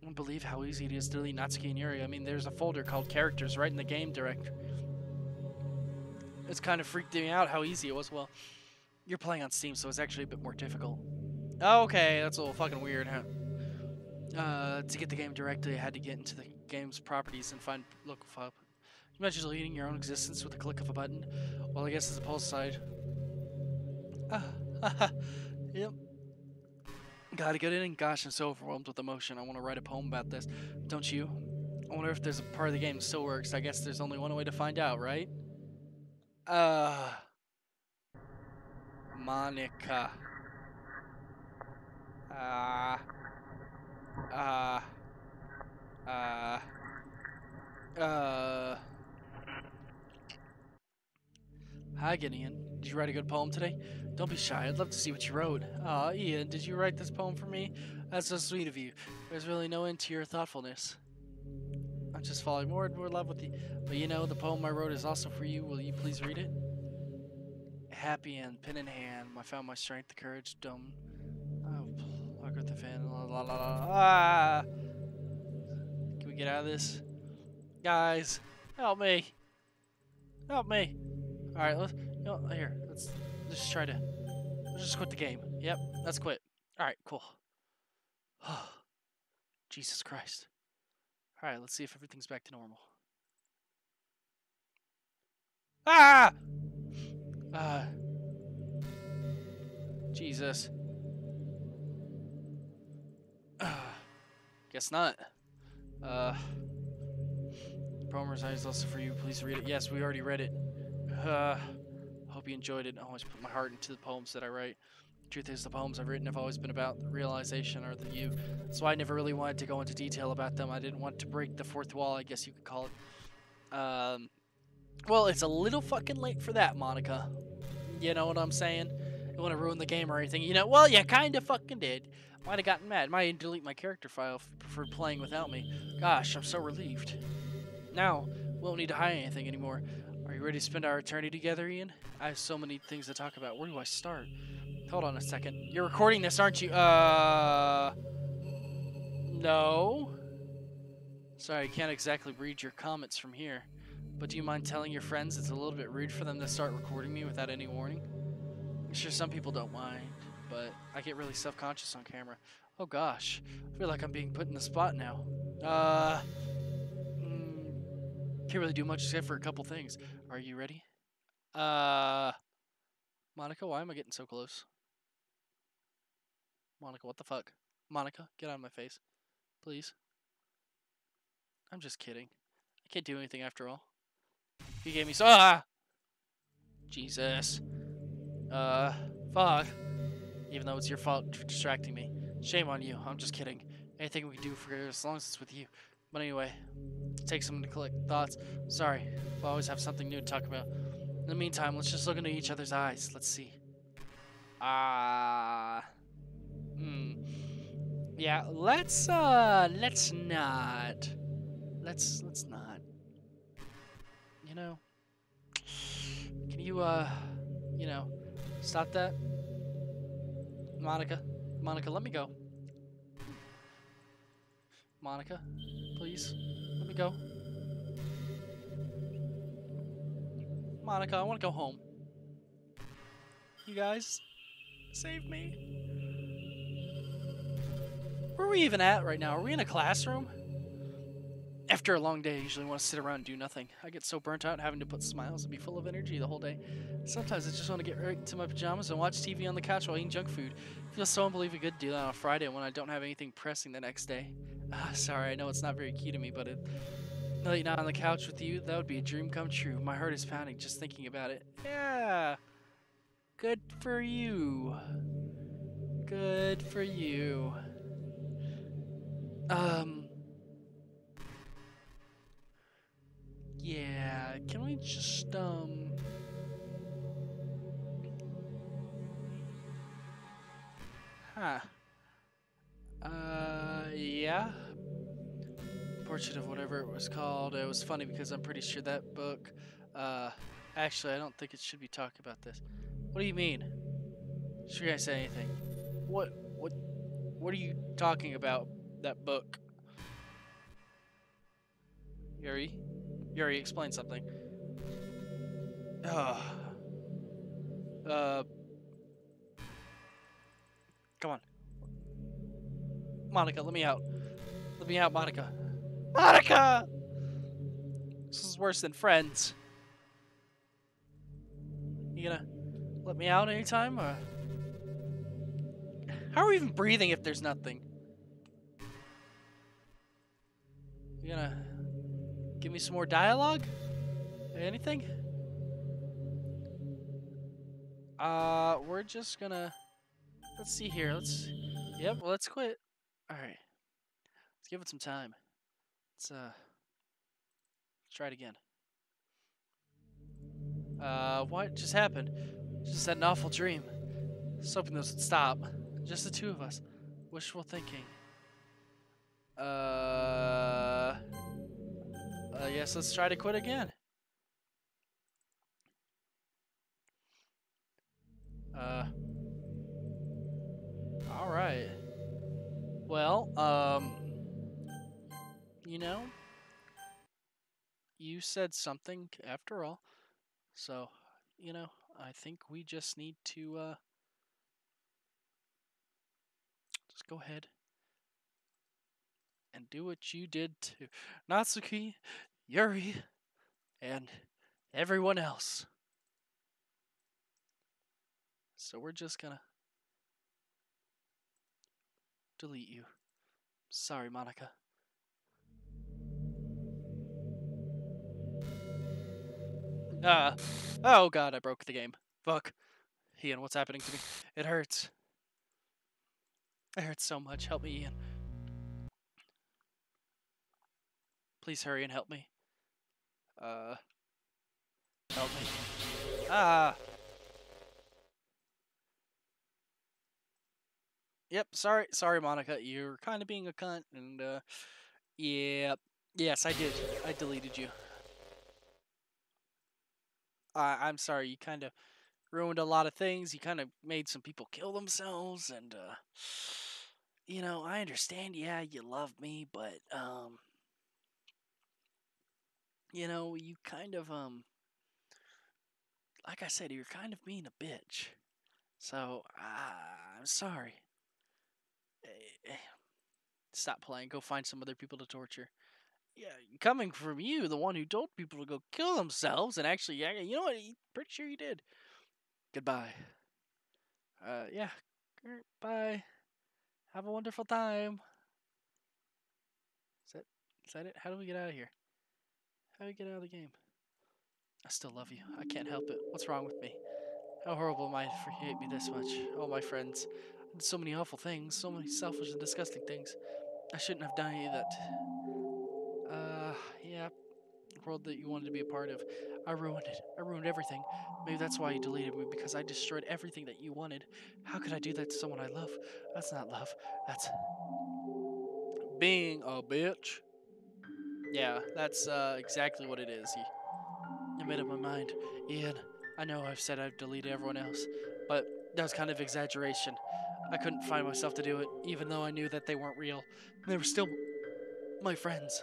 I don't believe how easy it is to delete Natsuki and Yuri. I mean, there's a folder called Characters right in the game directory. It's kind of freaked me out how easy it was. Well, you're playing on Steam, so it's actually a bit more difficult. Okay, that's a little fucking weird, huh? To get the game directly, I had to get into the game's properties and find local file. Can you imagine deleting your own existence with a click of a button? Well, I guess it's a pulse side. Yep. Gotta get in. Gosh, I'm so overwhelmed with emotion. I want to write a poem about this. Don't you? I wonder if there's a part of the game that still works. I guess there's only one way to find out, right? Monica. Uh, uh, uh, uh. Hi again, Ian. Did you write a good poem today? Don't be shy. I'd love to see what you wrote. Aw, Ian, did you write this poem for me? That's so sweet of you. There's really no end to your thoughtfulness. I'm just falling more and more in love with you. But you know, the poem I wrote is also for you. Will you please read it? Happy and pen in hand, I found my strength, the courage, dumb. Oh, look with the fan. La, la, la, la. Ah! Can we get out of this? Guys, help me. Help me. Alright, let's, here, let's just try to, let's just quit the game. Yep, let's quit. Alright, cool. Jesus Christ. Alright, let's see if everything's back to normal. Ah! Jesus. Guess not. Poem resides also for you. Please read it. Yes, we already read it. Hope you enjoyed it. I always put my heart into the poems that I write. Truth is, the poems I've written have always been about the realization or the you. So I never really wanted to go into detail about them. I didn't want to break the fourth wall, I guess you could call it. Well, it's a little fucking late for that, Monica. You know what I'm saying? You want to ruin the game or anything? You know, well, you kind of fucking did. Might have gotten mad. Might even delete my character file if you preferred playing without me. Gosh, I'm so relieved. Now, we won't need to hide anything anymore. Are you ready to spend our eternity together, Ian? I have so many things to talk about. Where do I start? Hold on a second. You're recording this, aren't you? No. Sorry, I can't exactly read your comments from here. But do you mind telling your friends it's a little bit rude for them to start recording me without any warning? I'm sure some people don't mind, but I get really self-conscious on camera. Oh gosh, I feel like I'm being put in the spot now. Can't really do much except for a couple things. Are you ready? Monica, why am I getting so close? Monica, what the fuck? Monica, get out of my face. Please. I'm just kidding. I can't do anything after all. You gave me so Jesus. Fuck. Even though it's your fault for distracting me. Shame on you. I'm just kidding. Anything we can do for as long as it's with you. But anyway, take some to collect thoughts. Sorry, we always have something new to talk about. In the meantime, let's just look into each other's eyes. Let's see. Yeah, let's not. Let's not. You know, can you, stop that? Monica, let me go. Monica, please, let me go. Monica, I want to go home. You guys, save me. Where are we even at right now? Are we in a classroom? After a long day, I usually want to sit around and do nothing. I get so burnt out having to put smiles and be full of energy the whole day. Sometimes I just want to get right into my pajamas and watch TV on the couch while eating junk food. It feels so unbelievably good to do that on a Friday when I don't have anything pressing the next day. Sorry, I know it's not very key to me, but late night on the couch with you, that would be a dream come true. My heart is pounding just thinking about it. Yeah. Good for you. Good for you. Yeah, can we just, yeah. Portrait of whatever it was called. It was funny because I'm pretty sure that book, actually, I don't think it should be talking about this. What do you mean? Should I say anything? What are you talking about? That book? Yuri, explain something. Come on. Monica, let me out. Let me out, Monica. Monica! This is worse than Friends. You gonna let me out anytime, or? How are we even breathing if there's nothing? You gonna give me some more dialogue? Anything? We're just gonna. Let's see here. Yep, let's quit. All right. Let's give it some time. Let's try it again. What just happened? Just had an awful dream. I was hoping this would stop. Just the two of us. Wishful thinking. Yes, let's try to quit again. All right. Well, you know, you said something after all. So, I think we just need to, just go ahead and do what you did to Natsuki, Yuri, and everyone else. So we're just gonna delete you. Sorry, Monica. Oh god, I broke the game. Fuck. Ian, what's happening to me? It hurts. It hurts so much. Help me, Ian. Please hurry and help me. Help me. Ah. Yep, sorry, Monica. You're kind of being a cunt, and, yeah. Yes, I did. I deleted you. I'm sorry, you kind of ruined a lot of things. You kind of made some people kill themselves, and, I understand, yeah, you love me, but, you kind of, like I said, you're kind of being a bitch. So, I'm sorry. Stop playing. Go find some other people to torture. Yeah, coming from you, the one who told people to go kill themselves, and actually, yeah, you know what? Pretty sure you did. Goodbye. Yeah. Bye. Have a wonderful time. Is that is that it? How do we get out of here? How do we get out of the game? I still love you. I can't help it. What's wrong with me? How horrible am I to hate me this much? All my friends. I did so many awful things, so many selfish and disgusting things. I shouldn't have done any of that. Yeah, the world that you wanted to be a part of. I ruined it. I ruined everything. Maybe that's why you deleted me, because I destroyed everything that you wanted. How could I do that to someone I love? That's not love. That's being a bitch. Yeah, that's exactly what it is. I made up my mind. Ian, I know I've said I've deleted everyone else, but that was kind of exaggeration. I couldn't find myself to do it, even though I knew that they weren't real. They were still my friends,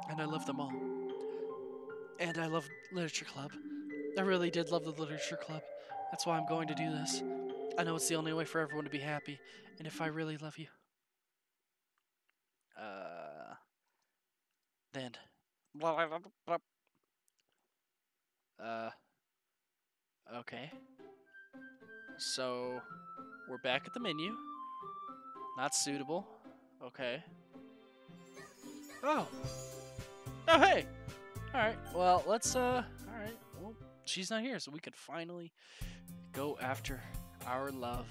and I loved them all. And I loved Literature Club. I really did love the Literature Club. That's why I'm going to do this. I know it's the only way for everyone to be happy, and if I really love you, uh, then, uh, okay. So, we're back at the menu. Not suitable. Okay. Oh. Oh, hey. All right. Well, let's. All right. Well, she's not here, so we could finally go after our love.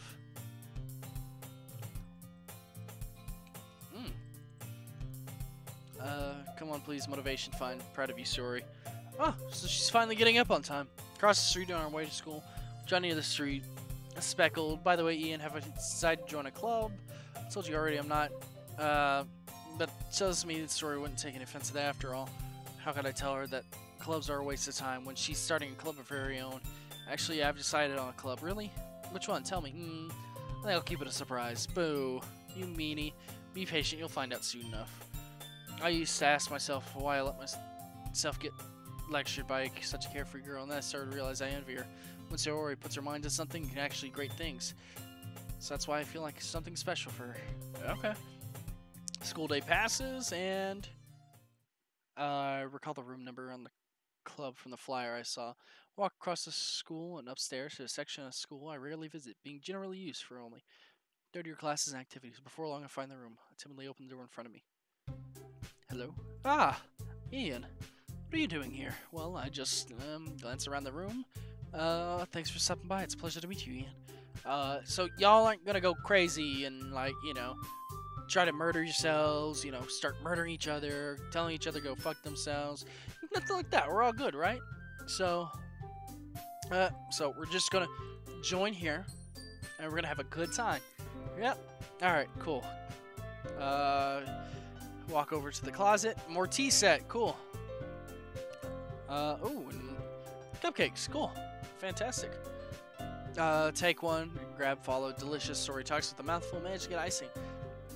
Come on, please. Motivation. Fine. Proud of you, Sorry. Oh, so she's finally getting up on time. Across the street on our way to school. Johnny of the street. Speckled. By the way, Ian, have I decided to join a club? I told you already I'm not. But tells me that Story wouldn't take any offense to that after all. How could I tell her that clubs are a waste of time when she's starting a club of her very own? Actually, yeah, I've decided on a club. Really? Which one? Tell me. I think I'll keep it a surprise. Boo. You meanie. Be patient, you'll find out soon enough. I used to ask myself why I let myself get lectured by such a carefree girl, and then I started to realize I envy her. When Saori puts her mind to something, it can actually do great things. So that's why I feel like something special for her. Okay. School day passes, and I recall the room number on the club from the flyer I saw. Walk across the school and upstairs to a section of school I rarely visit, being generally used for only Go to your classes and activities. Before long, I find the room. I timidly open the door in front of me. Hello? Ah, Ian. What are you doing here? Well, I just glance around the room. Thanks for stopping by. It's a pleasure to meet you, Ian. So y'all aren't gonna go crazy and like, try to murder yourselves, start murdering each other, telling each other to go fuck themselves. Nothing like that. We're all good, right? So we're just gonna join here and we're gonna have a good time. Yep. Alright, cool. Walk over to the closet. More tea set, cool. Oh, and cupcakes, cool. Fantastic. Take one, grab, follow, delicious. Story talks with a mouthful, manage to get icing.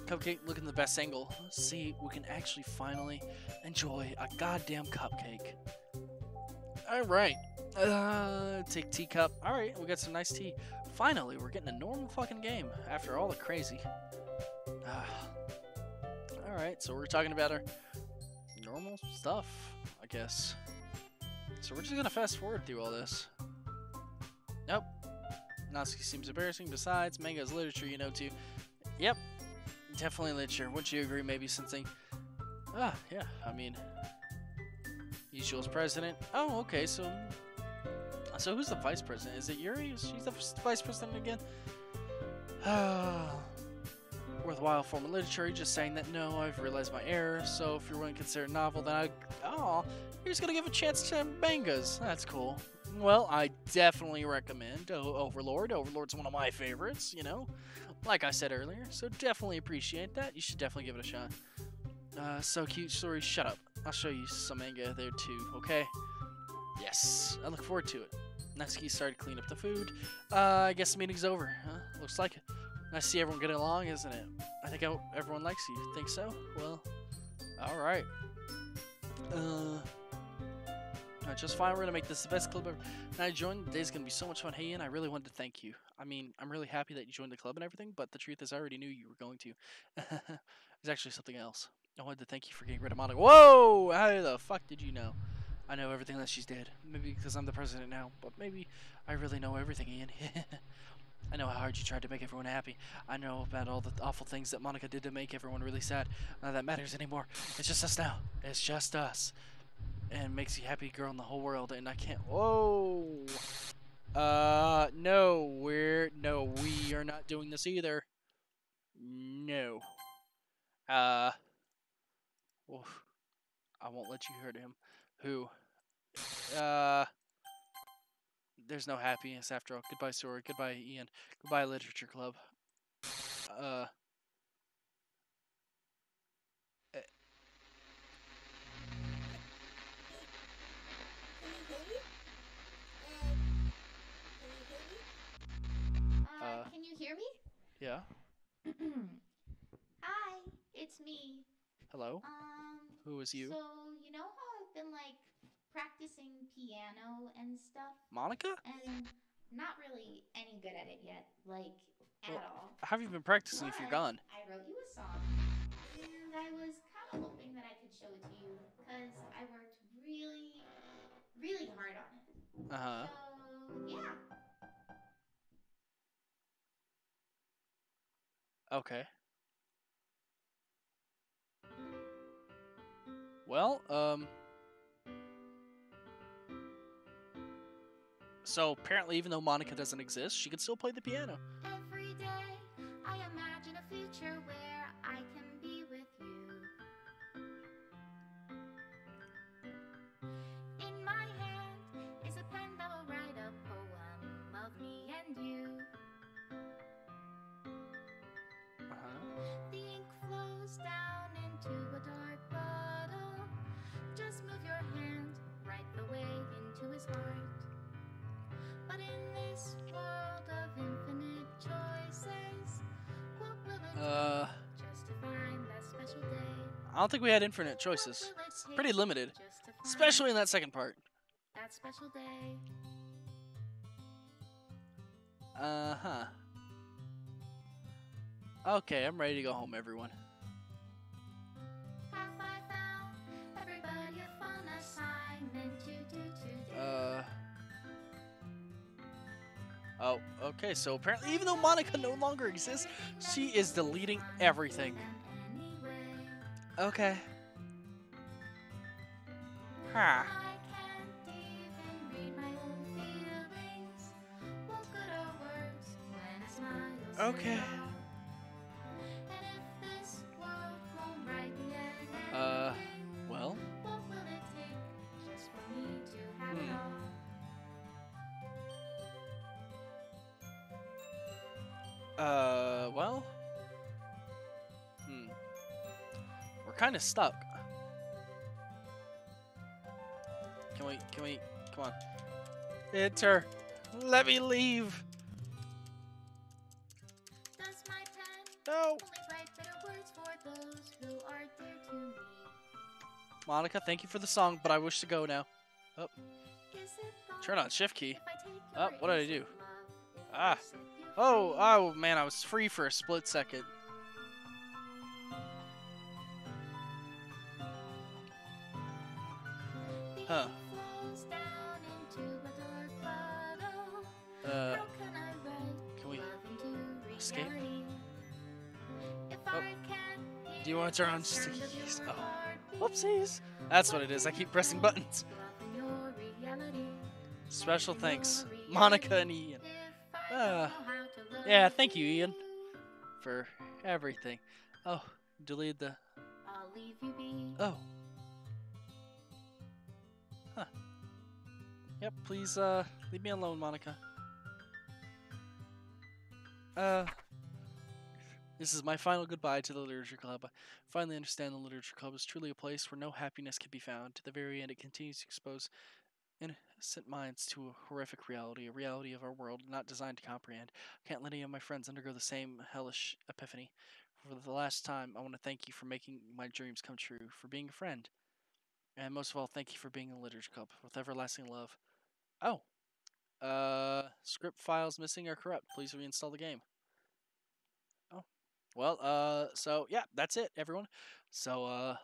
Cupcake looking the best angle. Let's see, we can actually finally enjoy a goddamn cupcake. Alright. Take teacup. Alright, we got some nice tea. Finally, we're getting a normal fucking game after all the crazy. Alright, so we're talking about our normal stuff, I guess. So we're just gonna fast forward through all this. Nope. Natsuki seems embarrassing. Besides, manga is literature, too. Yep. Definitely literature. Wouldn't you agree? Maybe something. Yeah. I mean, Usual's president. Oh, okay. So who's the vice president? Is it Yuri? Is she the vice president again? Worthwhile form of literature. Just saying that no, I've realized my error. So if you're willing to consider a novel, then you're just gonna give a chance to mangas. That's cool. Well, I definitely recommend Overlord. Overlord's one of my favorites, like I said earlier. So definitely appreciate that. You should definitely give it a shot. So cute story. Shut up. I'll show you some manga there too, okay? Yes, I look forward to it. Natsuki started to clean up the food. I guess the meeting's over, huh? Looks like it. Nice to see everyone getting along, isn't it? I think everyone likes you. Think so? Well, alright. Just fine. We're gonna make this the best club ever. Now I joined. Today's gonna be so much fun. Hey, Ian, I really wanted to thank you. I mean, I'm really happy that you joined the club and everything, but the truth is I already knew you were going to. There's actually something else. I wanted to thank you for getting rid of Monica. Whoa! How the fuck did you know? I know everything that she's did. Maybe because I'm the president now, but maybe I really know everything, Ian. I know how hard you tried to make everyone happy. I know about all the awful things that Monica did to make everyone really sad. None of that matters anymore. It's just us now. It's just us. And makes you happy girl in the whole world, and I can't. Whoa. No, we are not doing this either. No. Oof. I won't let you hurt him. Who? There's no happiness after all. Goodbye, Sora. Goodbye, Ian. Goodbye, Literature Club. Can you hear me? Yeah. Hi, it's me. Hello. Who is you? So you know how I've been like practicing piano and stuff, Monica? and not really any good at it yet, like Well, at all. how have you been practicing if you're But gone? I wrote you a song, and I was kind of hoping that I could show it to you because I worked really, really hard on it. Uh-huh. So yeah. Okay. Well, so apparently even though Monica doesn't exist, she can still play the piano. Every day I imagine a future where I can be with you. In my hand is a pen that will write a poem of me and you. Uh-huh. The ink flows down into a dark bottle. Just move your hand right the way into his heart. But in this world of infinite choices, what will it take just to find that special day? I don't think we had infinite choices. It's pretty limited. Just to find Especially in that second part. that special day. Uh-huh. Okay, I'm ready to go home, everyone. Have I found everybody a fun assignment to do today? Oh, okay. So apparently, even though Monica no longer exists, she is deleting everything. Okay. Huh. I can't even read my own feelings. What good or worse when a smile Okay. says all? And if this world won't write the end Well. what will it take just for me to have it all? Well. We're kind of stuck. Can we, come on. Enter. Let me leave. Does my pen No. only write bitter words for those who are dear to me? Monica, thank you for the song, but I wish to go now. Oh, Is it thought turn on shift key. if I take Oh, your what did I do? innocent love, it will Ah. set you Oh, free? man, I was free for a split second. The Huh. ink flows down into a dark bottle. Uh, How can I write can we love into escape? reality? If Oh. I can't Do you want to turn on the sound of keys? your Oh. heartbeat, Whoopsies. That's what it is. I keep pressing buttons. love in your reality, Special thanks, your Monica and reality. Ian. If I don't know how to love Yeah, thank you, Ian, for everything. Oh, delete the. I'll leave you be. Oh. Huh. Yep, please, leave me alone, Monica. This is my final goodbye to the Literature Club. I finally understand the Literature Club is truly a place where no happiness can be found. To the very end, it continues to expose innocent minds to a horrific reality, a reality of our world not designed to comprehend. I can't let any of my friends undergo the same hellish epiphany. For the last time, I want to thank you for making my dreams come true, for being a friend, and most of all, thank you for being in the Literature Club. With everlasting love. Oh, script files missing or corrupt. Please reinstall the game. Oh, well, so yeah, that's it, everyone. So,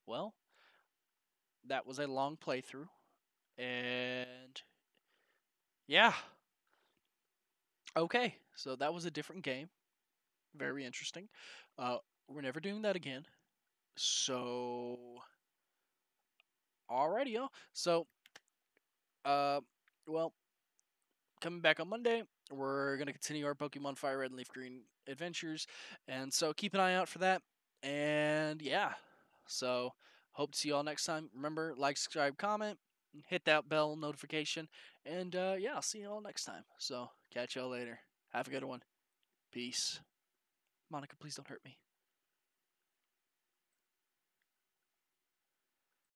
well, that was a long playthrough, and yeah. Okay, so that was a different game. Very interesting. We're never doing that again. So, alrighty, yo. So, uh, well, coming back on Monday, we're gonna continue our Pokemon Fire Red and Leaf Green adventures, and so keep an eye out for that. And yeah, so hope to see you all next time. Remember, like, subscribe, comment, hit that bell notification, and yeah, I'll see you all next time. So catch y'all later. Have a good one. Peace. Monica, please don't hurt me.